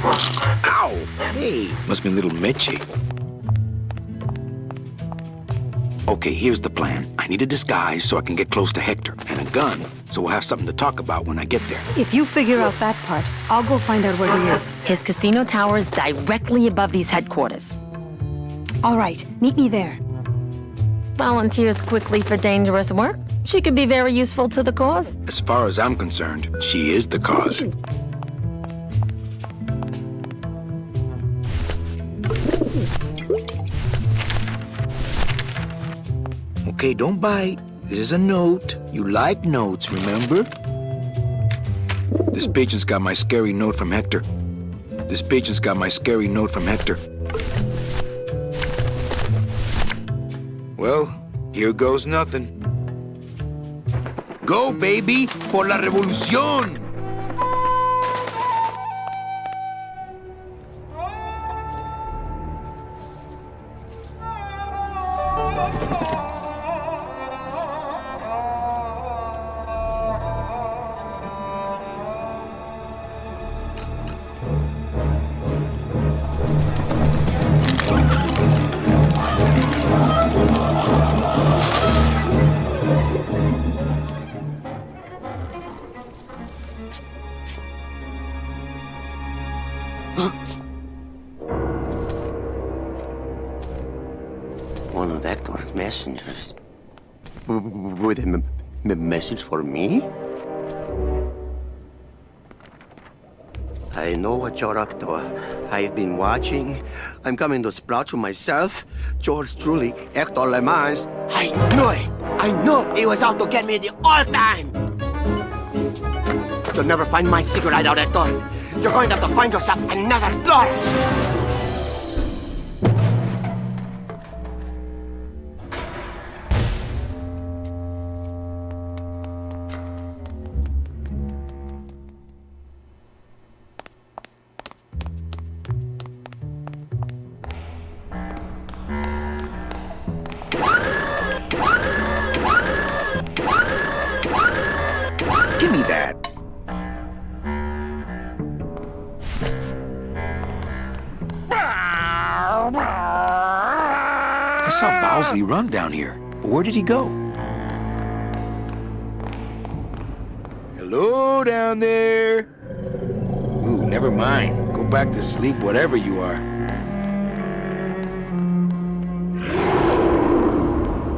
Ow! Hey, must be little Meche. Okay, here's the plan. I need a disguise so I can get close to Hector, and a gun so we'll have something to talk about when I get there. If you figure out that part, I'll go find out where he is. His casino tower is directly above these headquarters. All right, meet me there. Volunteers quickly for dangerous work. She could be very useful to the cause. As far as I'm concerned, she is the cause. Okay, don't bite. This is a note. You like notes, remember? This patient's got my scary note from Hector. This patient's got my scary note from Hector. Well, here goes nothing. Go, baby, por la revolución! messengers. Were they message for me? I know what you're up to. I've been watching. I'm coming to sprout you myself. George truly, Hector Le Mans. I knew it! I knew he was out to get me the whole time! You'll never find my secret hideout, Hector. You're going to have to find yourself another Flores! Give me that. I saw Bowsley run down here. Where did he go? Hello down there. Ooh, never mind. Go back to sleep, whatever you are.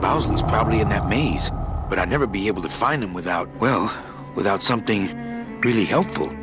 Bowsley's probably in that maze, but I'd never be able to find him without something really helpful.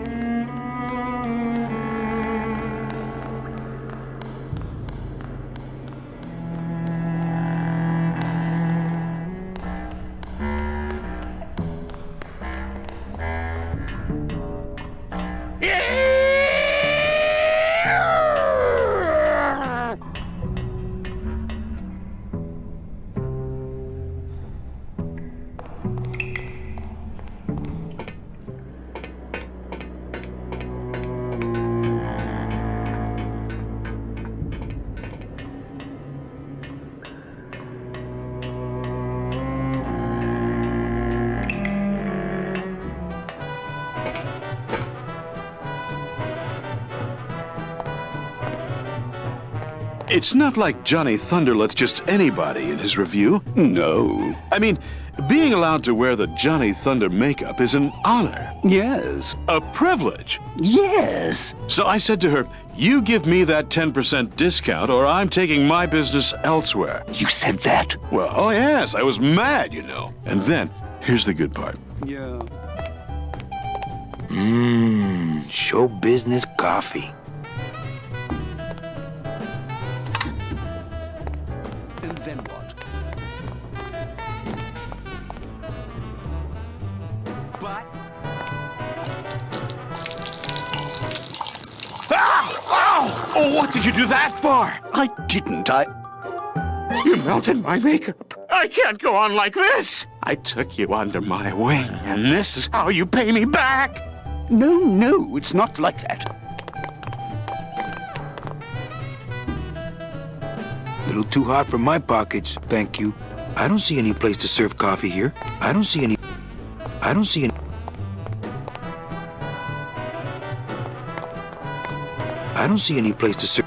It's not like Johnny Thunder lets just anybody in his review. No. I mean, being allowed to wear the Johnny Thunder makeup is an honor. Yes. A privilege. Yes. So I said to her, you give me that 10% discount or I'm taking my business elsewhere. You said that? Well, oh yes, I was mad, you know. And then, here's the good part. Yeah. Show business coffee. And then what? But... Oh, what did you do that for? I didn't. You melted my makeup. I can't go on like this. I took you under my wing, and this is how you pay me back. No, it's not like that. A little too hot for my pockets, thank you. I don't see any place to serve coffee here. I don't see any place to serve.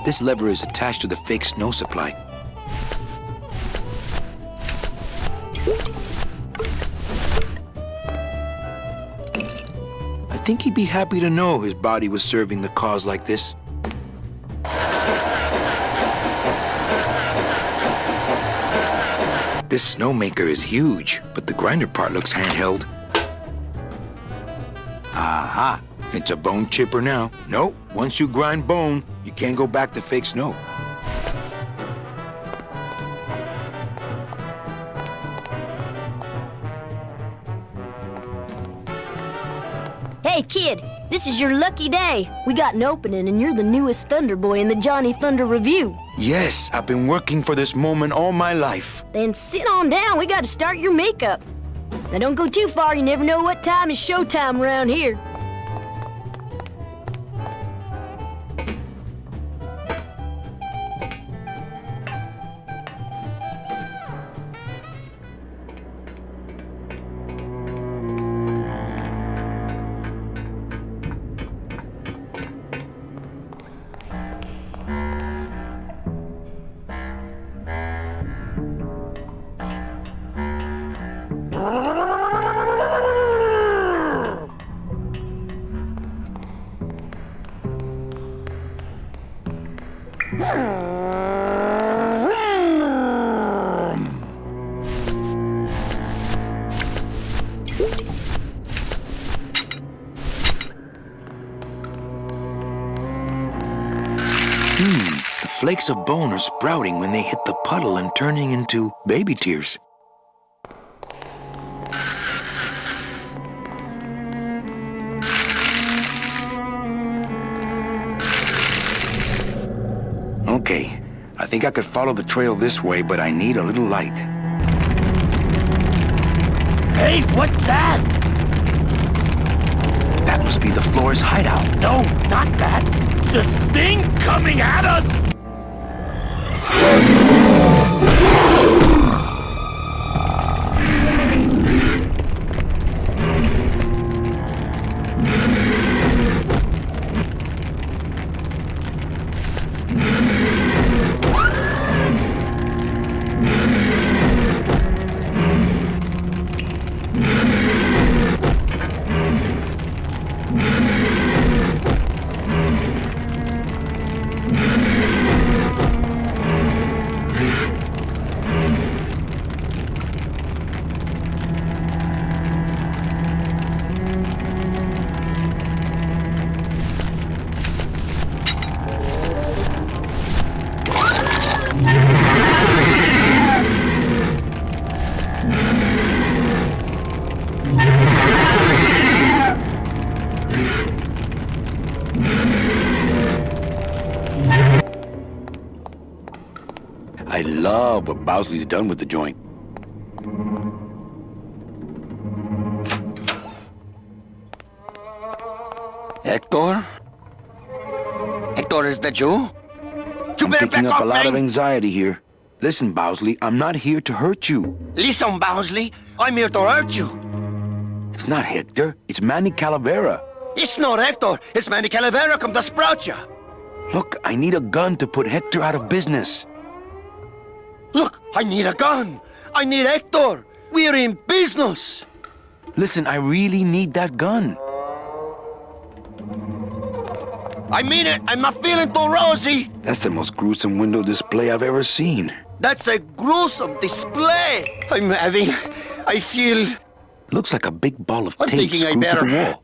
This lever is attached to the fake snow supply. I think he'd be happy to know his body was serving the cause like this. This snowmaker is huge, but the grinder part looks handheld. Aha! It's a bone chipper now. Nope, once you grind bone, you can't go back to fake snow. Hey, kid, this is your lucky day. We got an opening and you're the newest Thunder Boy in the Johnny Thunder Review. Yes, I've been working for this moment all my life. Then sit on down, we gotta start your makeup. Now don't go too far, you never know what time is showtime around here. The flakes of bone are sprouting when they hit the puddle and turning into baby tears. Okay, I think I could follow the trail this way, but I need a little light. Hey, what's that? That must be the Flores hideout. No, not that. The thing coming at us! I love what Bowsley's done with the joint. Hector? Hector, is that you? I'm picking up a lot of anxiety here. Listen, Bowsley, I'm not here to hurt you. Listen, Bowsley, I'm here to hurt you. It's not Hector, it's Manny Calavera. It's not Hector, it's Manny Calavera come to sprout you. Look, I need a gun to put Hector out of business. Look, I need a gun. I need Hector. We're in business. Listen, I really need that gun. I mean it. I'm not feeling too rosy. That's the most gruesome window display I've ever seen. That's a gruesome display. I feel... Looks like a big ball of I'm tape thinking I screwed to the better... wall.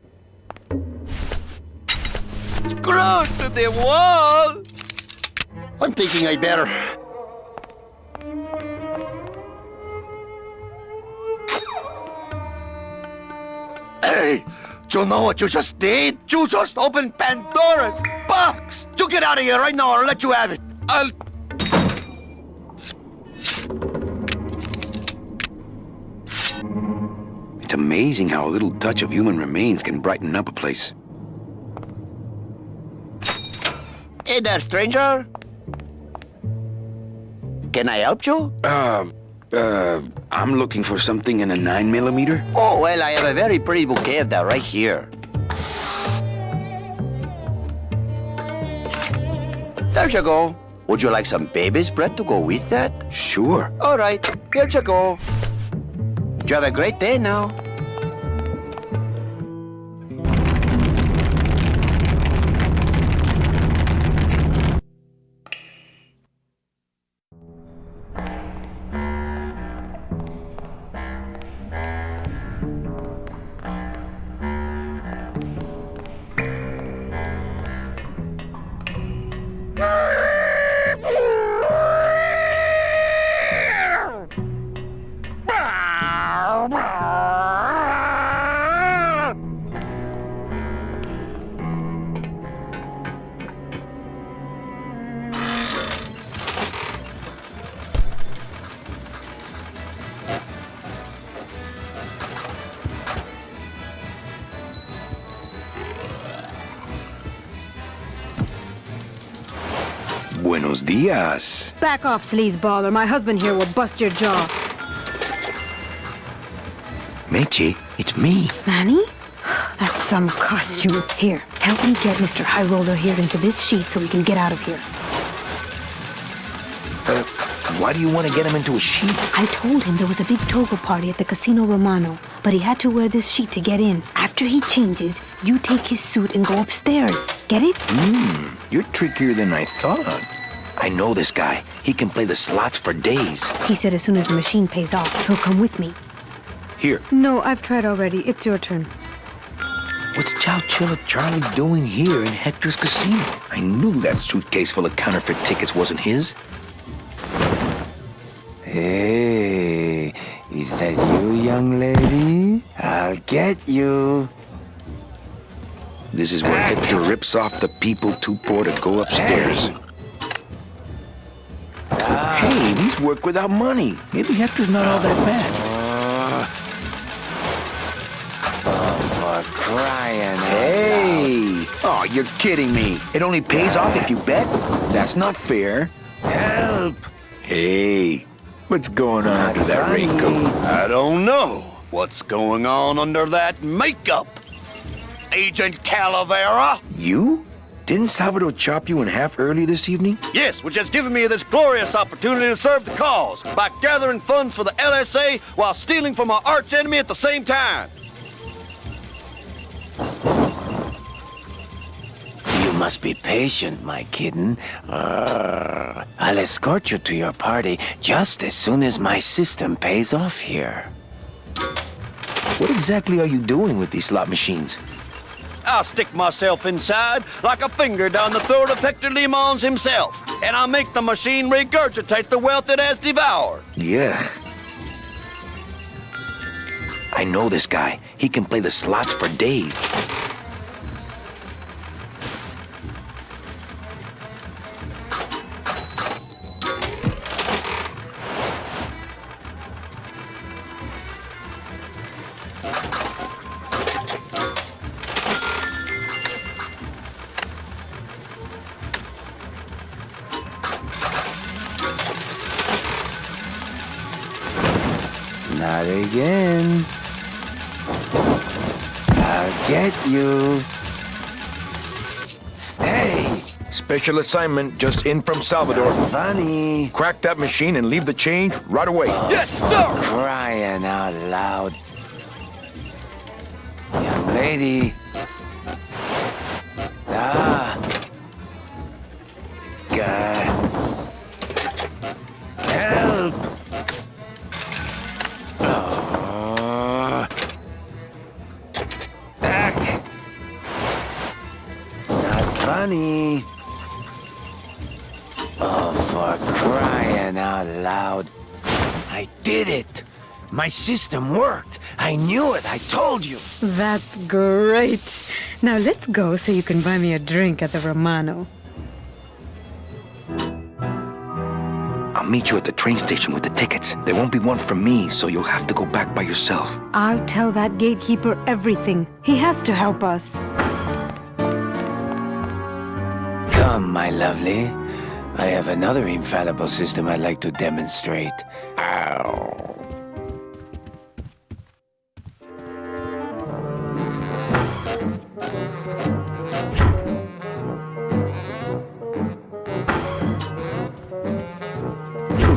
Screwed to the wall. I'm thinking I better... Hey, do you know what you just did? You just opened Pandora's box! You get out of here right now or I'll let you have it. It's amazing how a little touch of human remains can brighten up a place. Hey there, stranger. Can I help you? I'm looking for something in a 9mm. Oh, well, I have a very pretty bouquet of that right here. There you go. Would you like some baby's bread to go with that? Sure. All right, here you go. You have a great day now. Buenos dias. Back off, sleazeball, or my husband here will bust your jaw. Meche, it's me. Manny? That's some costume. Here, help me get Mr. High Roller here into this sheet so we can get out of here. Why do you want to get him into a sheet? I told him there was a big toga party at the Casino Romano, but he had to wear this sheet to get in. After he changes, you take his suit and go upstairs. Get it? You're trickier than I thought. I know this guy. He can play the slots for days. He said as soon as the machine pays off, he'll come with me. Here. No, I've tried already. It's your turn. What's Chowchilla Charlie doing here in Hector's casino? I knew that suitcase full of counterfeit tickets wasn't his. Hey, is that you, young lady? I'll get you. This is where Hector rips off the people too poor to go upstairs. Hey, these work without money. Maybe Hector's not all that bad. For crying out Hey! Oh, you're kidding me. It only pays off if you bet? That's not fair. Help! Hey, what's going on under that raincoat? I don't know what's going on under that makeup. Agent Calavera? You? Didn't Salvador chop you in half early this evening? Yes, which has given me this glorious opportunity to serve the cause by gathering funds for the LSA while stealing from our arch enemy at the same time. You must be patient, my kitten. I'll escort you to your party just as soon as my system pays off here. What exactly are you doing with these slot machines? I'll stick myself inside like a finger down the throat of Hector Le Mans himself, and I'll make the machine regurgitate the wealth it has devoured. Yeah. I know this guy. He can play the slots for days. Not again. I'll get you. Hey! Special assignment just in from Salvador. Funny. Crack that machine and leave the change right away. Yes, sir! Crying out loud. Young lady. Help! Back! Not funny. Oh, for crying out loud. I did it! My system worked! I knew it! I told you! That's great. Now let's go so you can buy me a drink at the Romano. I'll meet you at the train station with the tickets. There won't be one from me, so you'll have to go back by yourself. I'll tell that gatekeeper everything. He has to help us. Come, my lovely. I have another infallible system I'd like to demonstrate. Ow.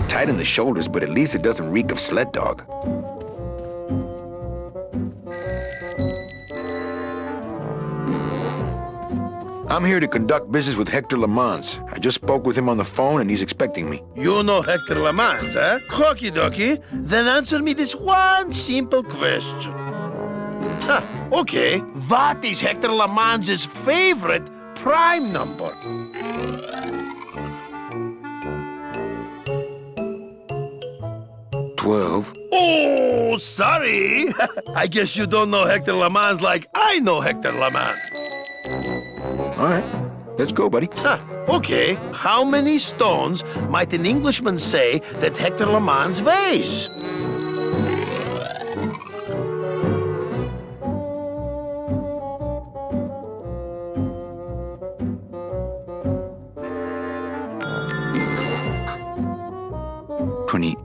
Tight in the shoulders, but at least it doesn't reek of sled dog. I'm here to conduct business with Hector Le Mans. I just spoke with him on the phone and he's expecting me. You know Hector Le Mans, eh? Okie dokie. Then answer me this one simple question. Okay. What is Hector Le Mans' favorite prime number? Oh, sorry. I guess you don't know Hector Le Mans like I know Hector Le Mans. All right, let's go, buddy. Okay. How many stones might an Englishman say that Hector Le Mans weighs?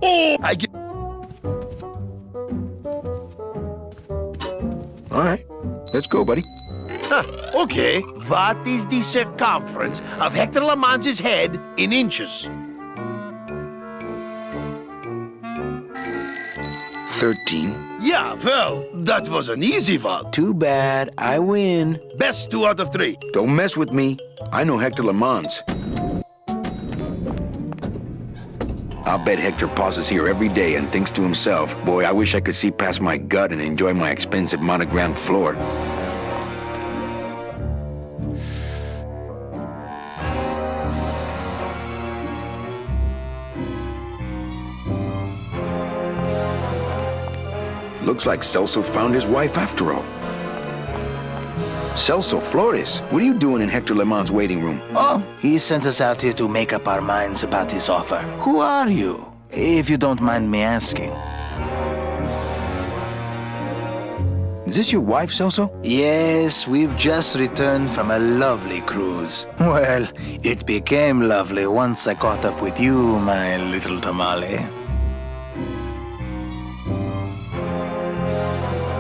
Oh, I get... All right, let's go, buddy. Okay. What is the circumference of Hector Le Mans' head in inches? 13. Yeah, well, that was an easy one. Too bad, I win. Best 2 out of 3. Don't mess with me. I know Hector Le Mans. I'll bet Hector pauses here every day and thinks to himself, boy, I wish I could see past my gut and enjoy my expensive monogrammed floor. Looks like Celso found his wife after all. Celso Flores, what are you doing in Hector LeMans' waiting room? Oh, he sent us out here to make up our minds about his offer. Who are you, if you don't mind me asking? Is this your wife, Celso? Yes, we've just returned from a lovely cruise. Well, it became lovely once I caught up with you, my little tamale.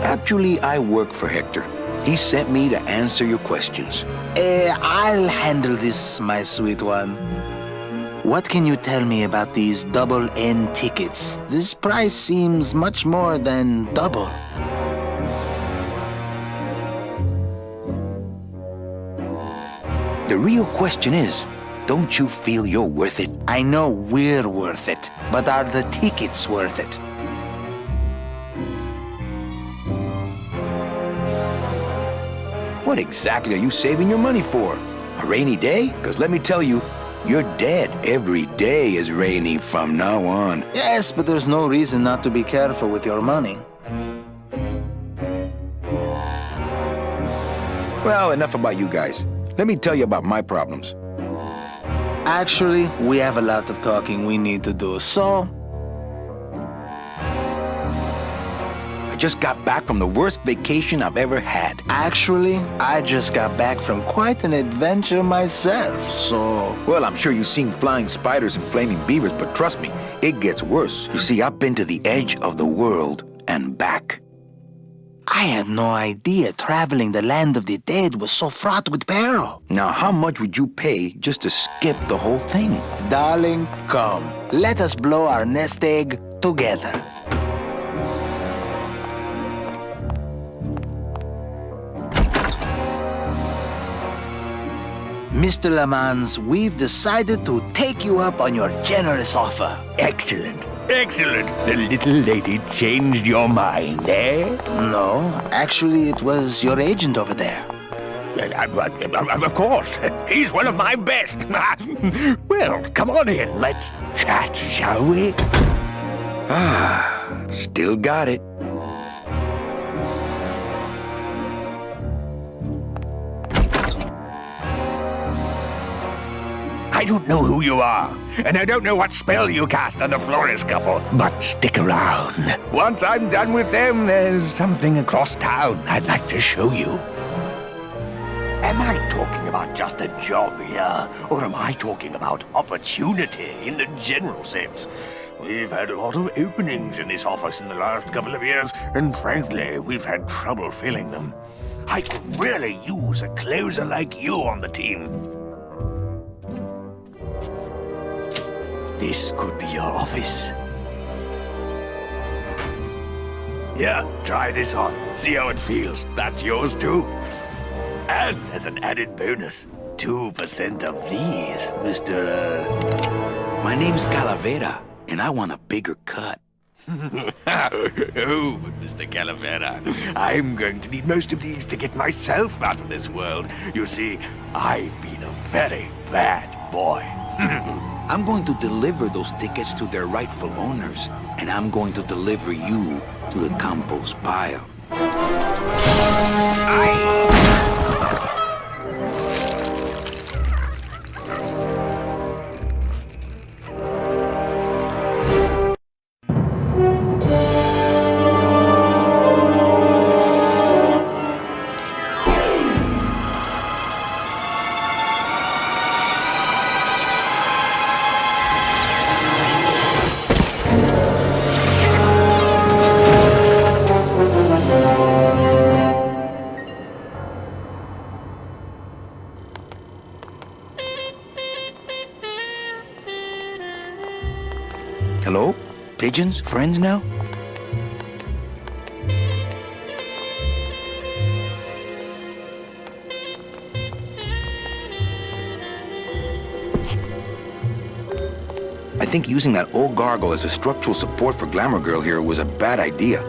Actually, I work for Hector. He sent me to answer your questions. I'll handle this, my sweet one. What can you tell me about these double N tickets? This price seems much more than double. The real question is, don't you feel you're worth it? I know we're worth it, but are the tickets worth it? What exactly are you saving your money for? A rainy day? Because let me tell you, you're dead. Every day is rainy from now on. Yes, but there's no reason not to be careful with your money. Well, enough about you guys. Let me tell you about my problems. Actually, we have a lot of talking we need to do, so... I just got back from the worst vacation I've ever had. Actually, I just got back from quite an adventure myself, so... Well, I'm sure you've seen flying spiders and flaming beavers, but trust me, it gets worse. You see, I've been to the edge of the world and back. I had no idea traveling the land of the dead was so fraught with peril. Now, how much would you pay just to skip the whole thing? Darling, come. Let us blow our nest egg together. Mr. LeMans, we've decided to take you up on your generous offer. Excellent. Excellent. The little lady changed your mind, eh? No, actually, it was your agent over there. Of course. He's one of my best. Well, come on in. Let's chat, shall we? Ah, still got it. I don't know who you are, and I don't know what spell you cast on the Flores couple, but stick around. Once I'm done with them, there's something across town I'd like to show you. Am I talking about just a job here, or am I talking about opportunity in the general sense? We've had a lot of openings in this office in the last couple of years, and frankly, we've had trouble filling them. I could really use a closer like you on the team. This could be your office. Yeah, try this on. See how it feels. That's yours too. And as an added bonus, 2% of these, Mr. My name's Calavera, and I want a bigger cut. Oh, but Mr. Calavera, I'm going to need most of these to get myself out of this world. You see, I've been a very bad boy. I'm going to deliver those tickets to their rightful owners, and I'm going to deliver you to the compost pile. Hello? Pigeons? Friends now? I think using that old gargoyle as a structural support for Glamour Girl here was a bad idea.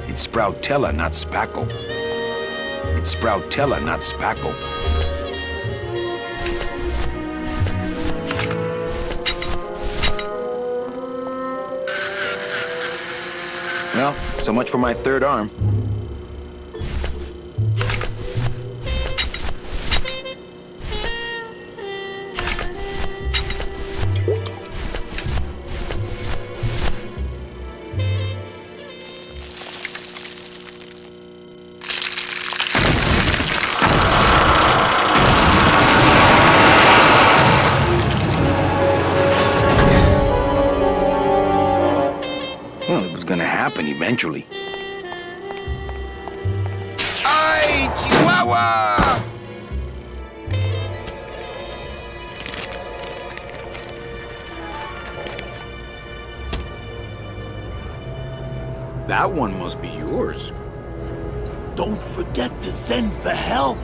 It's Sproutella, not Spackle. It's Sproutella, not Spackle. Well, so much for my third arm. Well, it was gonna happen eventually. Ay, Chihuahua! That one must be yours. Don't forget to send for help.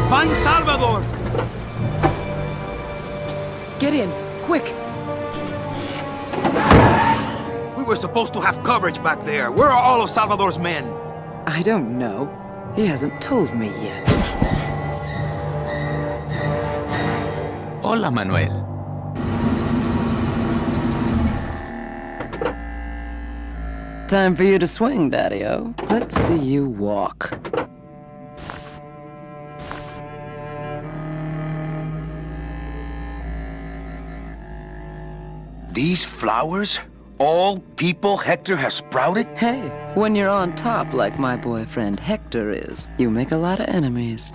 Find Salvador! Get in, quick! We were supposed to have coverage back there. Where are all of Salvador's men? I don't know. He hasn't told me yet. Hola, Manuel. Time for you to swing, Daddy-O. Let's see you walk. These flowers? All people Hector has sprouted? Hey, when you're on top like my boyfriend Hector is, you make a lot of enemies.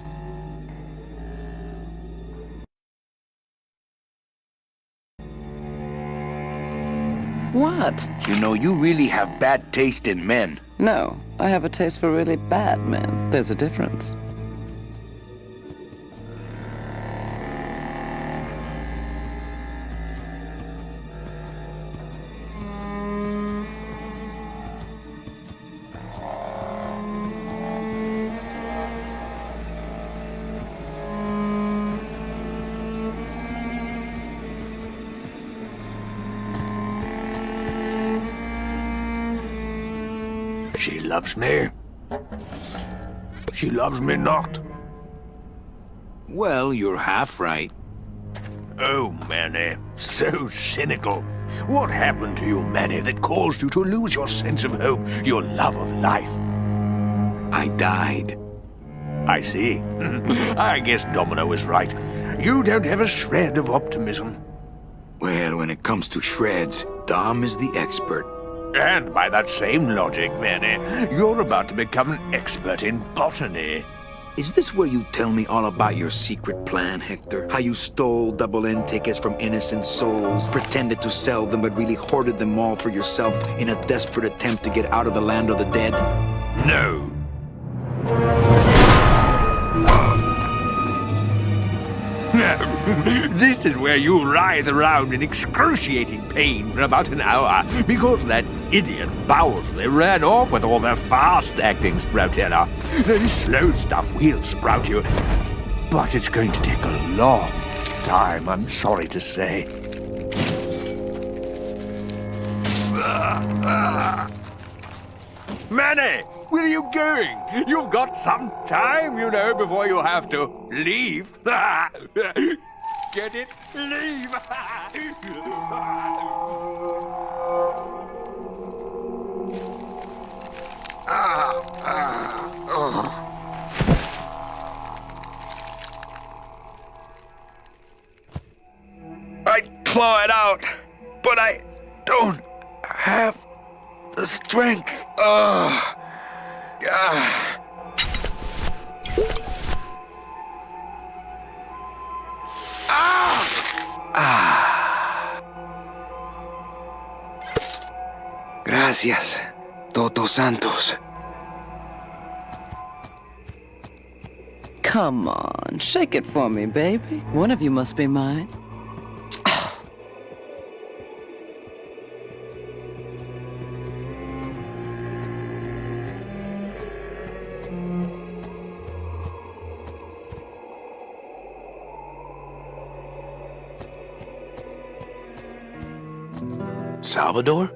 What? You know, you really have bad taste in men. No, I have a taste for really bad men. There's a difference. She loves me. She loves me not. Well, you're half right. Oh, Manny, so cynical. What happened to you, Manny, that caused you to lose your sense of hope, your love of life? I died. I see. I guess Domino is right. You don't have a shred of optimism. Well, when it comes to shreds, Dom is the expert. And by that same logic, Manny, you're about to become an expert in botany. Is this where you tell me all about your secret plan, Hector? How you stole double-end tickets from innocent souls, pretended to sell them but really hoarded them all for yourself in a desperate attempt to get out of the land of the dead? No. This is where you writhe around in excruciating pain for about an hour because that idiot Bowsley ran off with all the fast-acting Sproutella. This slow stuff will sprout you, but it's going to take a long time, I'm sorry to say. Manny, where are you going? You've got some time, you know, before you have to leave. Get it? Leave! I'd claw it out, but I don't have the strength. Ah! Gracias, Todos Santos. Come on, shake it for me, baby. One of you must be mine. Salvador?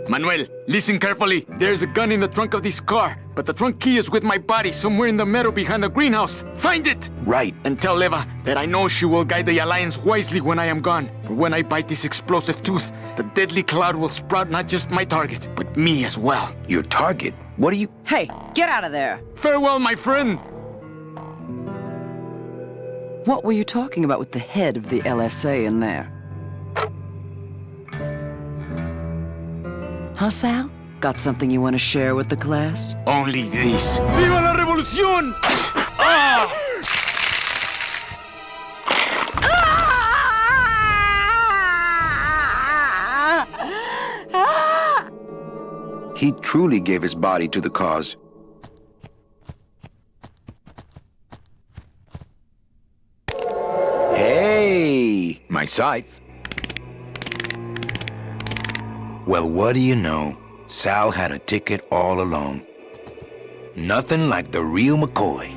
Manuel, listen carefully. There's a gun in the trunk of this car, but the trunk key is with my body somewhere in the meadow behind the greenhouse. Find it! Right. And tell Eva that I know she will guide the Alliance wisely when I am gone. For when I bite this explosive tooth, the deadly cloud will sprout not just my target, but me as well. Your target? What are you... Hey, get out of there! Farewell, my friend! What were you talking about with the head of the LSA in there? Huh, Sal? Got something you want to share with the class? Only this. Viva la revolución! Ah! He truly gave his body to the cause. Hey, my scythe. Well, what do you know? Sal had a ticket all along. Nothing like the real McCoy.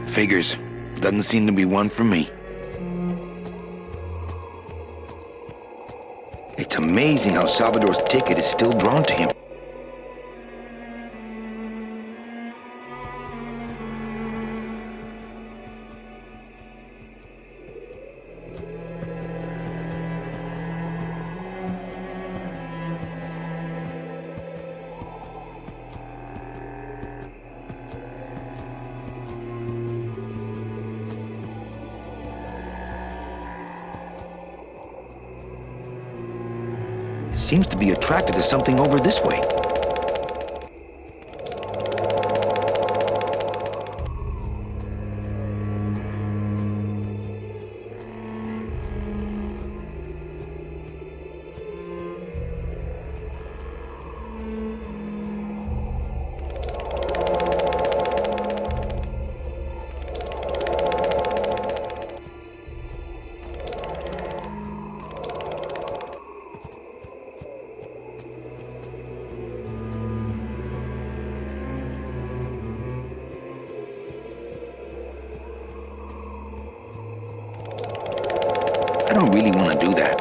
Figures, doesn't seem to be one for me. It's amazing how Salvador's ticket is still drawn to him. Seems to be attracted to something over this way. I don't really want to do that.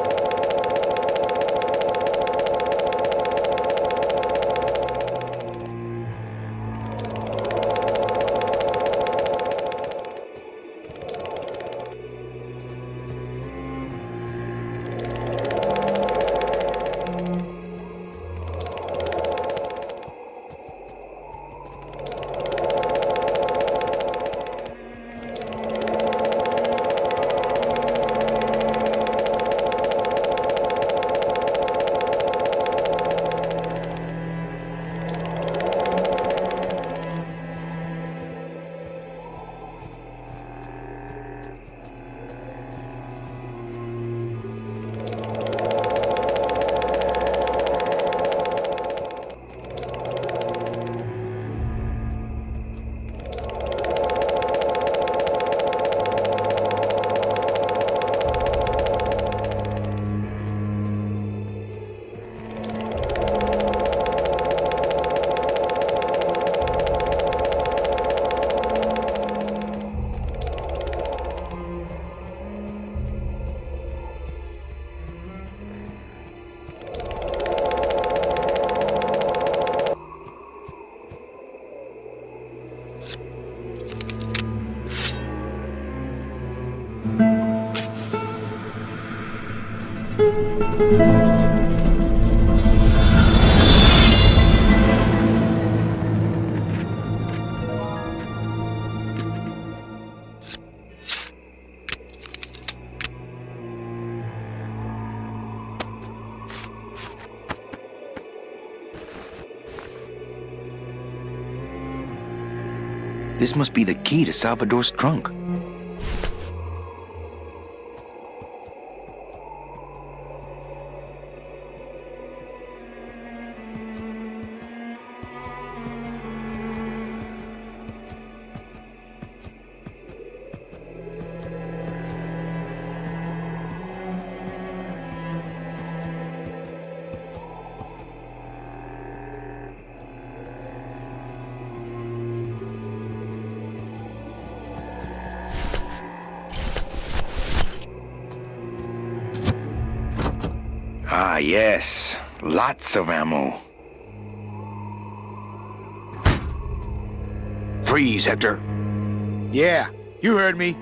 This must be the key to Salvador's trunk. Ah, yes. Lots of ammo. Freeze, Hector. Yeah, you heard me.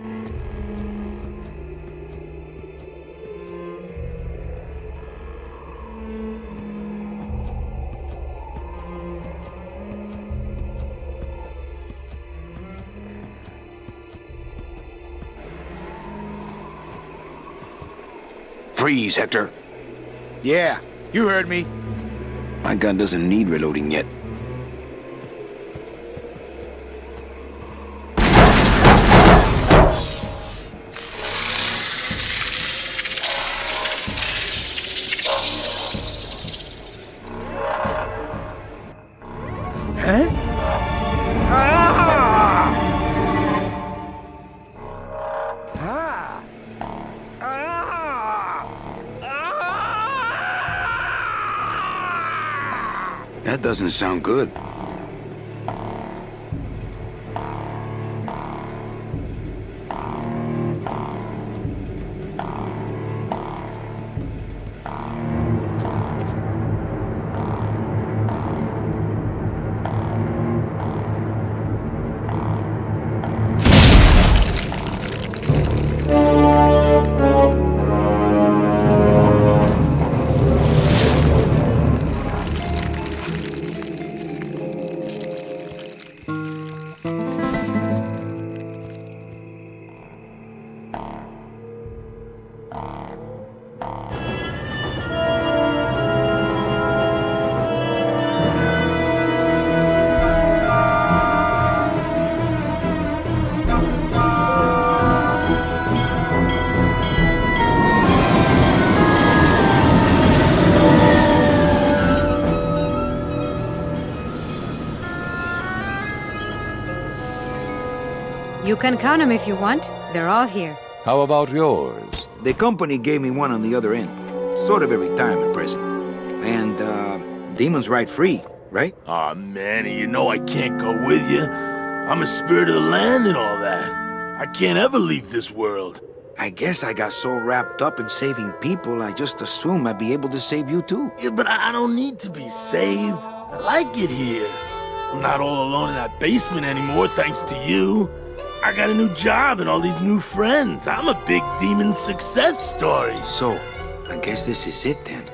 Freeze, Hector. Yeah, you heard me. My gun doesn't need reloading yet. Huh? That doesn't sound good. You can count them if you want. They're all here. How about yours? The company gave me one on the other end. Sort of a retirement present. And, demons ride free, right? Aw, Manny, you know I can't go with you. I'm a spirit of the land and all that. I can't ever leave this world. I guess I got so wrapped up in saving people, I just assumed I'd be able to save you too. Yeah, but I don't need to be saved. I like it here. I'm not all alone in that basement anymore, thanks to you. I got a new job and all these new friends. I'm a big demon success story. So, I guess this is it then.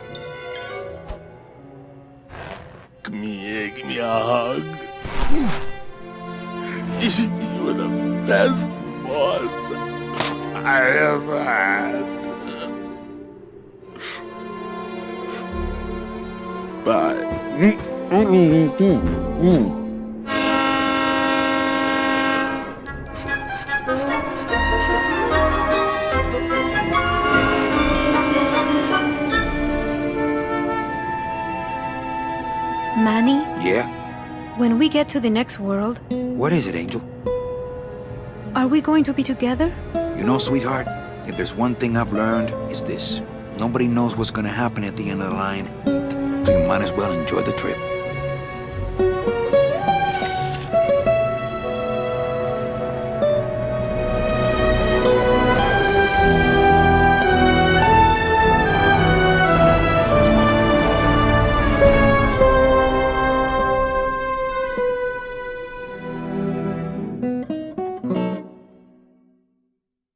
Come here, give me a hug. Oof. You were the best boss I ever had. Bye. Manny, Yeah? when we get to the next world, What is it, Angel? are we going to be together? You know, sweetheart, if there's one thing I've learned, it's this. Nobody knows what's gonna happen at the end of the line. So you might as well enjoy the trip.